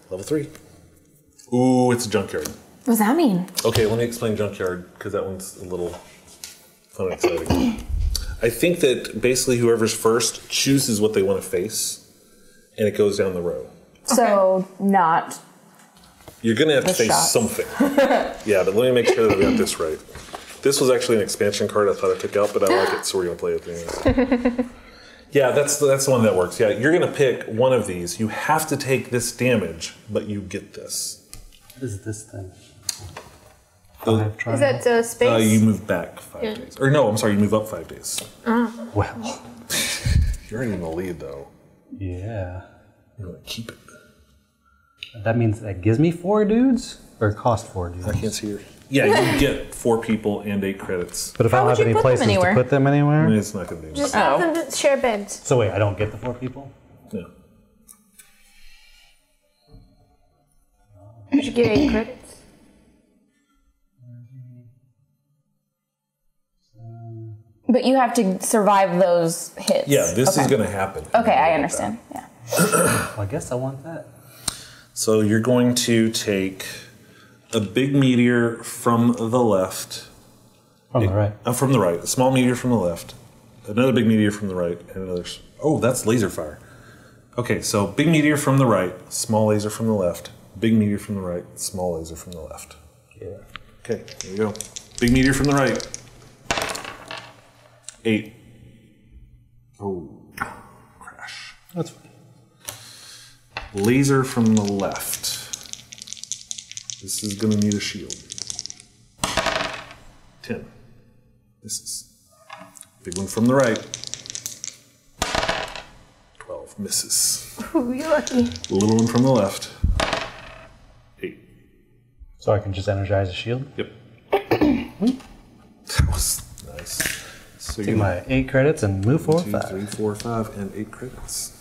Level 3. Ooh, it's a junkyard. What does that mean? Okay, let me explain junkyard because that one's a little fun and exciting. I think that basically whoever's first chooses what they want to face, and it goes down the row. So, not. You're going to have to face shots. something. Yeah, but let me make sure that I got this right. This was actually an expansion card I thought I took out, but I like it, so we're going to play it anyway. Yeah, that's the one that works. Yeah, you're going to pick one of these. You have to take this damage, but you get this. What is this thing? Is that space? You move back 5 days. Or no, I'm sorry, you move up 5 days. Well, You're already in the lead, though. yeah. You're going to keep it. That means that gives me 4 dudes? Or cost 4 dudes? I can't see your... Yeah, you get 4 people and 8 credits. But if I How don't would have you any put them places to anywhere? put them anywhere? It's not going to be Just enough. have them share beds. So wait, I don't get the 4 people? No. You should get 8 credits. But you have to survive those hits. Yeah, this Okay. is going to happen. Okay, I understand. Yeah. Well, I guess I want that. So you're going to take a big meteor from the left. From the right. From the right. A small meteor from the left. Another big meteor from the right. And another... Oh, that's laser fire. Okay, so big meteor from the right. Small laser from the left. Big meteor from the right. Small laser from the left. Yeah. Okay, there you go. Big meteor from the right. 8. Oh, crash. That's fine. Laser from the left. This is going to need a shield. 10. Misses. Big one from the right. 12. Misses. Ooh, you're lucky. Little one from the left. 8. So I can just energize a shield? Yep. That was nice. So Take my 8 credits and move forward 2, 5. 3, 4, 5, and 8 credits.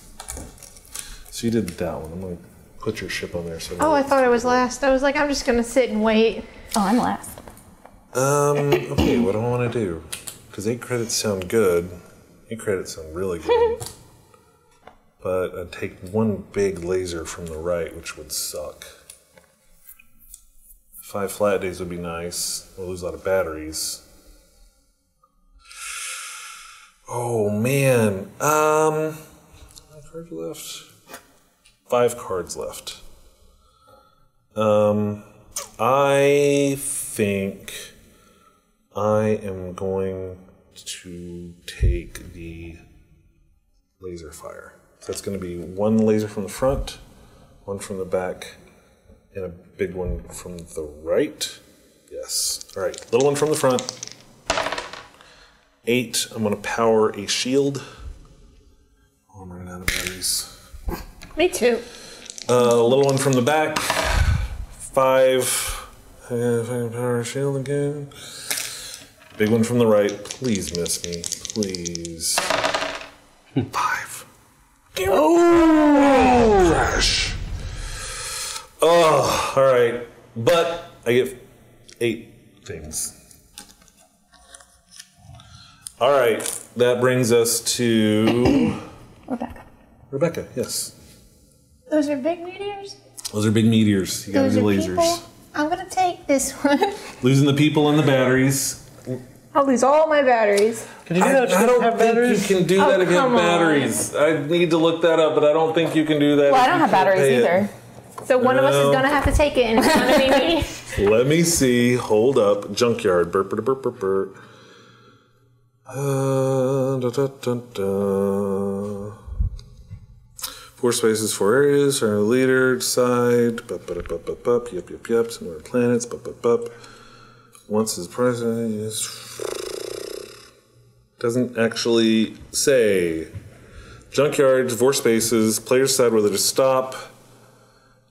So you did that one. I'm going to put your ship on there. So Oh, I thought I was last. I was like, I'm just gonna sit and wait. Oh, I'm last. Okay, what do I want to do? Because 8 credits sound good. 8 credits sound really good. But I'd take one big laser from the right, which would suck. 5 flat days would be nice. We'll lose a lot of batteries. Oh man. How many cards left? 5 cards left. I think I am going to take the laser fire. So that's going to be 1 laser from the front, 1 from the back, and a big one from the right. Yes. All right. Little one from the front. 8. I'm going to power a shield. Oh, I'm running out of batteries. Me too. Little one from the back. 5. If I can power a shield again. Big one from the right. Please miss me. Please. 5. Oh! Crash. Oh, all right. But I get 8 things. All right. That brings us to Rebecca, yes. Those are big meteors? Those are big meteors. You gotta do lasers. People? I'm gonna take this one. Losing the people and the batteries. I'll lose all my batteries. Can you do that? I don't have think batteries? you can do that against come on. batteries. I need to look that up, but I don't think you can do that. Well, if I don't you have can't batteries pay it. either. So one of us is gonna have to take it, and it's gonna be me. Let me see. Hold up. Junkyard. Burp, burp, burp, burp, burp. Da, da, da, da. 4 spaces, 4 areas. Our leader, decide. Bup, bup, bup, bup, bup. Yep, yep, yep. Similar planets. Bup, bup, bup. Once his president is. Doesn't actually say. Junkyard, 4 spaces. Players decide whether to stop.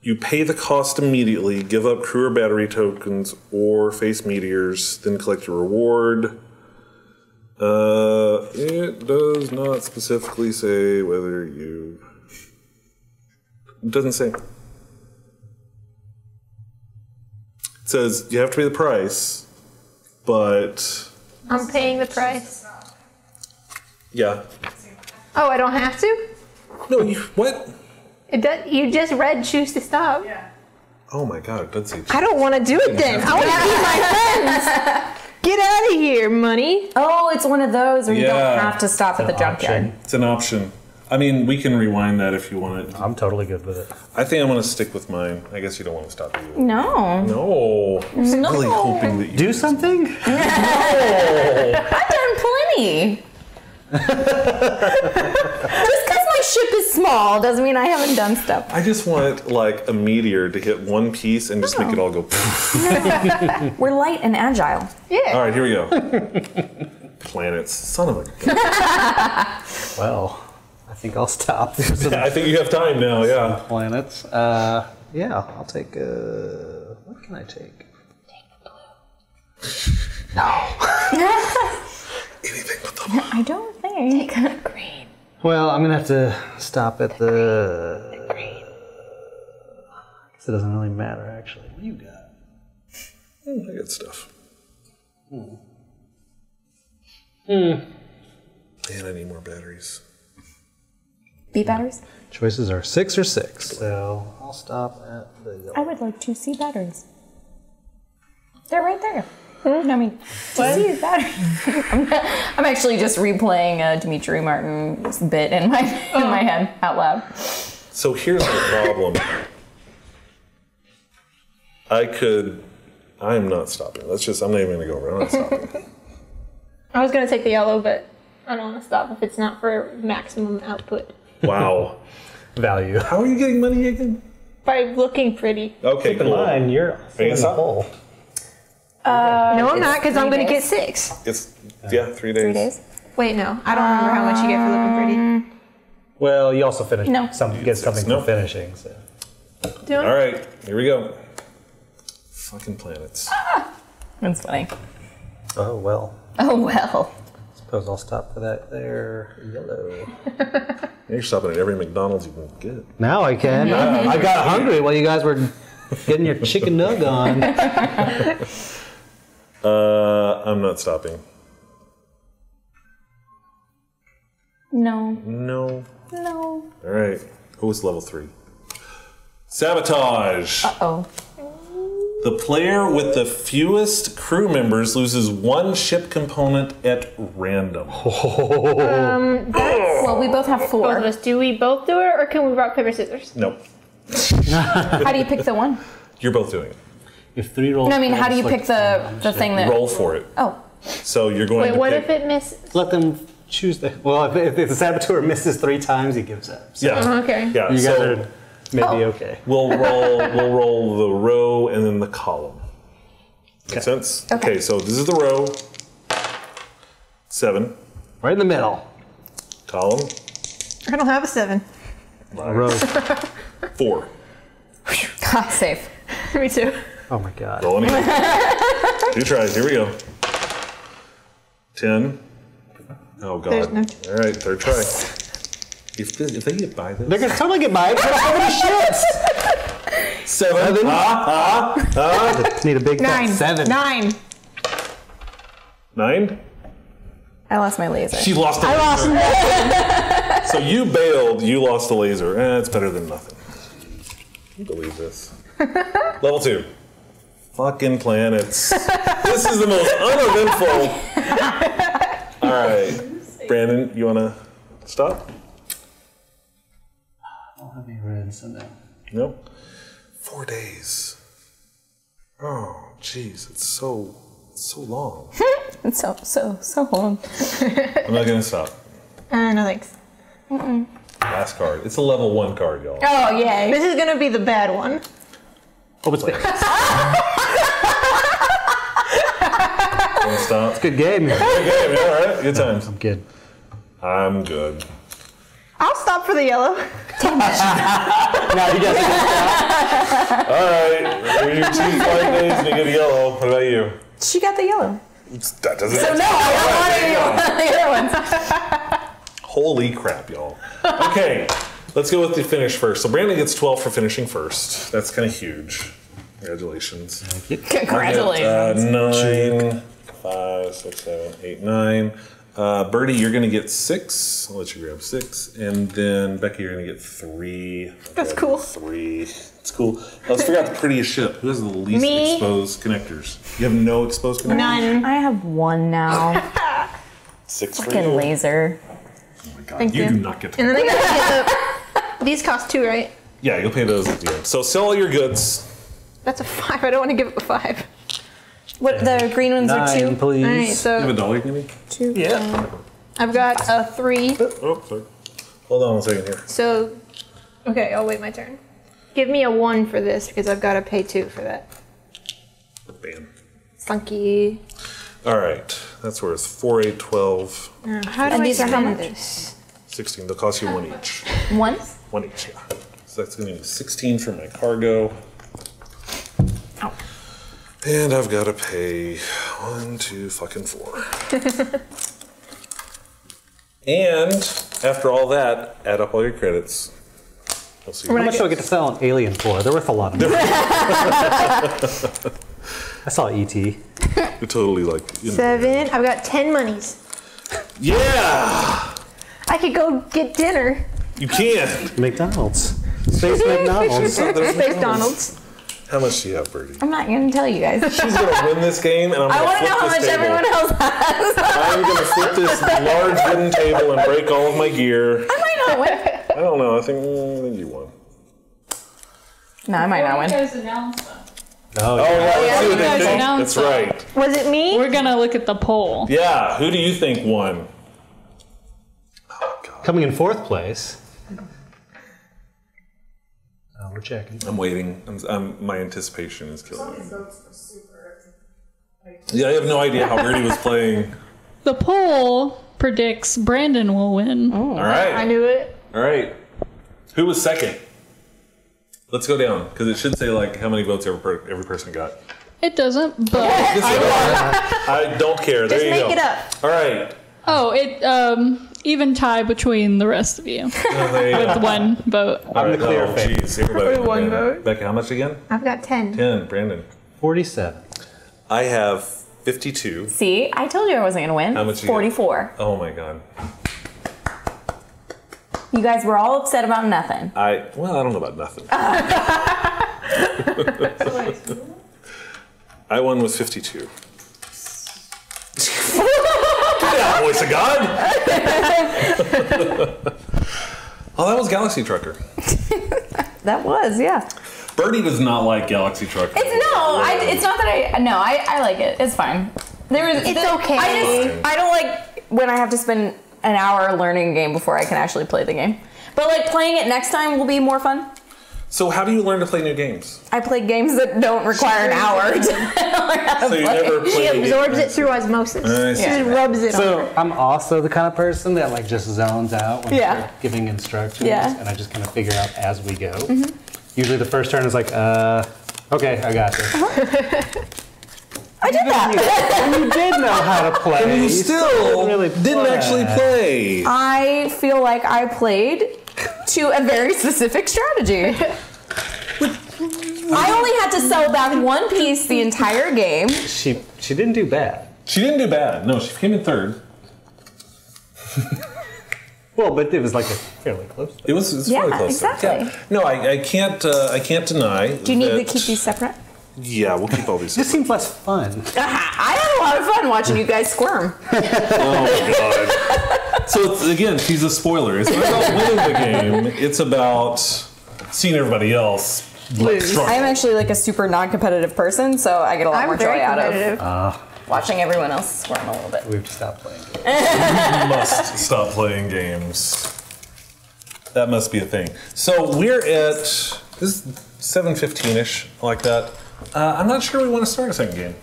You pay the cost immediately, give up crew or battery tokens, or face meteors, then collect your reward. It does not specifically say whether you... It doesn't say. It says you have to pay the price, but... I'm paying the price. Yeah. Oh, I don't have to? No, you... What? It does, you just read choose to stop. Yeah. Oh my god, it does say... I don't want to do it then. I want to be my friends. Get out of here, money. Oh, it's one of those where you don't Yeah. have to stop at the junkyard. It's an option. I mean, we can rewind that if you want it. I'm totally good with it. I think I'm going to stick with mine. I guess you don't want to stop either. No. No. I'm really hoping that you Do something? I've done plenty. Just because my ship is small doesn't mean I haven't done stuff. I just want like a meteor to hit one piece and just make it all go. We're light and agile. Yeah. All right, here we go. Planets. Son of a gun. Well, I think I'll stop. I think you have time now, yeah. Planets. Yeah, I'll take. What can I take? Take the blue. No. Anything but the blue. I don't think. Take the green. Well, I'm gonna have to stop at the. Green. I guess it doesn't really matter, actually. What do you got? I got stuff. And I need more batteries. B batteries? Choices are 6 or 6. So I'll stop at the yellow. I would like to see batteries. They're right there. I mean, see batteries. I'm actually just replaying Dimitri Martin's bit in my head out loud. So here's the problem. I am not stopping. I'm not even going to go over. I'm not stopping. I was gonna take the yellow, but I don't want to stop if it's not for maximum output. Wow. value. How are you getting money again? By looking pretty. Okay, Keep in cool. mind, you're in the stop? hole. No, I'm not, because I'm going to get 6. It's 3 days. 3 days. Wait, no. I don't remember how much you get for looking pretty. Well, you also finish. No. Get something No. for finishing. So. All right, here we go. Fucking planets. That's funny. Oh well. Oh well. Suppose I'll stop for that there. Yellow. You're stopping at every McDonald's you can get. Now I can. I got hungry while you guys were getting your chicken nug on. I'm not stopping. No. No. No. All right. Oh, it's level 3. Sabotage. Oh. The player with the fewest crew members loses 1 ship component at random. Well, we both have Both 4. of us. Do we both do it, or can we rock, paper, scissors? Nope. How do you pick the one? You're both doing it. If 3 rolls. No, I mean, how do you pick the thing that? Roll for it. Oh. So you're going Wait, to what pick. if it misses? Let them choose the. Well, if the saboteur misses 3 times, he gives up. So Yeah. Okay. Yeah. you guys so are maybe okay. we'll roll the row and then the column. Make sense? Okay. So this is the row. 7. Right in the middle. Column. I don't have a 7. Row. 4. Safe. Me too. Oh my god. Rolling again. 2 tries. Here we go. 10. Oh god. There's no- All right, 3rd try. If they get by this. They're gonna totally get by it. They're how many ships? 7. Need a big fat 9. 7. 9. 9. I lost my laser. She lost the laser. I lost. So you bailed. You lost the laser. It's better than nothing. Can you believe this? Level 2. Fucking planets. This is the most uneventful. All right, Brandon, you wanna stop? I don't have any red, so no. Nope. 4 days. Oh, jeez, it's so long. It's so long. I'm not gonna stop. No thanks. Last card. It's a level 1 card, y'all. Oh yay. This is gonna be the bad one. Oh, it's big. Wanna stop? Good game. Okay, all right. Good times. I'm good. I'm good. I'll stop for the yellow. Now you guys All right. You're 2 flight days and you get a yellow. What about you? She got the yellow. That doesn't. So no, I don't want any of the other ones. Holy crap, y'all. Okay, let's go with the finish first. So Brandon gets 12 for finishing first. That's kind of huge. Congratulations. Congratulations. 9, 5, 6, 7, 8, 9. Birdie, you're going to get 6. I'll let you grab 6. And then Becky, you're going to get 3. That's cool. 3. It's cool. Let's figure out the prettiest ship. Who has the least Me. exposed connectors? You have no exposed connectors? None. I have 1 now. 6 for Fucking you. laser. Oh my God. Thank you you. do not get to. And then I gotta get the. These cost 2, right? Yeah, you'll pay those at the end. So sell all your goods. That's a 5. I don't want to give up a 5. What the green ones are 2? 9, please. All right, You have so $1 you can make? 2. Yeah. I've got a 3. Oh, sorry. Hold on 1 second here. So, okay, I'll wait my turn. Give me a 1 for this because I've got to pay 2 for that. Bam. Funky. All right. That's worth 4, 8, 12, How do And I these are how spend much? this? 16. They'll cost you 1 each. 1? 1 each, yeah. So that's going to be 16 for my cargo. Ow. And I've got to pay 1, 2, fucking 4. And after all that, add up all your credits. We'll see. How much do I get to sell an alien for? They're worth a lot of money. I saw E.T. You're totally like. 7. I've got 10 monies. Yeah! I could go get dinner. You can! McDonald's. Space McDonald's. Space Donald's. How much do you have, Birdie? I'm not going to tell you guys. She's going to win this game, and I'm I going want to to know how flip much this table. everyone else has. I'm going to flip this large wooden table and break all of my gear. I might not win. I don't know. I think you won. No, I might not win. guys announce them. Oh, Oh, yeah. yeah, let's see what you guys they think. announced That's that. right. Was it me? We're gonna look at the poll. Yeah, who do you think won? Coming in 4th place. we're checking. I'm waiting. My anticipation is killing me. Yeah, I have no idea how weird he was playing. The poll predicts Brandon will win. All right. I knew it. All right. Who was second? Let's go down because it should say like how many votes every person got. It doesn't, but I don't care. There Just you make go. it up. All right. even tie between the rest of you with one vote. I'm the clear favorite. Jeez, everybody. With one vote. Becca, how much again? I've got 10. 10. Brandon. 47. I have 52. See, I told you I wasn't going to win. How much you got? 44. Oh my god. You guys were all upset about nothing. I don't know about nothing. I won with 52. Get out, voice of God! Oh, that was Galaxy Trucker. That was, yeah. Birdie does not like Galaxy Trucker. It's not that I like it. It's fine. It's okay. I don't like when I have to spend an hour learning a game before I can actually play the game. But like playing it next time will be more fun. So how do you learn to play new games? I play games that don't require an hour to learn how to So you play. never play She a game. absorbs it through osmosis. Nice. She just rubs it on So her. I'm also the kind of person that like just zones out when Yeah. they're giving instructions, Yeah. and I just kind of figure out as we go. Usually the first turn is like, okay, I got this. I did that. You did know how to play. And you still didn't actually play. I feel like I played to a very specific strategy. I only had to sell back one piece the entire game. She didn't do bad. She didn't do bad. No, she came in third. Well, but it was like a fairly close. It was Yeah, really close. exactly. Yeah. No, I can't deny. Do you need to that- keep these separate? Yeah, we'll keep all these. This seems less fun. I had a lot of fun watching you guys squirm. Oh my god. So it's, again, she's a spoiler. It's not about winning the game. It's about seeing everybody else struggle. I'm actually like a super non-competitive person, so I get a lot more I'm joy very out competitive. of watching everyone else squirm a little bit. We've stopped playing. You must stop playing games. That must be a thing. So we're at this is 7:15ish, like that. I'm not sure we want to start a second game.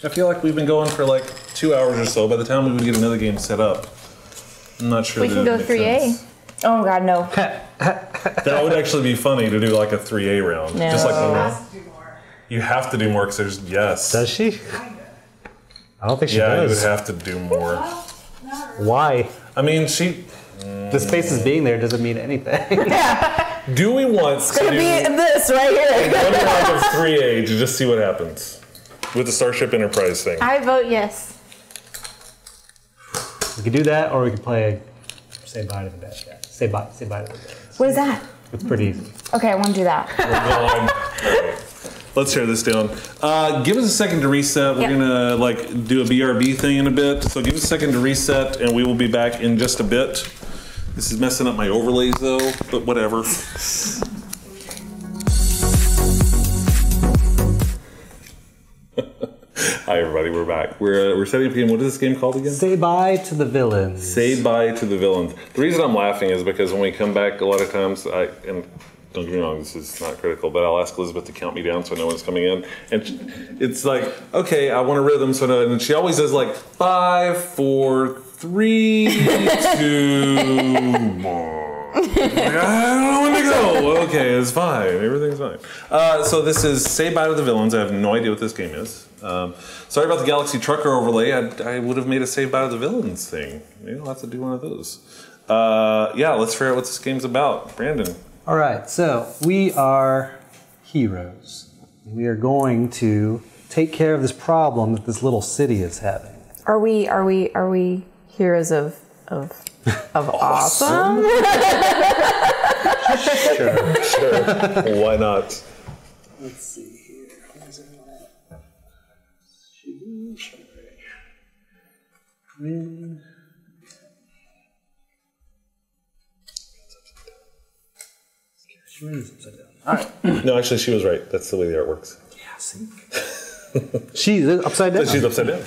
I feel like we've been going for like 2 hours or so. By the time we would get another game set up, I'm not sure. We that can it go makes 3A. sense. Oh god, no. That would actually be funny to do like a 3A round. No. Just like you have to do more because there's Does she? I don't think she Yeah, you would does. have to do more. Why? I mean, she. The spaces being there doesn't mean anything. Do we want to Gonna do be this right here. one round of 3A to just see what happens with the Starship Enterprise thing? I vote yes. We could do that, or we could play Say Bye to the Bad Guy. Say bye to the Bad Guy. What is that? It's pretty easy. Okay, I want to do that. Let's tear this down. Give us a second to reset. We're Yep. gonna like do a BRB thing in a bit. So give us a second to reset, and we will be back in just a bit. This is messing up my overlays though, but whatever. Hi everybody, we're back. We're setting up a game. What is this game called again? Say Bye to the Villains. Say bye to the villains. The reason I'm laughing is because when we come back, a lot of times and don't get me wrong, this is not critical, but I'll ask Elizabeth to count me down so I know when it's coming in. And it's like, okay, I want a rhythm, so I know, and she always does like 5, 4, 3, 2, 1. I don't know when to go. Okay, it's fine. Everything's fine. So this is Say Bye to the Villains. I have no idea what this game is. Sorry about the Galaxy Trucker overlay. I would have made a Say Bye to the Villains thing. Maybe I'll have to do one of those. Yeah, let's figure out what this game's about. Brandon. All right, so we are heroes. We are going to take care of this problem that this little city is having. Are we heroes of awesome? Sure. Why not? Let's see here. Where's it at? All right. No, actually, she was right. That's the way the art works. Yeah, see? She's upside down. She's upside down.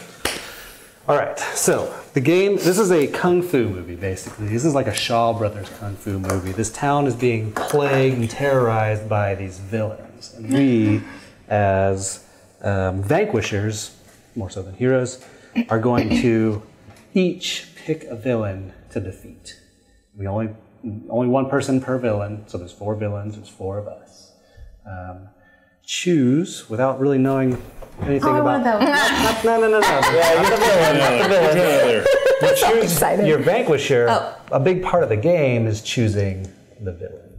All right, so the game, this is a kung fu movie, basically. This is like a Shaw Brothers kung fu movie. This town is being plagued and terrorized by these villains. And we, as vanquishers, more so than heroes, are going to each pick a villain to defeat. We only one person per villain, so there's 4 villains, there's 4 of us. Choose, without really knowing anything about... No. Yeah, you're the villain. Excited. Your vanquisher, a big part of the game is choosing the villain.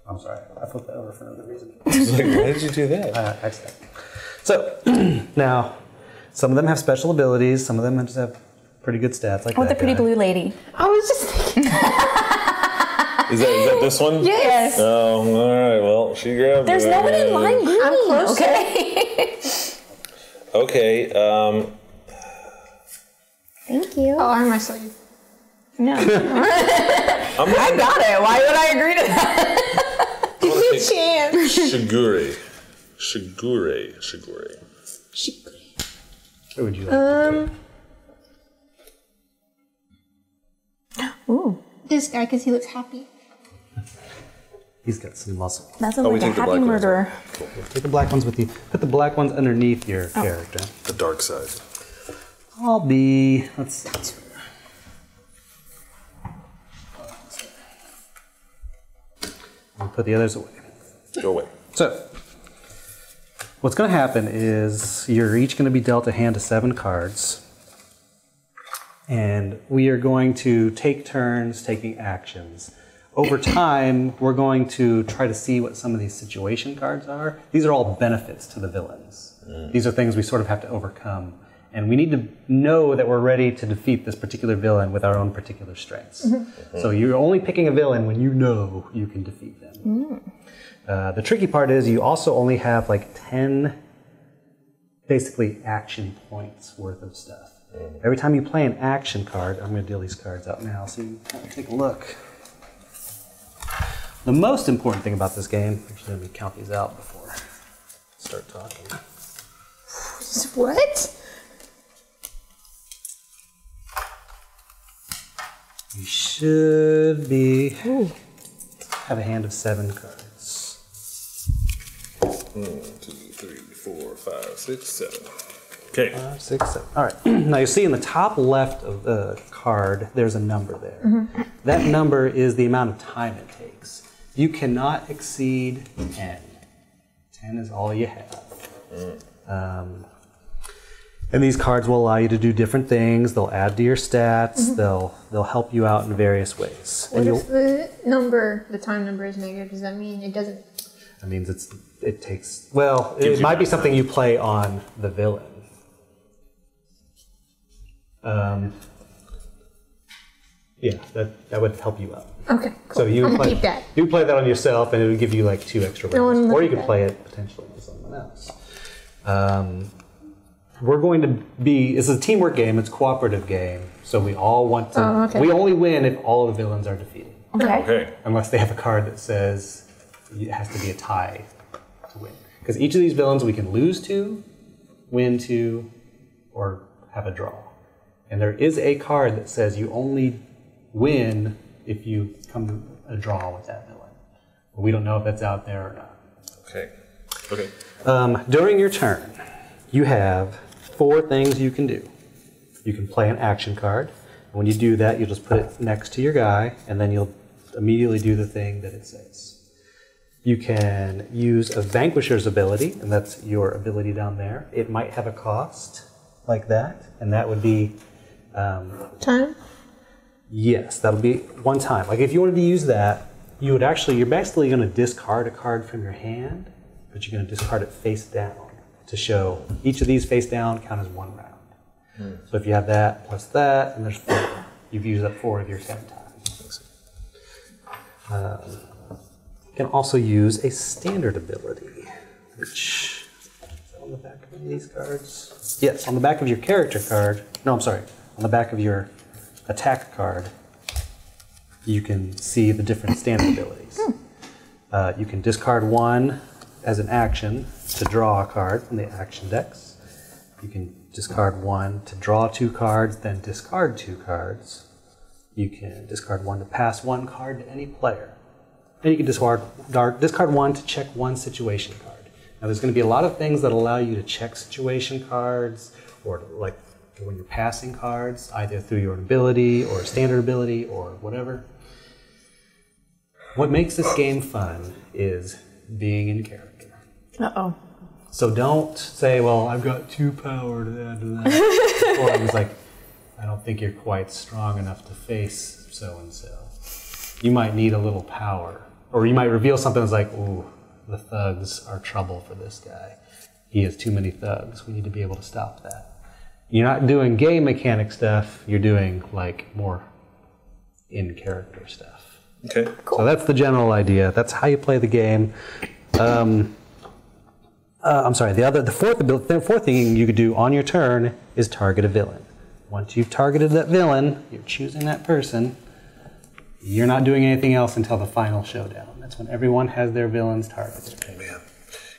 I'm sorry, I flipped that over for another reason. Why did you do that? Accident. So, now, some of them have special abilities, some of them just have pretty good stats, like Oh, the pretty blue lady. I was just thinking. Is that this one? Yes. Oh, all right. Well, she grabbed. There's no one in line green. I'm close. Okay. Okay. Thank you. Oh, arm my sleeve. No. I got it. Why would I agree to that? Give me a chance. Shigure. Who would you like to Ooh. This guy, because he looks happy. He's got some muscle. That sounds like a happy murderer. Cool. Take the black ones with you. Put the black ones underneath your character. The dark side. I'll be... Let's see. I'll put the others away. Go away. So, what's going to happen is you're each going to be dealt a hand of 7 cards. And we are going to take turns taking actions. Over time, we're going to try to see what some of these situation cards are. These are all benefits to the villains. These are things we sort of have to overcome. And we need to know that we're ready to defeat this particular villain with our own particular strengths. So you're only picking a villain when you know you can defeat them. The tricky part is you also only have like 10 basically action points worth of stuff. Every time you play an action card, I'm going to deal these cards out now so you can take a look. The most important thing about this game, actually let me count these out before I start talking. What? You should have a hand of 7 cards. 1, 2, 3, 4, 5, 6, 7. Okay. 5, 6, 7. All right. Now you see in the top left of the card, there's a number there. That number is the amount of time it takes. You cannot exceed 10. 10 is all you have. And these cards will allow you to do different things. They'll add to your stats. They'll help you out in various ways. What if the time number is negative? Does that mean it doesn't? That means it takes, well, it might be something you play on the villain. Yeah, that would help you out. Okay, cool. So you I'm would gonna keep that. You would play that on yourself, and it would give you like 2 extra rounds, or you could play it potentially with someone else. We're going to be. This is a teamwork game. It's a cooperative game, so we all want to. We only win if all of the villains are defeated. Okay. Unless they have a card that says it has to be a tie to win. Because each of these villains we can lose to, win to, or have a draw. And there is a card that says you only win if you come to a draw with that villain. But we don't know if that's out there or not. Okay. During your turn, you have 4 things you can do. You can play an action card. When you do that, you'll just put it next to your guy, and then you'll immediately do the thing that it says. You can use a vanquisher's ability, and that's your ability down there. It might have a cost like that, and that would be... time? Yes, that'll be 1 time. Like if you wanted to use that, you're basically going to discard a card from your hand, but you're going to discard it face down to show each of these face down count as 1 round. So if you have that plus that, and there's 4. You've used up 4 of your 7 times. You can also use a standard ability, which is on the back of these cards. Yes, on the back of your character card. No, I'm sorry. On the back of your attack card, you can see the different standard abilities. You can discard 1 as an action to draw a card from the action decks. You can discard 1 to draw 2 cards, then discard 2 cards. You can discard 1 to pass 1 card to any player. Then you can discard 1 to check 1 situation card. Now there's going to be a lot of things that allow you to check situation cards, or like when you're passing cards, either through your ability or standard ability or whatever. What makes this game fun is being in character. Uh-oh. So don't say, well, I've got 2 power to add to that. Or I was like, I don't think you're quite strong enough to face so-and-so. You might need a little power. Or you might reveal something that's like, ooh, the thugs are trouble for this guy. He has too many thugs. We need to be able to stop that. You're not doing game mechanic stuff. You're doing like more in-character stuff. Okay. Cool. So that's the general idea. That's how you play the game. I'm sorry. The fourth thing you could do on your turn is target a villain. Once you've targeted that villain, you're choosing that person. You're not doing anything else until the final showdown. That's when everyone has their villains targeted. Oh, man.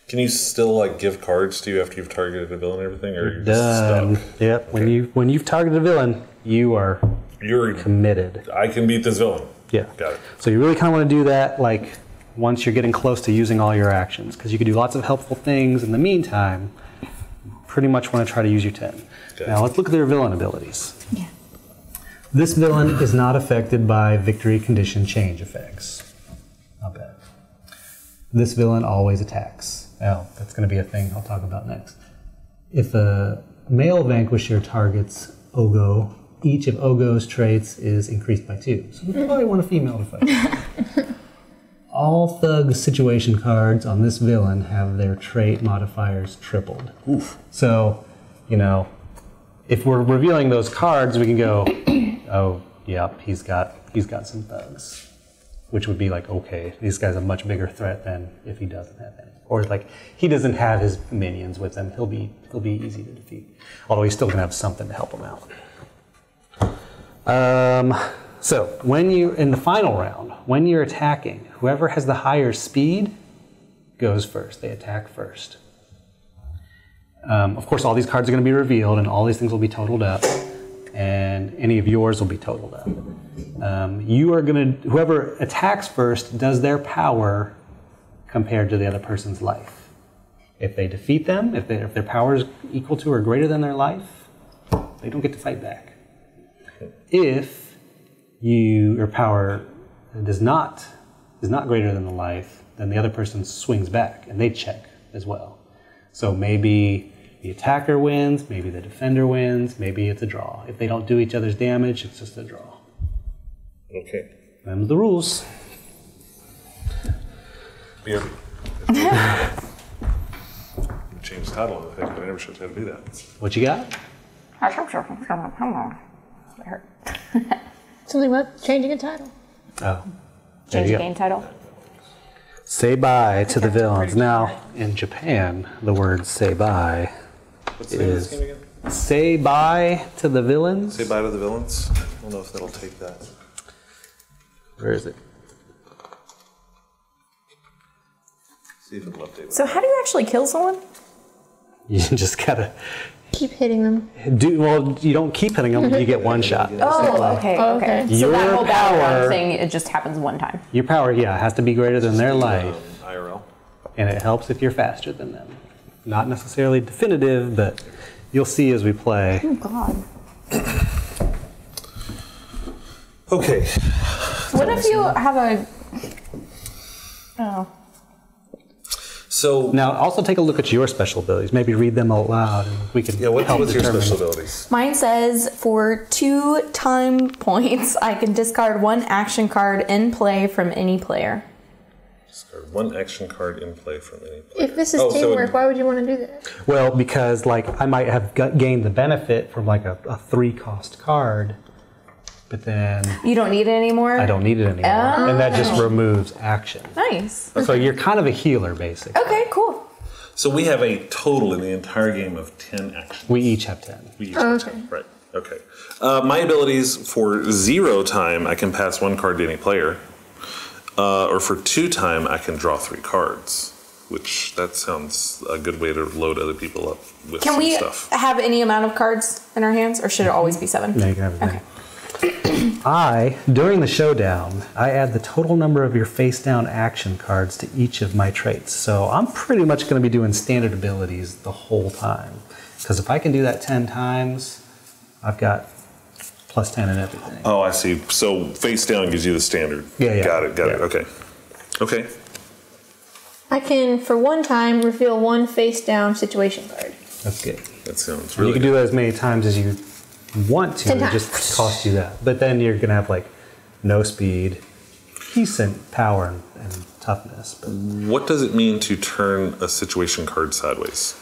Can you still like give cards to you after you've targeted a villain and everything, or you're Done. just stuck? Yep. Okay. When you've targeted a villain, you're committed. I can beat this villain. Yeah. Got it. So you really kind of want to do that like once you're getting close to using all your actions, because you can do lots of helpful things in the meantime. Pretty much want to try to use your 10. Okay. Now let's look at their villain abilities. Yeah. This villain is not affected by victory condition change effects. Not bad. This villain always attacks. Well, that's going to be a thing I'll talk about next. If a male vanquisher targets Ogo, each of Ogo's traits is increased by 2. So we probably want a female to fight. All thug situation cards on this villain have their trait modifiers tripled. Oof. So, you know, if we're revealing those cards, we can go, oh, yeah, he's got some thugs. Which would be like, okay, this guy's a much bigger threat than if he doesn't have any. Or like, he doesn't have his minions with him. He'll be easy to defeat. Although he's still gonna have something to help him out. So when you in the final round, when you're attacking, whoever has the higher speed goes first. They attack first. Of course, all these cards are going to be revealed, and all these things will be totaled up, and any of yours will be totaled up. Whoever attacks first does their power compared to the other person's life. If they defeat them, if their power is equal to or greater than their life, they don't get to fight back. If your power is not greater than the life, then the other person swings back, and they check as well. So maybe the attacker wins, maybe the defender wins, maybe it's a draw. If they don't do each other's damage, it's just a draw. Okay. Them's the rules. BRB. Change the title of the thing, but I never showed you how to do that. What you got? It hurt. Something about changing a title. Oh. Change you the go. game title. Say bye to the villains. Now, in Japan, the word say bye What's the name of this game again? say bye to the villains. Say bye to the villains. I don't know if that'll take that. Where is it? See if it'll update. So how do you actually kill someone? You just gotta Keep hitting them. well, you don't keep hitting them, you get one shot. Oh, okay, Oh, okay. okay. So that Your whole battle round power- thing, it just happens one time. Your power, has to be greater than their life, IRL. and it helps if you're faster than them. Not necessarily definitive, but you'll see as we play. Oh, God. Okay. What if you have a... Oh. So Now, also take a look at your special abilities. Maybe read them out loud, and we can help what's your determine. special abilities? Mine says, for 2 time points, I can discard 1 action card in play from any player. Discard 1 action card in play from any player. If this is Oh, so teamwork, why would you want to do that? Well, because I might have gained the benefit from a 3-cost card, but then You don't need it anymore? I don't need it anymore, and that just removes action. Nice. So you're kind of a healer, basically. Okay, cool. So we have a total in the entire game of 10 actions. We each have 10. We each have 10. Right. Okay. My abilities for 0 time, I can pass 1 card to any player. Or for 2 time, I can draw 3 cards. which that sounds a good way to load other people up with Can some we stuff. have any amount of cards in our hands, or should it always be 7? No, you can have everything. During the showdown, I add the total number of your face-down action cards to each of my traits. So I'm pretty much going to be doing standard abilities the whole time. Because if I can do that 10 times, I've got plus 10 in everything. Oh, I see. So face down gives you the standard. Yeah. Got it. Okay. Okay. I can, for one time, reveal one face-down situation card. That's good. That sounds You really can good. do that as many times as you want to. 10 It times. just costs you that. But then you're going to have like no speed, decent power and toughness. But What does it mean to turn a situation card sideways?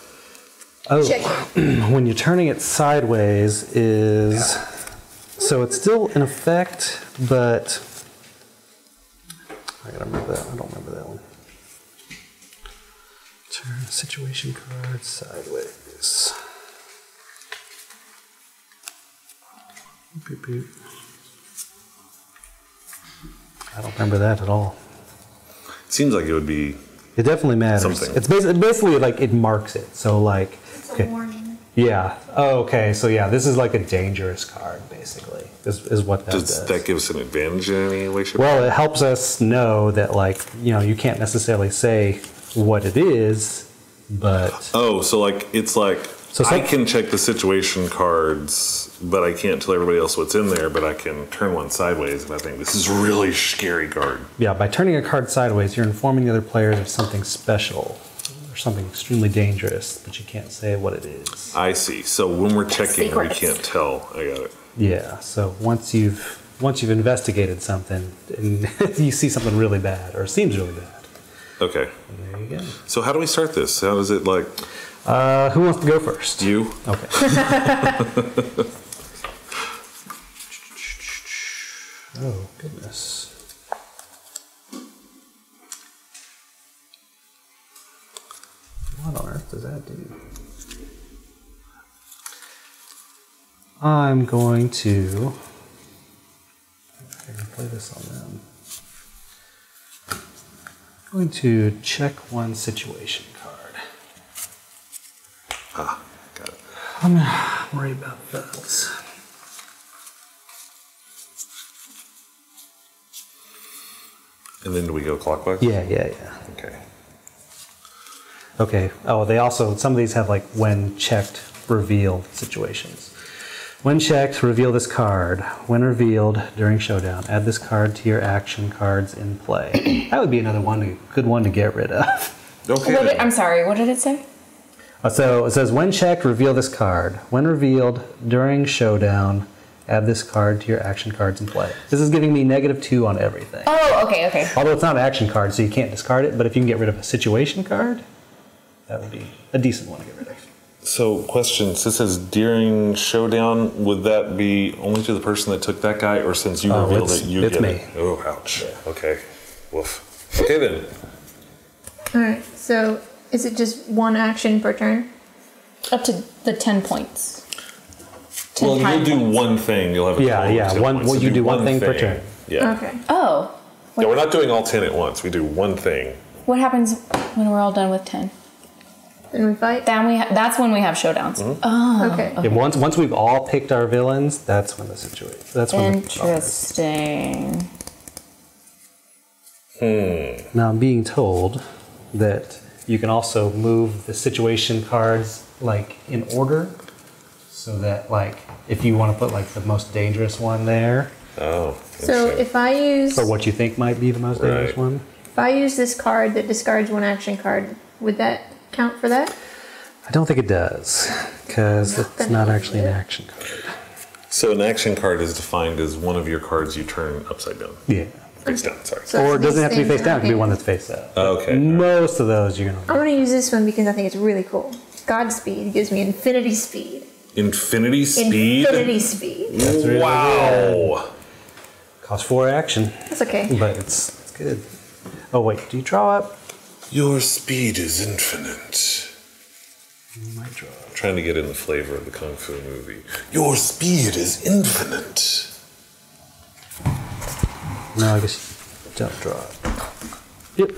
Check it. when you're turning it sideways is so it's still in effect, but I gotta remember that. I don't remember that one. Turn a situation card sideways. Beep, beep. I don't remember that at all. Seems like it would be. It definitely matters. Something. It's basically like it marks it. So like, okay. Yeah. Oh, okay. So yeah, this is like a dangerous card, basically. Is what that Does does. that give us an advantage in any way, shape, or Well, it helps us know that like you can't necessarily say what it is, but Oh, so like it's like So I some- can check the situation cards, but I can't tell everybody else what's in there. But I can turn one sideways, and I think this is a really scary card. yeah, by turning a card sideways, you're informing the other players of something special or something extremely dangerous, but you can't say what it is. I see. So when we're checking, we secrets. can't tell. I got it. Yeah. So once you've investigated something and you see something really bad or seems really bad, Okay. there you go. So how do we start this? How does it like Who wants to go first? you? Okay. Oh, goodness. What on earth does that do? I'm going to play this on them. I'm going to check one situation card. Ah, got it. I'm not worried about those. And then do we go clockwise? Yeah. Okay. Okay. Oh, they also, some of these have like when checked, reveal situations. When checked, reveal this card. When revealed during showdown, add this card to your action cards in play. That would be another good one to get rid of. Okay. I'm sorry, what did it say? So it says, when checked, reveal this card. When revealed during showdown, add this card to your action cards in play. This is giving me -2 on everything. Oh, okay. Although it's not an action card, so you can't discard it, but if you can get rid of a situation card, that would be a decent one to get rid of. So, question. So it says during showdown, would that be only to the person that took that guy, or since you revealed it, you it's get me. it? Oh, ouch. Okay. Woof. Okay then. All right. So is it just one action per turn? Up to the 10 points. Well, you'll time do points. one thing. You'll have a total of 10 One, points. well, So you do one thing per turn. Yeah. Okay. Oh. Yeah, we're not doing all 10 at once. We do one thing. What happens when we're all done with 10? Then we fight. Then that's when we have showdowns. Oh. Okay. Yeah, once we've all picked our villains, that's when the situation. That's when Interesting. Now I'm being told that you can also move the situation cards like in order, so that like if you want to put like the most dangerous one there, Oh. So interesting. if I use or what you think might be the most dangerous Right. one. if I use this card that discards one action card, would that count for that? I don't think it does, because it's not actually an action card. So an action card is defined as one of your cards you turn upside down. Yeah. Face down, sorry. So Or it doesn't these have to be things face down, it are can be okay. one that's face up. Okay. Most of those you're I'm gonna. going to use this one because I think it's really cool. Godspeed gives me infinity speed. Infinity speed? Infinity speed. That's really Wow. Costs 4 action, That's okay. but it's good. Oh wait, do you draw up? Your speed is infinite. You might draw up. Trying to get in the flavor of the Kung Fu movie. Your speed is infinite. No, I guess you don't draw up. Yep.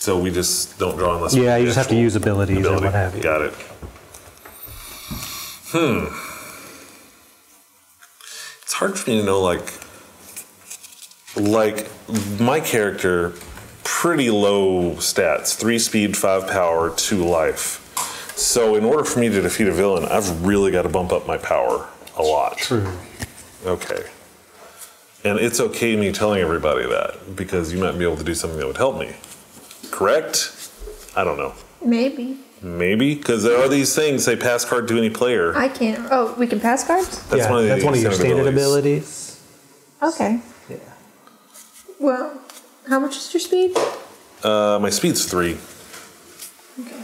So we just don't draw unless. Yeah, you just have to use abilities or what have you. Got it. It's hard for me to know, like my character, pretty low stats, 3 speed, 5 power, 2 life. So in order for me to defeat a villain, I've really got to bump up my power a lot. True. Okay. And it's okay me telling everybody that, because you might be able to do something that would help me. Correct? I don't know. Maybe. Maybe? Because there are these things, say pass card to any player. I can't. Oh, we can pass cards? That's one of your standard abilities. Okay. Yeah. Well, how much is your speed? My speed's 3. Okay.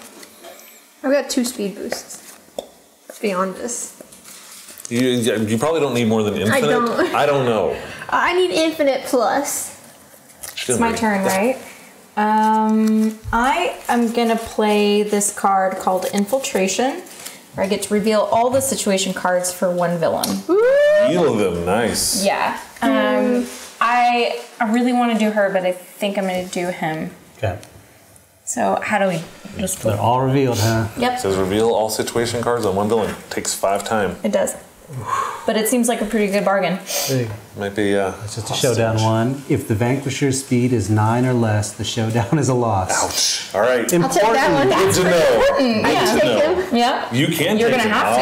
I've got 2 speed boosts. Beyond this. You probably don't need more than infinite. I don't know. I need infinite plus. It's my turn, right? I am gonna play this card called Infiltration, where I get to reveal all the situation cards for one villain. Feel them, nice. Yeah. I really want to do her, but I think I'm gonna do him. Okay. So how do we just? They're all revealed, huh? Yep. It says reveal all situation cards on one villain. Takes 5 time. It does. But it seems like a pretty good bargain. Might be. It's just a showdown one. If the vanquisher's speed is 9 or less, the showdown is a loss. Ouch. All right. I'll take that one. Good to know. I can take him. Yeah. You can. You're gonna have to.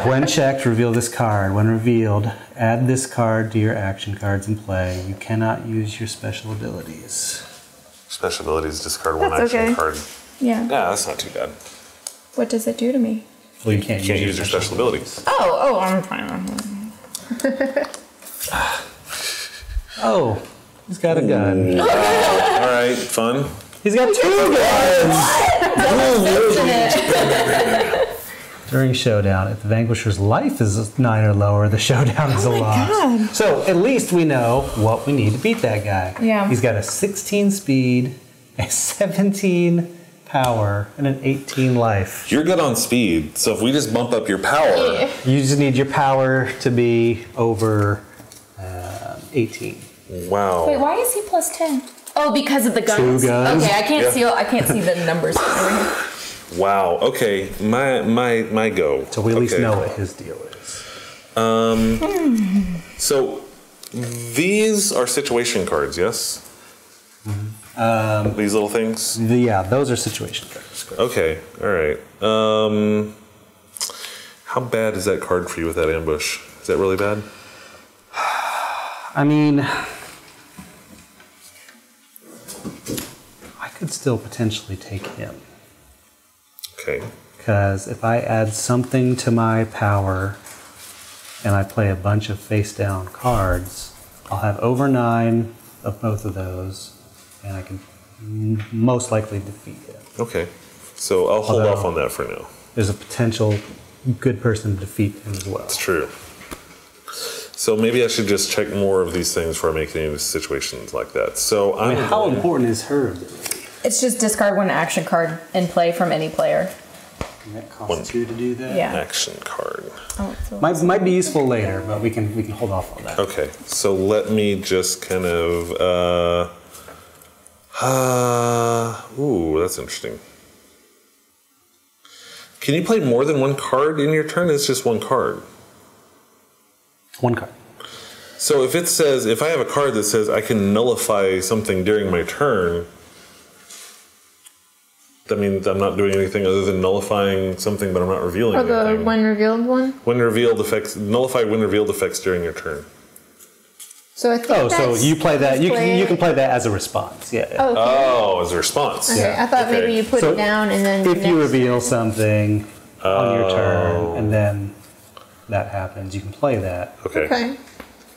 Okay. When checked, reveal this card. When revealed, add this card to your action cards in play. You cannot use your special abilities. Special abilities, discard 1 That's action okay. card. Yeah. Yeah, that's not too bad. What does it do to me? Well, you can't Use your special abilities. Oh, I'm fine. Oh, he's got a gun. All right, fun. He's got 2 guns! During showdown, if the vanquisher's life is 9 or lower, the showdown is a loss. God. So at least we know what we need to beat that guy. Yeah. He's got a 16 speed, a 17 power, and an 18 life. You're good on speed, so if we just bump up your power, You just need your power to be over 18. wow. Wait, why is he plus 10? Oh, because of the guns. 2 guns. Okay, I can't see. I can't see the numbers. Wow. Okay, my go. So we at least Okay. know what his deal is. So these are situation cards, yes? These little things. Yeah, those are situation cards. Okay. All right. How bad is that card for you with that ambush? Is that really bad? I mean, I could still potentially take him. Okay. Because if I add something to my power and I play a bunch of face down cards, I'll have over 9 of both of those, and I can most likely defeat him. Okay. So I'll hold off on that for now. There's a potential good person to defeat him as well. It's true. So maybe I should just check more of these things before I make any situations like that. So I mean, how important is her ability? It's just discard 1 action card in play from any player. And that costs 2 to do that? Yeah. action card. Oh, so Might be useful later, but we can hold off on that. Okay. So let me just kind of. Ooh, that's interesting. Can you play more than 1 card in your turn? It's just 1 card. 1 card. So if I have a card that says I can nullify something during my turn, that means I'm not doing anything other than nullifying something, but I'm not revealing Or the anything. when revealed one? When revealed effects, nullify when revealed effects during your turn. So I think Oh, so that's- you play that. You can play that as a response. Yeah. Oh, okay. Oh, as a response. Okay, yeah. I thought Okay. maybe you put So it down and then If you next- reveal something on your turn and then that happens, you can play that. Okay. Okay,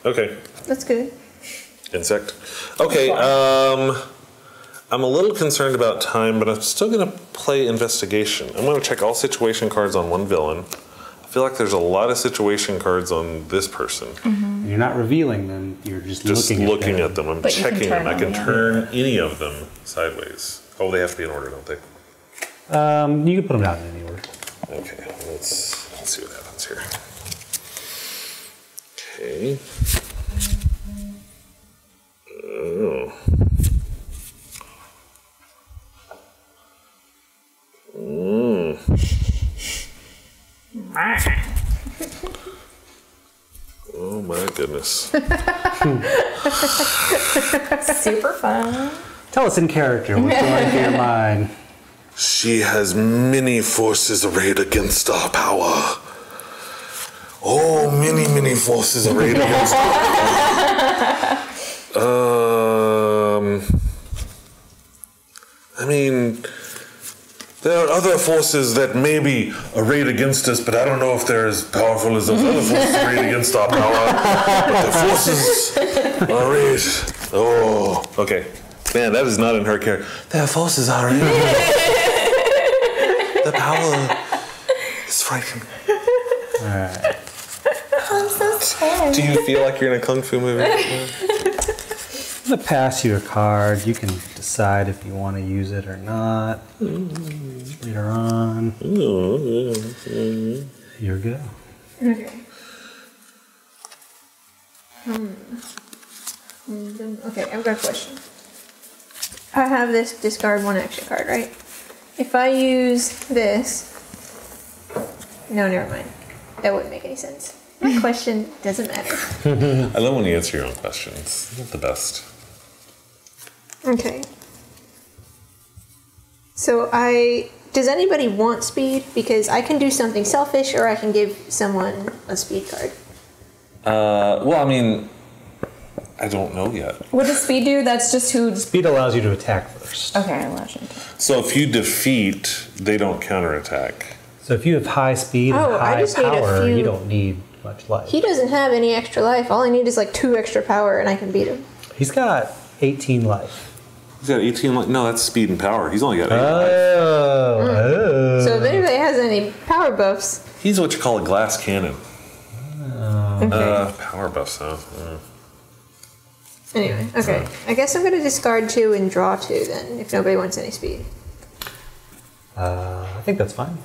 Okay. that's good. Insect. Okay. I'm a little concerned about time, but I'm still going to play investigation. I'm going to check all situation cards on 1 villain. I feel like there's a lot of situation cards on this person. You're not revealing them. You're just Just looking at them. I'm But you can checking turn them. I can them, yeah. turn any of them sideways. Oh, they have to be in order, don't they? You can put them down in any order. Okay. Let's see what happens here. Okay. Oh. Oh my goodness. Super fun. Tell us in character what's going through your mind. She has many forces arrayed against our power. Oh, many, many forces arrayed against our power. I mean, there are other forces that may be arrayed against us, but I don't know if they're as powerful as those other forces arrayed against our power. But the forces arrayed. Oh, okay. Man, that is not in her character. Their forces are arrayed. The power is frightening. All right. I'm so scared. Do you feel like you're in a kung fu movie? I'm going to pass you a card. You can decide if you want to use it or not later on. Here we go. Okay. Okay, I've got a question. I have this discard 1 action card, right? If I use this... No, never mind. That wouldn't make any sense. My question doesn't matter. I love when you answer your own questions. Not the best. Okay. So does anybody want speed? Because I can do something selfish or I can give someone a speed card. Well, I mean, I don't know yet. What does speed do? That's just who. Speed allows you to attack first. Okay, I allow you to. So if you defeat, they don't counterattack. So if you have high speed and Oh, I high just need a power, few- you don't need much life. He doesn't have any extra life. All I need is like 2 extra power and I can beat him. He's got 18 life. He's got 18 life. No, that's speed and power. He's only got 8 life. Oh. So if anybody has any power buffs... He's what you call a glass cannon. Okay. Power buffs, huh? Anyway, okay. I guess I'm going to discard 2 and draw 2 then, if nobody wants any speed. I think that's fine.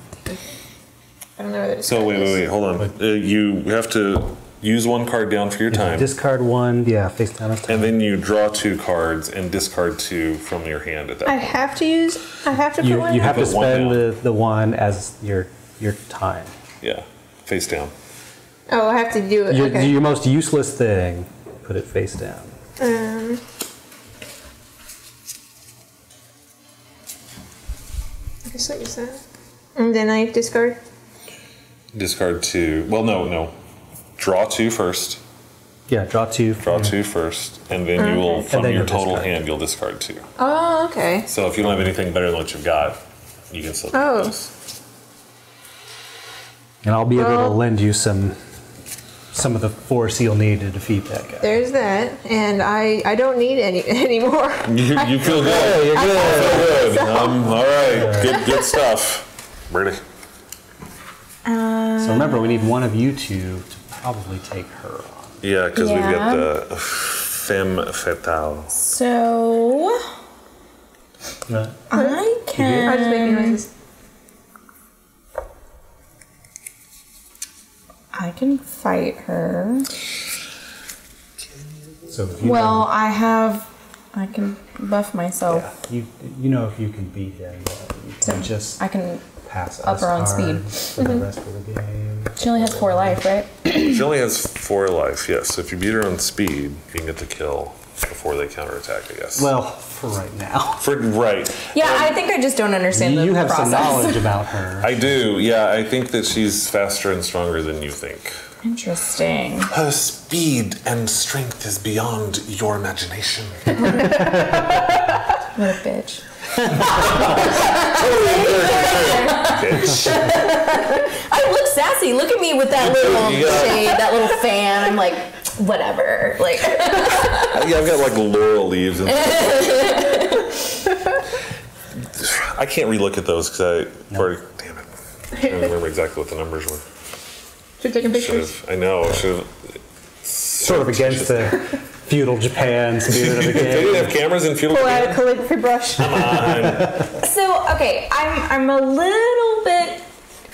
I don't know whether to So wait, hold on. You have to use 1 card down for your time. Discard 1, yeah, face down at time. And then you draw 2 cards and discard 2 from your hand at that I point. have to put You one have to Put one spend down. the 1 as your time. Yeah, face down. Oh, I have to do it. Okay. Your most useless thing, put it face down. I guess I use that. And then I discard? Discard 2. Well, no. Draw 2 first. Yeah, draw 2. Draw 2 first, and then you will, from then your you'll total discard. hand, you'll discard 2. Oh, okay. So if you don't have anything better than what you've got, you can still do Oh. this. And I'll be able to Well- lend you some of the force you'll need to defeat that guy. There's that. And I don't need any more. You feel good. You're good. Good. All right. Good stuff. Brady. So remember, we need one of you two to probably take her on. Yeah, because we've Yeah. got the femme fatale. So I I'm can. just making noises. I can fight her. So if you Well, I can buff myself. yeah, you know if you can beat him, you can just I can. pass up us her on speed. cards for the rest of the game. She only has 4 life, right? She only has 4 life, yes. So if you beat her on speed, you can get the kill before they counterattack, I guess. Well, for right now. Right. Yeah, I think I just don't understand the You have process. some knowledge about her. I do, yeah. I think that she's faster and stronger than you think. Interesting. Her speed and strength is beyond your imagination. What a bitch. I look sassy. Look at me with that little shade, that little fan. I'm like, whatever. Like, Yeah, I've got like laurel leaves and I can't relook at those because damn it. I don't remember exactly what the numbers were. Should taking pictures. I know. I should have. Sort of against the feudal Japan spirit of the They didn't game. have cameras in feudal Pull out a Japan? calligraphy brush. so okay, I'm a little bit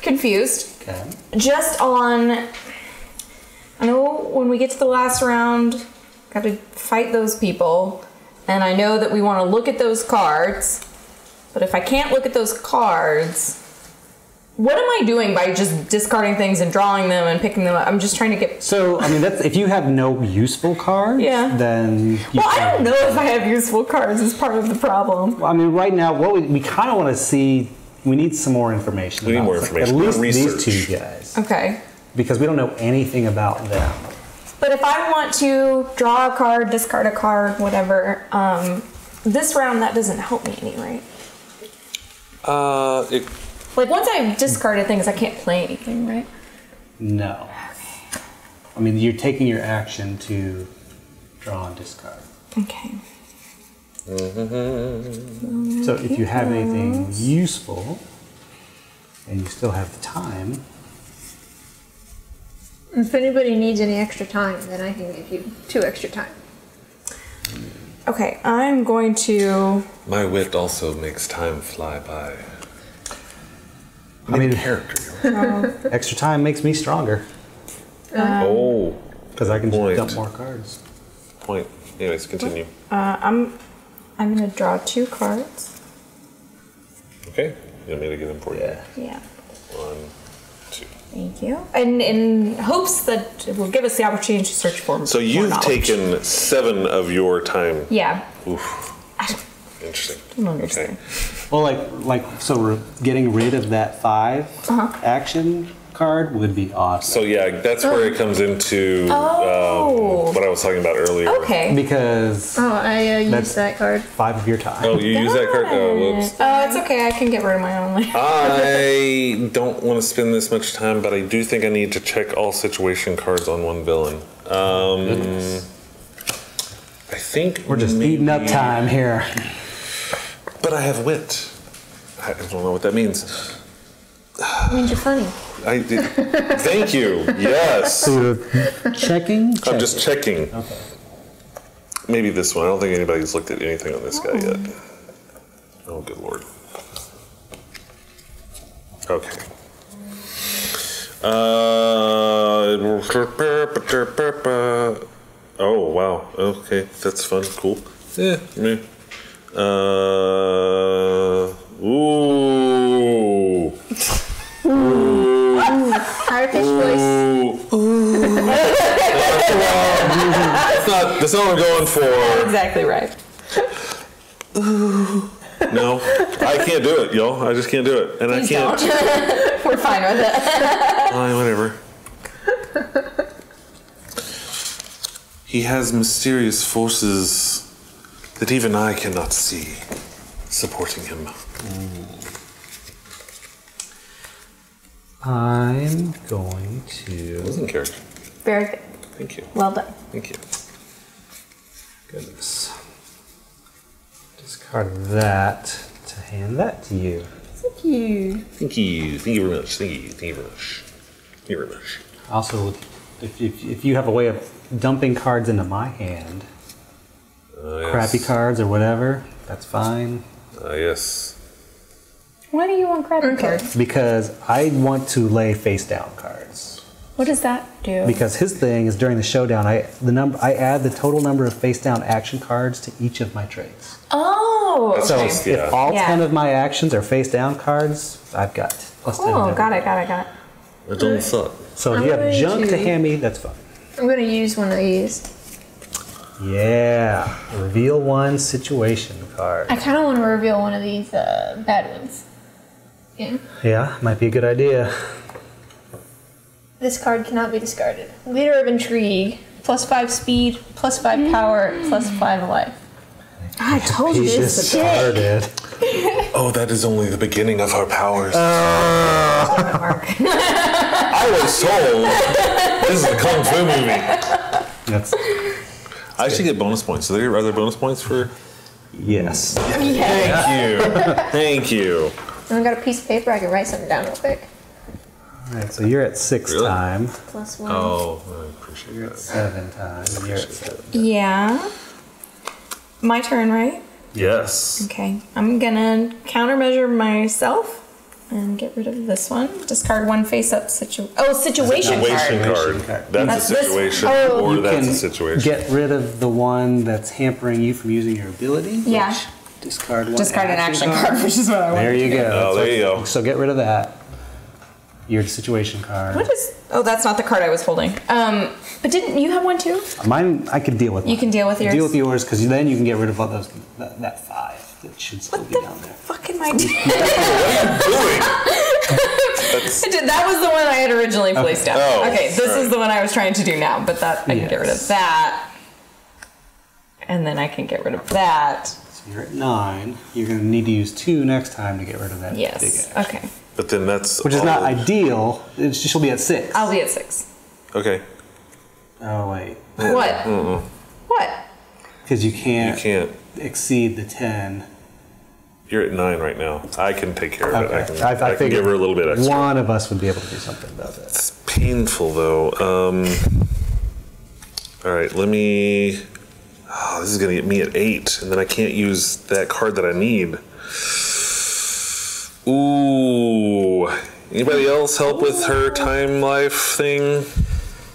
confused. Okay. Just on. I know when we get to the last round, got to fight those people, and I know that we want to look at those cards. But if I can't look at those cards, what am I doing by just discarding things and drawing them and picking them up? I'm just trying to get. So, I mean, that's if you have no useful cards, then. I don't know if I have useful cards is part of the problem. I mean, right now, what we kind of want to see, we need some more information. We need more information. At least research. these two guys. Okay. Because we don't know anything about them. But if I want to draw a card, discard a card, whatever, this round that doesn't help me any, right? Like once I've discarded things, I can't play anything, right? No. Okay. I mean, you're taking your action to draw and discard. Okay. So if you have anything useful, and you still have the time. If anybody needs any extra time, then I can give you 2 extra time. Okay, I'm going to. My wit also makes time fly by. I mean, character. Extra time makes me stronger. Because I can just dump more cards. Point. Anyways, continue. I'm going to draw 2 cards. Okay. You want me to get them for you? Yeah. 1, 2. Thank you. And in hopes that it will give us the opportunity to search for. So you've taken 7 of your time. Yeah. Oof. Interesting. I don't understand. Well, so getting rid of that 5 action card would be awesome. So yeah, that's where it comes into what I was talking about earlier. Okay. Because I used that card. 5 of your time. Oh, you use that card? Oh, whoops. Oh, it's okay. I can get rid of my own later. I don't want to spend this much time, but I do think I need to check all situation cards on one villain. I think we're just eating up time here. But I have wit. I don't know what that means. It means you're funny. Thank you. Yes. So checking? I'm just checking. Okay. Maybe this one. I don't think anybody's looked at anything on this guy yet. Oh, good lord. Okay. Oh, wow. Okay, that's fun. Cool. Yeah. Me. Ooh. Higher pitched voice. That's not what I'm going for. Exactly right. No, I can't do it, yo. I just can't do it. And Please I can't. Don't. We're fine with it. Whatever. He has mysterious forces that even I cannot see supporting him. I'm going to. Wasn't character. Very good. Thank you. Well done. Thank you. Goodness. Discard that to hand that to you. Thank you. Thank you. Thank you very much. Thank you. Thank you very much. Thank you very much. Also, if you have a way of dumping cards into my hand, Yes. crappy cards or whatever, that's fine. Yes. Why do you want crappy cards? Because I want to lay face down cards. What does that do? Because his thing is during the showdown, I add the total number of face down action cards to each of my traits. Oh, That's okay. just, If all Yeah. 10 of my actions are face down cards, I've got plus 10. Oh, of got everything. it. It doesn't suck. So if I'm you have going junk to to- hand me, that's fine. I'm going to use one of these. Yeah. Reveal one situation card. I kind of want to reveal one of these bad ones. Yeah. Yeah, might be a good idea. This card cannot be discarded. Leader of Intrigue. +5 speed, +5 power, +5 life. I told you He this just is a dick. started. Oh, that is only the beginning of our powers. Mark. I was told this is a kung fu movie. That's I should get bonus points. Are there bonus points for? yes. Thank you. Thank you. And I've got a piece of paper. I can write something down real quick. All right, so you're at 6 Really? time, +1. Oh, I appreciate that. 7 time, and you're at 7. Yeah. My turn, right? Yes. Okay. I'm gonna countermeasure myself and get rid of this one. Discard one face-up situation card. Situation card. That's That's a this- situation, oh. or You that's can a situation. get rid of the one that's hampering you from using your ability. Yeah. Discard one. Discard an action card, which is what I want. There you go. Oh, there you go. So get rid of that. your situation card. What is? Oh, that's not the card I was holding. But didn't you have one too? Mine, I could deal with. You can deal with yours. Deal with yours, because then you can get rid of all those that 5 that should still What be the down there. fuck am I doing? That was the one I had originally placed down. Oh, okay, this is the one I was trying to do now, but that I can get rid of that. And then I can get rid of that. So you're at 9. You're going to need to use 2 next time to get rid of that Yes. big action. Okay. But then that's Which is not ideal. She'll be at 6. I'll be at 6. Okay. Oh, wait. What? What? Because you You can't can't. exceed the 10. You're at 9 right now. I can take care of it. I can, I I can figured give her a little bit extra. One of us would be able to do something about that. It's painful though. All right, let me. Oh, this is gonna get me at 8, and then I can't use that card that I need. Ooh. Anybody else help with her time life thing?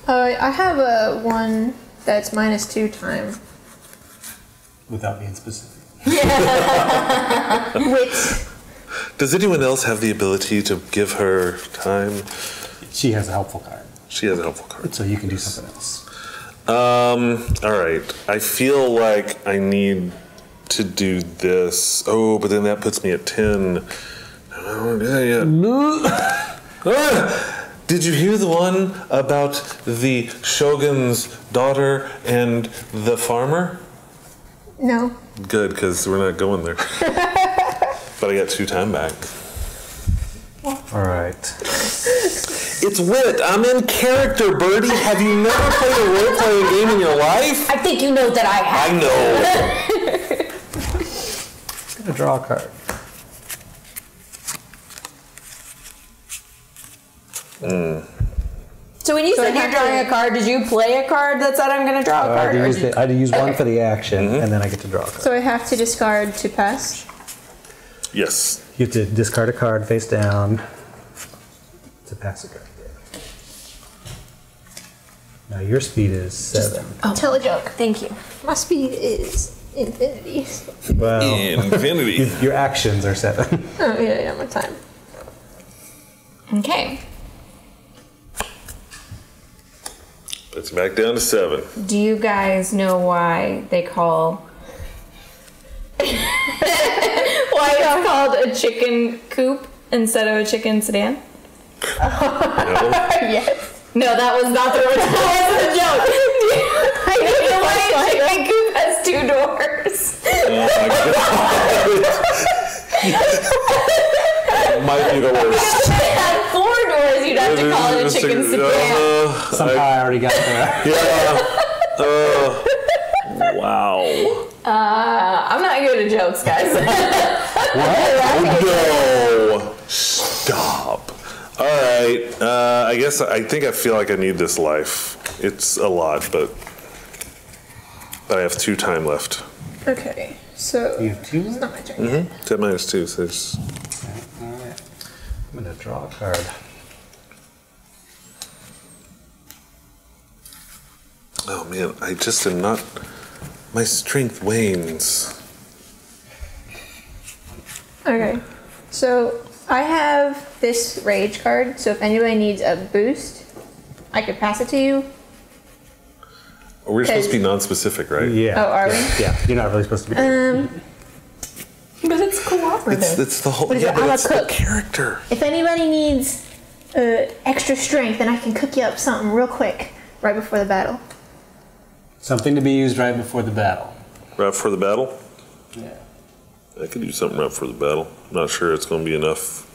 I have a one that's -2 time. Without being specific. Which Does anyone else have the ability to give her time? She has a helpful card. She has a helpful card. So you can do something else. All right. I feel like I need to do this. Oh, but then that puts me at 10. I don't want to do that yet. Did you hear the one about the shogun's daughter and the farmer? no. Good, because we're not going there. But I got 2 time back. All right. It's wit. I'm in character, Birdie. Have you never played a role-playing game in your life? I think you know that I have. I know. I'm gonna draw a card. So when you said you're drawing a card, did you play a card that said I'm going to draw a I card? had to use one for the action, and then I get to draw a card. So I have to discard to pass. Yes. You have to discard a card face down to pass a card. Now your speed is 7. Tell a joke. Thank you. My speed is infinity. Well, Infinity. your actions are 7. Oh yeah, my time. Okay. It's back down to 7. Do you guys know why they call why it's called a chicken coop instead of a chicken sedan? No. Yes. No, that was not the that was a joke. I know why a chicken coop has 2 doors. Oh my god. Might be the worst. If it had 4 doors, you'd have to call it a chicken sedan. Somehow I already got there. Yeah. Wow. I'm not good at jokes, guys. No. Stop. All right. I guess I feel like I need this life. It's a lot, but I have 2 time left. Okay, so You have 2? it's not my turn yet. 10 minus 2, so it's. Alright. I'm gonna draw a card. Oh man, I just am not. My strength wanes. Okay, so I have this rage card. So if anybody needs a boost, I could pass it to you. We're supposed to be non-specific, right? Yeah. Oh, are we? Yeah, you're not really supposed to be doing But it's cooperative. It's the whole. What is Yeah, it? but I'm a it's the cook. character. If anybody needs extra strength, then I can cook you up something real quick right before the battle. Something to be used right before the battle. Right for the battle. Yeah. I could do something right for the battle. I'm not sure it's going to be enough,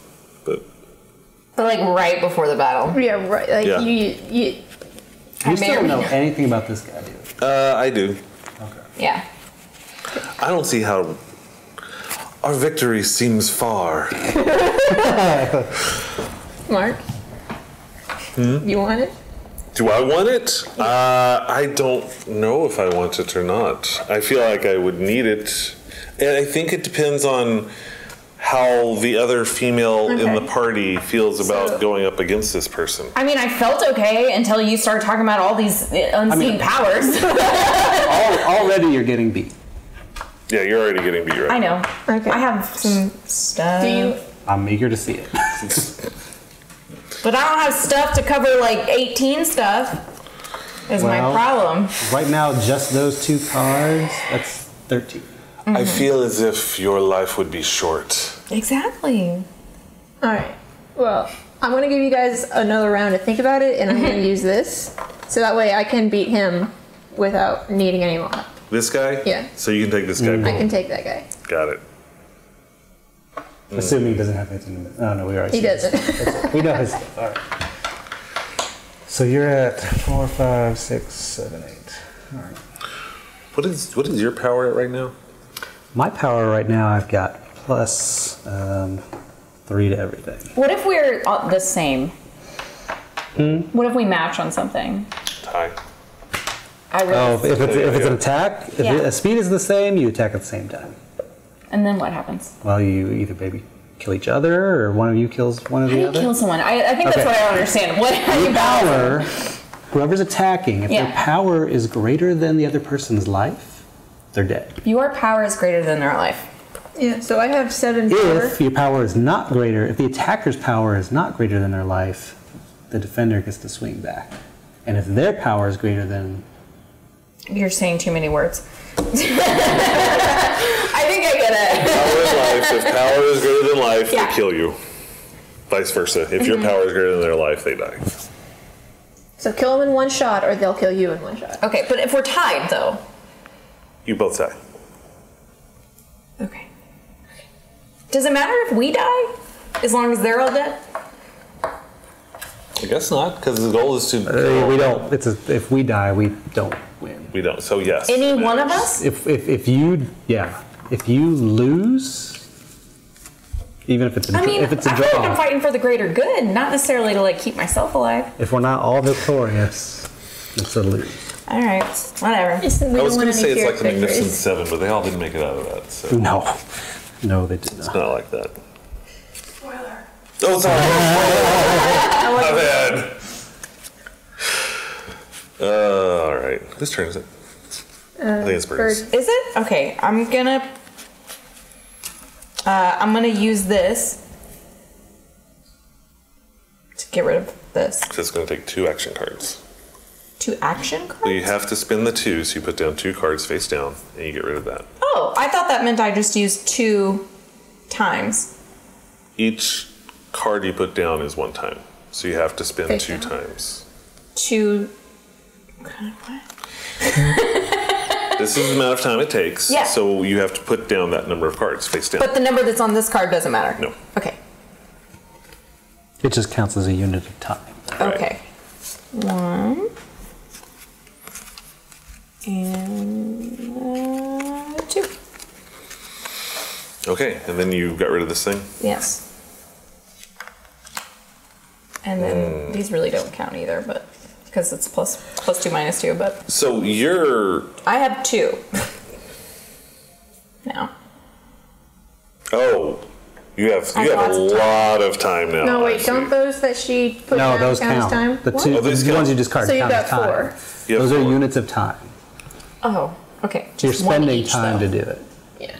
but But like right before the battle. Yeah, right. Like Yeah. you You still don't know anything about this guy, do you? I do. Okay. Yeah. I don't see how our victory seems far. Mark. You want it? Do I want it? I don't know if I want it or not. I feel like I would need it. And I think it depends on how the other female in the party feels about going up against this person. I mean, I felt okay until you started talking about all these unseen powers. Already you're getting beat. Yeah, you're already getting beat, right? I know. Okay. I have some stuff. Do you? I'm eager to see it. But I don't have stuff to cover like 18 stuff. Is my problem. Right now, just those 2 cards, that's 13. I feel as if your life would be short. Exactly. All right. Well, I'm gonna give you guys another round to think about it, and I'm gonna use this so that way I can beat him without needing any more help. This guy? Yeah. So you can take this guy. I can take that guy. Got it. Assuming he doesn't have anything to... Oh, no, we already He see this. doesn't. We know his stuff. All right. So you're at 4, 5, 6, 7, 8. All right. What is your power at right now? My power right now, I've got plus 3 to everything. What if we're the same? What if we match on something? Tie. I really. Oh, if it's an attack, if Yeah. speed is the same, you attack at the same time. And then what happens? Well, you either maybe kill each other, or one of you kills one of How the do you other. kill someone? I think that's Okay. what I don't understand. What? How do Your you balance power, it? whoever's attacking, if their Yeah. power is greater than the other person's life, they're dead. Your power is greater than their life. Yeah. So I have 7 power. If your power is not greater, if the attacker's power is not greater than their life, the defender gets to swing back. And if their power is greater than... You're saying too many words. I think I get it. Power is life. If power is greater than life, Yeah. they kill you. Vice versa. If your power is greater than their life, they die. So kill them in one shot, or they'll kill you in one shot. Okay, but if we're tied, though. You both die. Okay. Does it matter if we die? As long as they're all dead? I guess not, because the goal is to. we don't. If we die, we don't win. We don't. So yes. Any it one of matters. us? If you lose, even if it's a, I mean, if it's a I feel like I'm draw, fighting for the greater good, not necessarily to like keep myself alive. if we're not all victorious, it's a lose. All right, whatever. I was going to say it's like the Magnificent Seven, but they all didn't make it out of that. So No, they did not. it's not like that. Spoiler. Oh, sorry. My bad. All right. Whose turn is it? I think it's Bird's. Is it? Okay, I'm gonna use this to get rid of this. So it's going to take 2 action cards. 2 action cards? So you have to spin the 2, so you put down 2 cards face down, and you get rid of that. Oh, I thought that meant I just used 2 times. Each card you put down is 1 time, so you have to spin Face 2 down. times. 2. This is the amount of time it takes. Yeah. So you have to put down that number of cards face down. But the number that's on this card doesn't matter. No. Okay. It just counts as a unit of time. Right. Okay. 1 and 2. Okay, and then you got rid of this thing. Yes. And then these really don't count either, but because it's plus 2 minus 2. But So you're. I have 2 now. Oh, you have I have a lots of time. lot of time now. No, I wait. see. Don't those that she put No, down those count as count. time? The What? two, Oh, these the count. ones you discard So you count got as time. 4. You have Those are 4. units of time. Oh, okay. So you're Just one spending each, time though. to do it.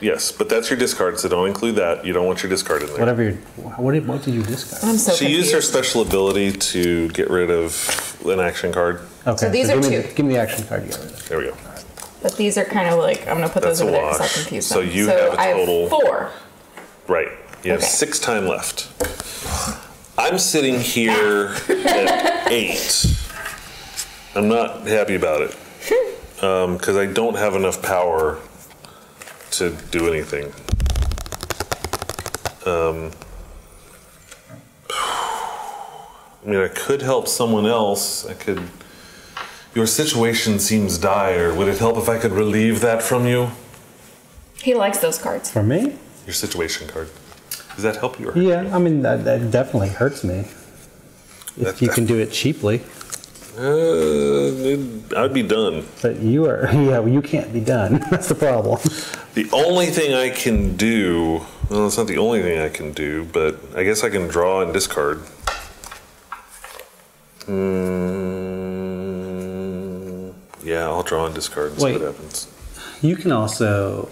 Yes, but that's your discard, so don't include that. You don't want your discard in there. Whatever. What did you discard? I'm so She confused. used her special ability to get rid of an action card. Okay. So these are give me 2. give me the action card you got rid of. There we go. But these are kind of like, I'm going to put That's those over a there because wash. I'll confuse So them. you have a total- I have 4. Right. You have Okay. 6 time left. I'm sitting here at 8. I'm not happy about it because I don't have enough power to do anything. I mean, I could help someone else. I could. Your situation seems dire. Would it help if I could relieve that from you? He likes those cards. For me? Your situation card. Does that help you? Or hurt Yeah. I mean, that definitely hurts me. If you can do it cheaply, I'd be done. but you are. Yeah, well, you can't be done. That's the problem. The only thing I can do, well, it's not the only thing I can do, but I guess I can draw and discard. Yeah, I'll draw and discard and see Wait. what happens. You can also.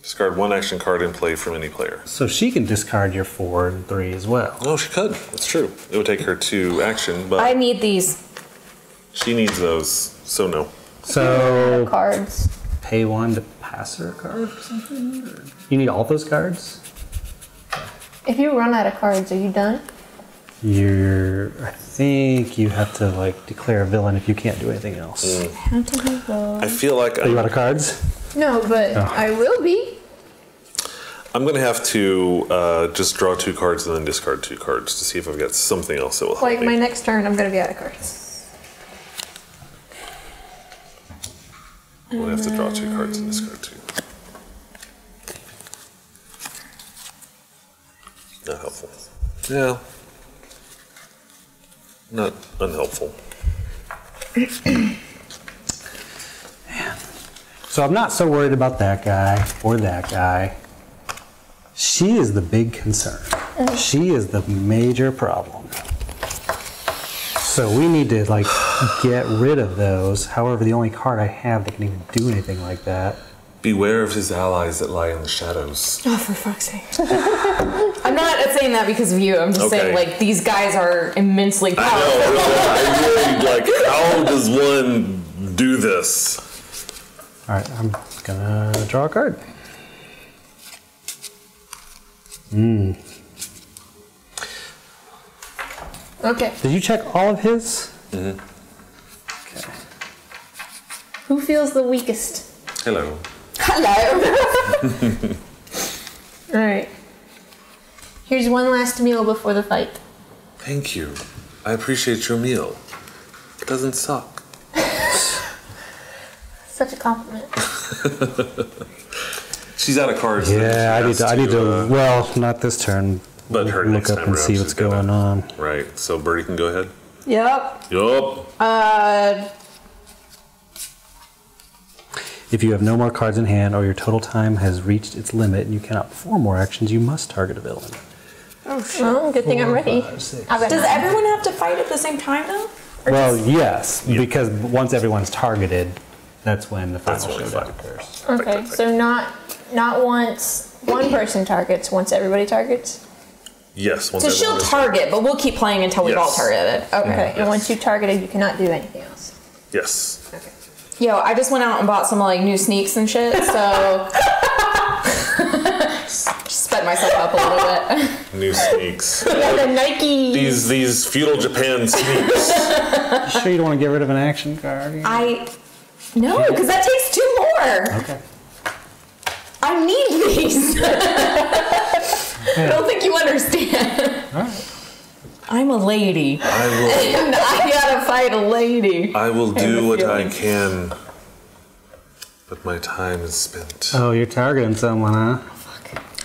Discard 1 action card in play from any player. So she can discard your 4 and 3 as well. Oh, she could. That's true. It would take her 2 action, but I need these. she needs those, so no. So Cards. pay 1 to pass her a card or something? Or you need all those cards? If you run out of cards, are you done? I think you have to like declare a villain if you can't do anything else. How do we go? I feel like Are you out of cards? No, but Oh. I will be. I'm going to have to just draw 2 cards and then discard 2 cards to see if I've got something else that will help Like me. my next turn, I'm gonna be out of cards. I'm going to have to draw 2 cards and discard 2. Not helpful. Yeah. Not unhelpful. So I'm not so worried about that guy or that guy. She is the big concern. She is the major problem. So we need to like get rid of those. However, the only card I have that can even do anything like that. Beware of his allies that lie in the shadows. Oh, for fuck's sake. I'm not saying that because of you. I'm just Okay. saying, like, these guys are immensely powerful. I really like, how does one do this? All right, I'm gonna draw a card. Okay. Did you check all of his? Mm-hmm. Okay. Who feels the weakest? Hello. Hello. All right. Here's one last meal before the fight. Thank you. I appreciate your meal. It doesn't suck. Such a compliment. She's out of cards. Yeah, I need to. Well, not this turn. But her Look next up time and around, see she's what's gonna- going on. Right. So Birdie can go ahead. Yep. Yup. If you have no more cards in hand or your total time has reached its limit and you cannot perform more actions, you must target a villain. Well, good thing I'm ready. 5, 6. I've got Does 9. everyone have to fight at the same time, though? Well, yes, because once everyone's targeted, that's when the final That's when the showdown fight. occurs. Okay, so not once one person targets, once everybody targets. Yes. Once So she'll everyone is- target, but we'll keep playing until we've all Yes. targeted. Okay. Okay, and once you targeted, you cannot do anything else. Yes. Okay. Yo, I just went out and bought some like new sneaks and shit, so just sped myself up a little bit. New sneaks. Yeah, the Nike. These feudal Japan sneaks. You sure you don't want to get rid of an action card? No, because that takes 2 more. Okay. I need these. I don't think you understand. All right. I'm a lady, and I gotta fight a lady. I will I have do a what I feeling. can, but my time is spent. Oh, you're targeting someone, huh?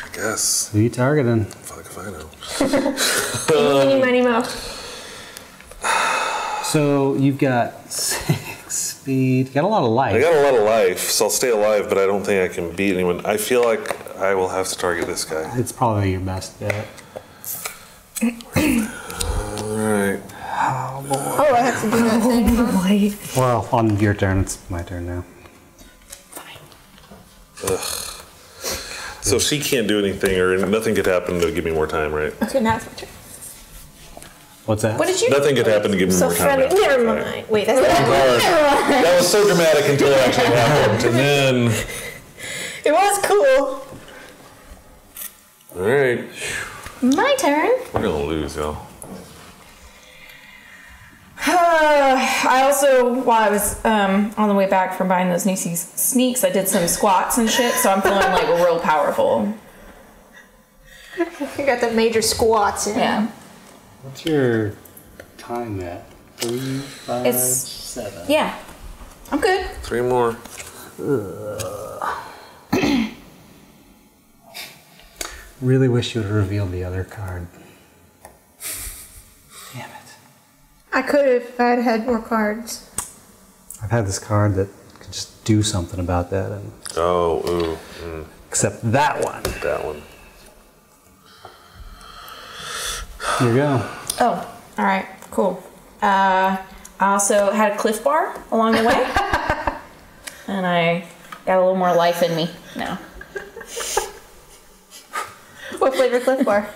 I guess. Who you targeting? Fuck if I know. Eeny, meeny, moe. So you've got 6 speed. You got a lot of life. I got a lot of life, so I'll stay alive, but I don't think I can beat anyone. I feel like I will have to target this guy. It's probably your best bet. Alright. Oh, I have to do that thing. Huh? Well, on your turn, it's my turn now. So she can't do anything, or nothing could happen to give me more time, right? Okay, now it's my turn. What's that? What did you? Nothing could happen to give me So more time. friendly. Never mind. Wait, that's not. That was so dramatic until it actually happened, and then. It was cool. Alright. My turn. We're gonna lose, y'all. I also, while I was on the way back from buying those new sneaks, I did some squats and shit, so I'm feeling like real powerful. You got the major squats in. Yeah. What's your time at? 3, 5, It's- 7. Yeah. I'm good. 3 more. Really wish you would have revealed the other card. Damn it. I could have if I'd had more cards. I've had this card that could just do something about that, and Oh, except that one. that one. Here you go. Oh, all right, cool. I also had a Cliff Bar along the way, and I got a little more life in me now. flavor Cliff Bar?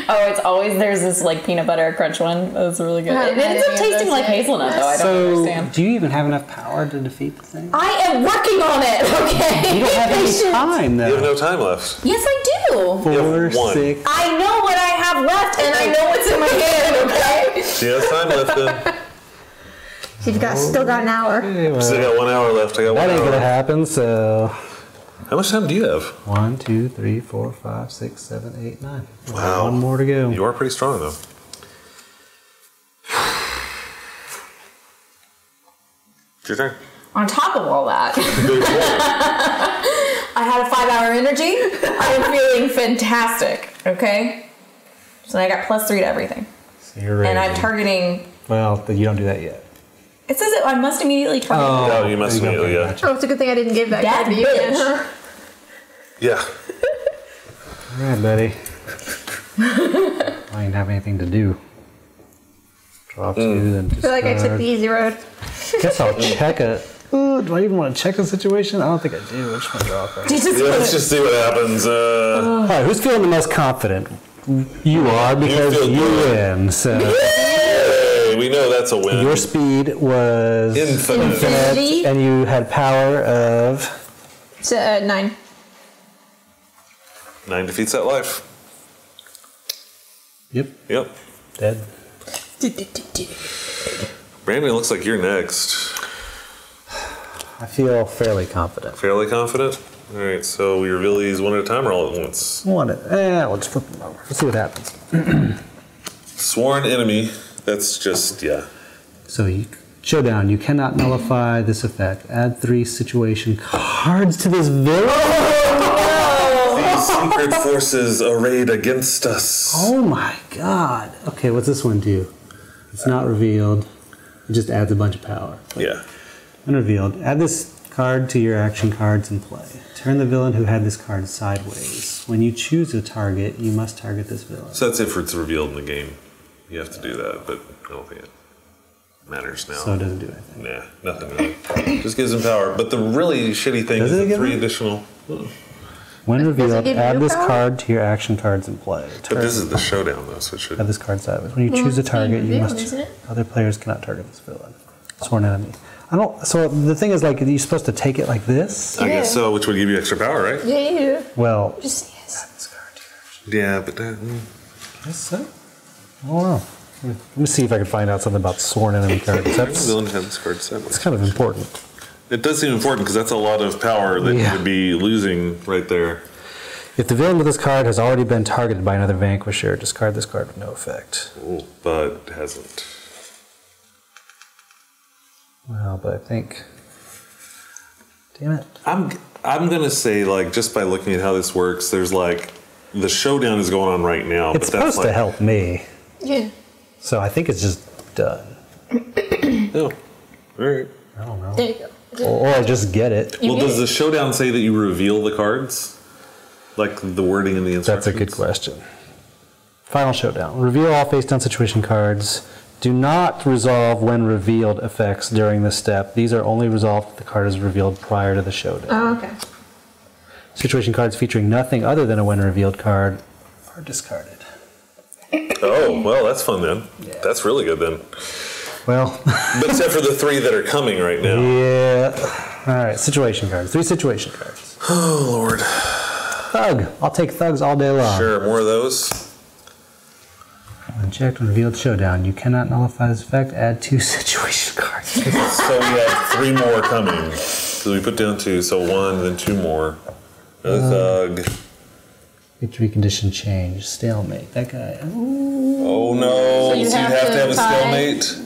Oh, it's always there's this like peanut butter crunch one. That's really good. It ends up tasting like hazelnut though. I don't understand. Do you even have enough power to defeat the thing? I am working on it. Okay. You don't have any time, though. You have no time left. Yes, I do. 4, one. 6. I know what I have left, and I know what's in my hand. Okay. She has time left then. She's still got an hour. Okay, well, Still got 1 hour left. I got 1 hour. that ain't gonna happen. So How much time do you have? 1, 2, 3, 4, 5, 6, 7, 8, 9. Wow. 1 more to go. You are pretty strong though. It's your turn. On top of all that, I had a 5-hour energy. I am feeling fantastic. Okay. So I got +3 to everything, So you're ready. and I'm targeting. Well, you don't do that yet. It says I must immediately target. No, you must immediately, yeah. Oh, it's a good thing I didn't give that That card to you. bitch. Huh? Yeah. All right, buddy. I didn't have anything to do. Draw 2, then I feel like I took discard. the easy road. Guess I'll check it. Ooh, do I even want to check the situation? I don't think I do. I just want to draw a card. You just Yeah, put let's it- just see what happens. All right, who's feeling the most confident? You are, because feel you good. win. So Hey, we know that's a win. your speed was Infinite. Infinity. and you had power of. So, 9. 9 defeats that life. Yep, Yep. dead. Brandon, looks like you're next. I feel fairly confident. Fairly confident? Alright, so we reveal these one at a time or all at once? We'll just flip them over. Let's see what happens. Sworn enemy. That's just, yeah. So you showdown. You cannot nullify this effect. Add 3 situation cards to this villain. These secret forces arrayed against us. Oh my god. Okay, what's this one do? It's not revealed. It just adds a bunch of power. Yeah. Unrevealed. Add this card to your action cards in play. Turn the villain who had this card sideways. When you choose a target, you must target this villain. So that's if it's revealed in the game. You have to do that, but I don't think it matters now. So it doesn't do anything. Nah, nothing really. Just gives him power. But the really shitty thing Does is it the give 3 him? additional. When revealed, give add you this power? card to your action cards in play. But this is the showdown, though, so it should. Add this card sideways. When you choose a it's being target, you revealed, must. isn't it? Other players cannot target this villain. Sworn enemy. I don't. So the thing is, like, you're supposed to take it like this. I guess so, which would give you extra power, right? Yeah, you do. Well, Just yes. this card to your action. Yeah, but Guess so. I don't know. Let me see if I can find out something about sworn enemy cards. the That's villain has this card set. it's kind of important. It does seem important because that's a lot of power that Yeah. you would be losing right there. If the villain with this card has already been targeted by another vanquisher, discard this card with no effect. Ooh, but it hasn't. Well, but I think. Damn it. I'm gonna say, like, just by looking at how this works, there's like the showdown is going on right now. It's but that's supposed to help me. Yeah. So I think it's just done. Oh, all right. I don't know. There you go. Or I just get it. Well, does the showdown say that you reveal the cards? Like the wording in the instructions? That's a good question. Final showdown. Reveal all face down situation cards. Do not resolve when revealed effects during this step. These are only resolved if the card is revealed prior to the showdown. Oh, okay. Situation cards featuring nothing other than a when revealed card are discarded. Oh, well, that's fun then. That's really good then. Well, But except for the 3 that are coming right now. yeah. All right, situation cards. 3 situation cards. Oh, Lord. Thug. I'll take thugs all day long. Sure, more of those. When checked when revealed showdown, you cannot nullify this effect. Add 2 situation cards. So we have 3 more coming. So we put down 2, so 1, then 2 more. Another thug. Victory condition change. Stalemate. That guy. Ooh. Oh no! So you So you have have to to have a tie- stalemate.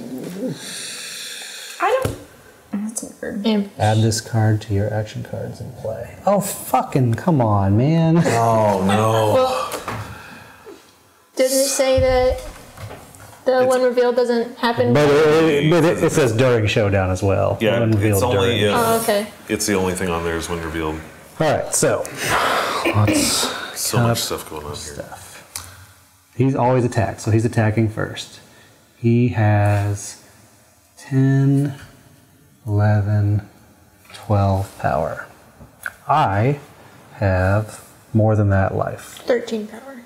I don't. That's weird. And Add this card to your action cards in play. Oh, fucking come on, man. Oh no! well, doesn't it say that the one reveal doesn't happen? But it says during showdown as well. Yeah, When revealed it's only during. if Oh, okay. it's the only thing on there is when revealed. All right, so let's So count much up stuff going on here. stuff. He's always attacked, so he's attacking first. He has 10, 11, 12 power. I have more than that life. 13 power.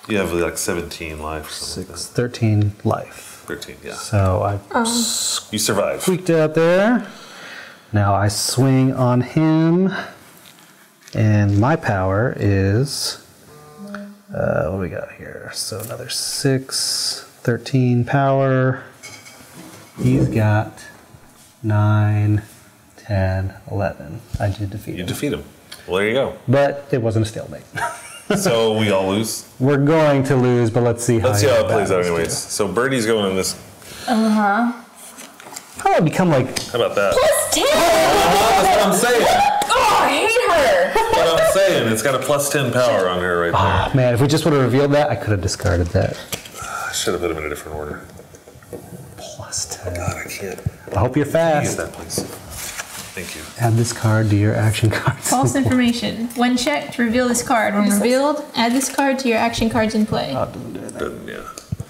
You have like 17 life. Or something like 13 life. 13, yeah. So I You survive. squeaked out there. Now I swing on him, and my power is, what do we got here? So another 6, 13 power. He's got 9, 10, 11. I did defeat You him. defeat him. Well, there you go. But it wasn't a stalemate. So we all lose. We're going to lose, but let's see how Let's see how it plays out battles do. anyways. So Birdie's going in this. How do I become like... How about that? Plus 10! That's what I'm saying. Oh, I hate her! What I'm saying. It's got a plus 10 power on her right there. Oh, man, if we just would have revealed that, I could have discarded that. I should have put him in a different order. Plus 10. God, I can't. I hope you're Use fast. that, please. Thank you. Add this card to your action cards. False information. When checked, reveal this card. When revealed, add this card to your action cards in play. Yeah.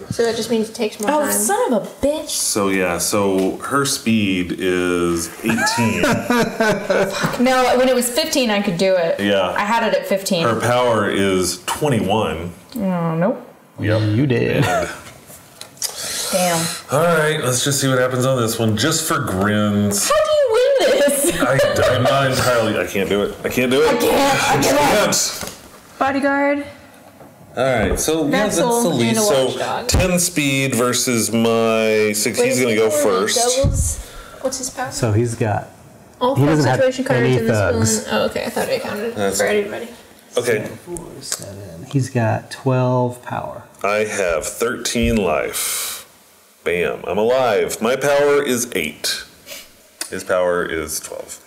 So that just means it takes more Oh, time. son of a bitch. So yeah, so her speed is 18. No, when it was 15, I could do it. Yeah. I had it at 15. Her power is 21. Oh, nope. Yep. You did. Damn. All right, let's just see what happens on this one, just for grins. How do you win this? I'm not entirely. I can't do it. I can't do it. I can't. Bodyguard. All right, so yeah, that's the Vessel lead. and a So watchdog. 10 speed versus my 6. He's gonna go first. Doubles. What's his power? So he's got... All he five doesn't have situation cards any in this thugs. villain. Oh, okay. I thought it counted That's- for everybody. Okay, 4, 7. He's got 12 power. I have 13 life. Bam, I'm alive. My power is 8. His power is 12.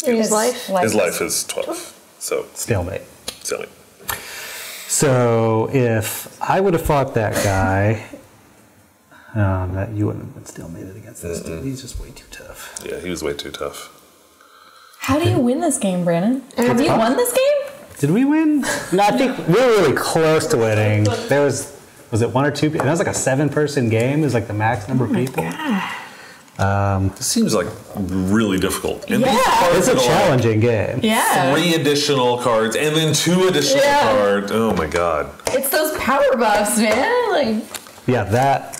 And his life. His life is 12. So, Stalemate. silly. So if I would have fought that guy, that you wouldn't have been stalemated against this dude. He's just way too tough. Yeah, he was way too tough. How do you win this game, Brandon? Have you won this game? Did we win? No, I think we were really close to winning. There was it 1 or 2 people? That was like a 7-person game. It was like the max number of people. This seems like really difficult. And Yeah. these cards It's a are like challenging game. Yeah. 3 additional cards and then 2 additional Yeah. cards. Oh my god. It's those power buffs, man. Like, Yeah, that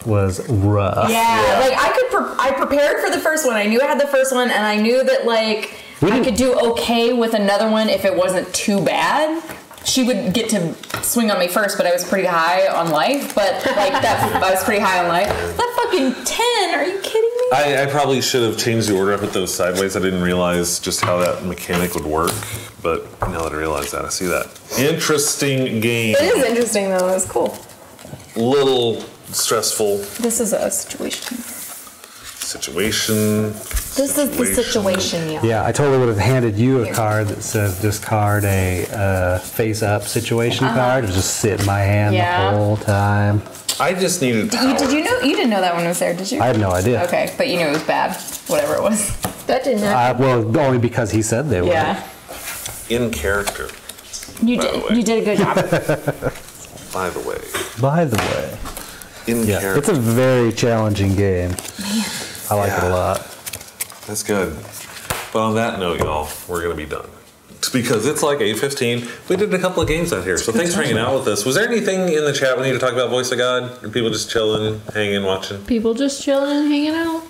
was rough. yeah. Like I prepared for the first one. I knew I had the first one, and I knew that like I could do okay with another one if it wasn't too bad. She would get to swing on me first, but I was pretty high on life. But like that, I was pretty high on life. That fucking 10. Are you kidding me? I probably should have changed the order. I put those sideways. I didn't realize just how that mechanic would work. But now that I realize that, I see that. Interesting game. It is interesting though. It's cool. Little stressful This is a situation. situation. This is the situation, y'all. Yeah, I totally would have handed you a card that says discard a face-up situation card. It would just sit in my hand Yeah. the whole time. I just needed power. Did you know? You didn't know that one was there, did you? I had no idea. Okay, but you knew it was bad. Whatever it was. That didn't happen. Well, only because he said they were. Yeah. In character, You By the did. way. You did a good job. by the way. By the way. In Yeah, character. it's a very challenging game. I like it a lot. That's good. But on that note, y'all, we're going to be done. It's because it's like 8:15. We did a couple of games out here, so thanks for hanging out with us. Was there anything in the chat we need to talk about Voice of God? Are people just chilling, hanging, watching? People just chilling and hanging out.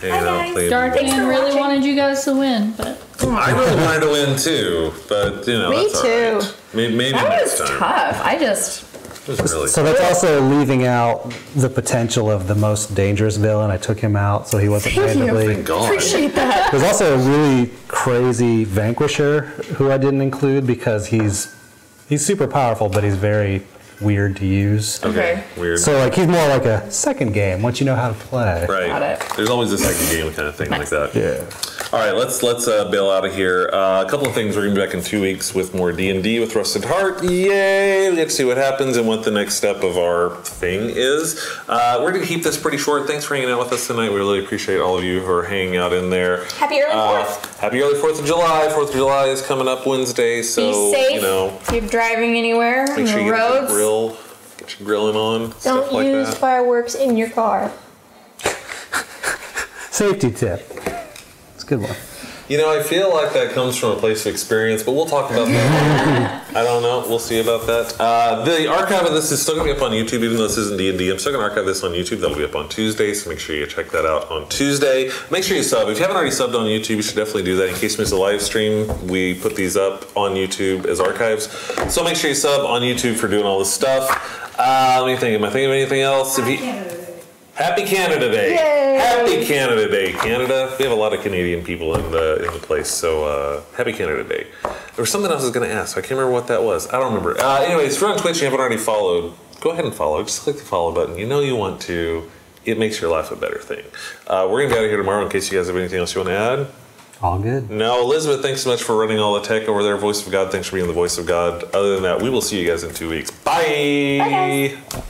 Hanging out, playing Dark video Man really wanted you guys to win, but I really wanted to win too, but you know, Me that's too. all right. Maybe That next was time. tough. I just. It was really So that's also leaving out the potential of the most dangerous villain. I took him out so he wasn't randomly. Thank God. Appreciate that. There's also a really crazy Vanquisher who I didn't include because he's super powerful, but he's very weird to use. Okay, weird. So like he's more like a second game once you know how to play. Right. Got it. There's always a second game kind of thing like that. Yeah. All right, let's bail out of here. A couple of things. We're gonna be back in 2 weeks with more D&D with Rusted Heart. Yay! We get to see what happens and what the next step of our thing is. We're gonna keep this pretty short. Thanks for hanging out with us tonight. We really appreciate all of you who are hanging out in there. Happy early 4th. Happy early 4th of July. 4th of July is coming up Wednesday, so Be safe. you know, If you're driving anywhere on make sure the you get your roads. grill, get your grilling on, stuff Don't like use that. fireworks in your car. Safety tip. It's a good one. You know, I feel like that comes from a place of experience, but we'll talk about that later. I don't know. We'll see about that. The archive of this is still going to be up on YouTube, even though this isn't D&D. I'm still going to archive this on YouTube. That'll be up on Tuesday, so make sure you check that out on Tuesday. Make sure you sub. If you haven't already subbed on YouTube, you should definitely do that. In case you missed a live stream, we put these up on YouTube as archives. So make sure you sub on YouTube for doing all this stuff. Let me think. Am I thinking of anything else? Happy Canada Day! Yay. Happy Canada Day, Canada. We have a lot of Canadian people in the place, so happy Canada Day. There was something else I was going to ask. I can't remember what that was. I don't remember. Anyways, if you're on Twitch and you haven't already followed, go ahead and follow. Just click the follow button. You know you want to. It makes your life a better thing. We're going to be out of here tomorrow in case you guys have anything else you want to add. All good. No, Elizabeth, thanks so much for running all the tech over there. Voice of God, thanks for being the voice of God. Other than that, we will see you guys in 2 weeks. Bye! Bye, guys.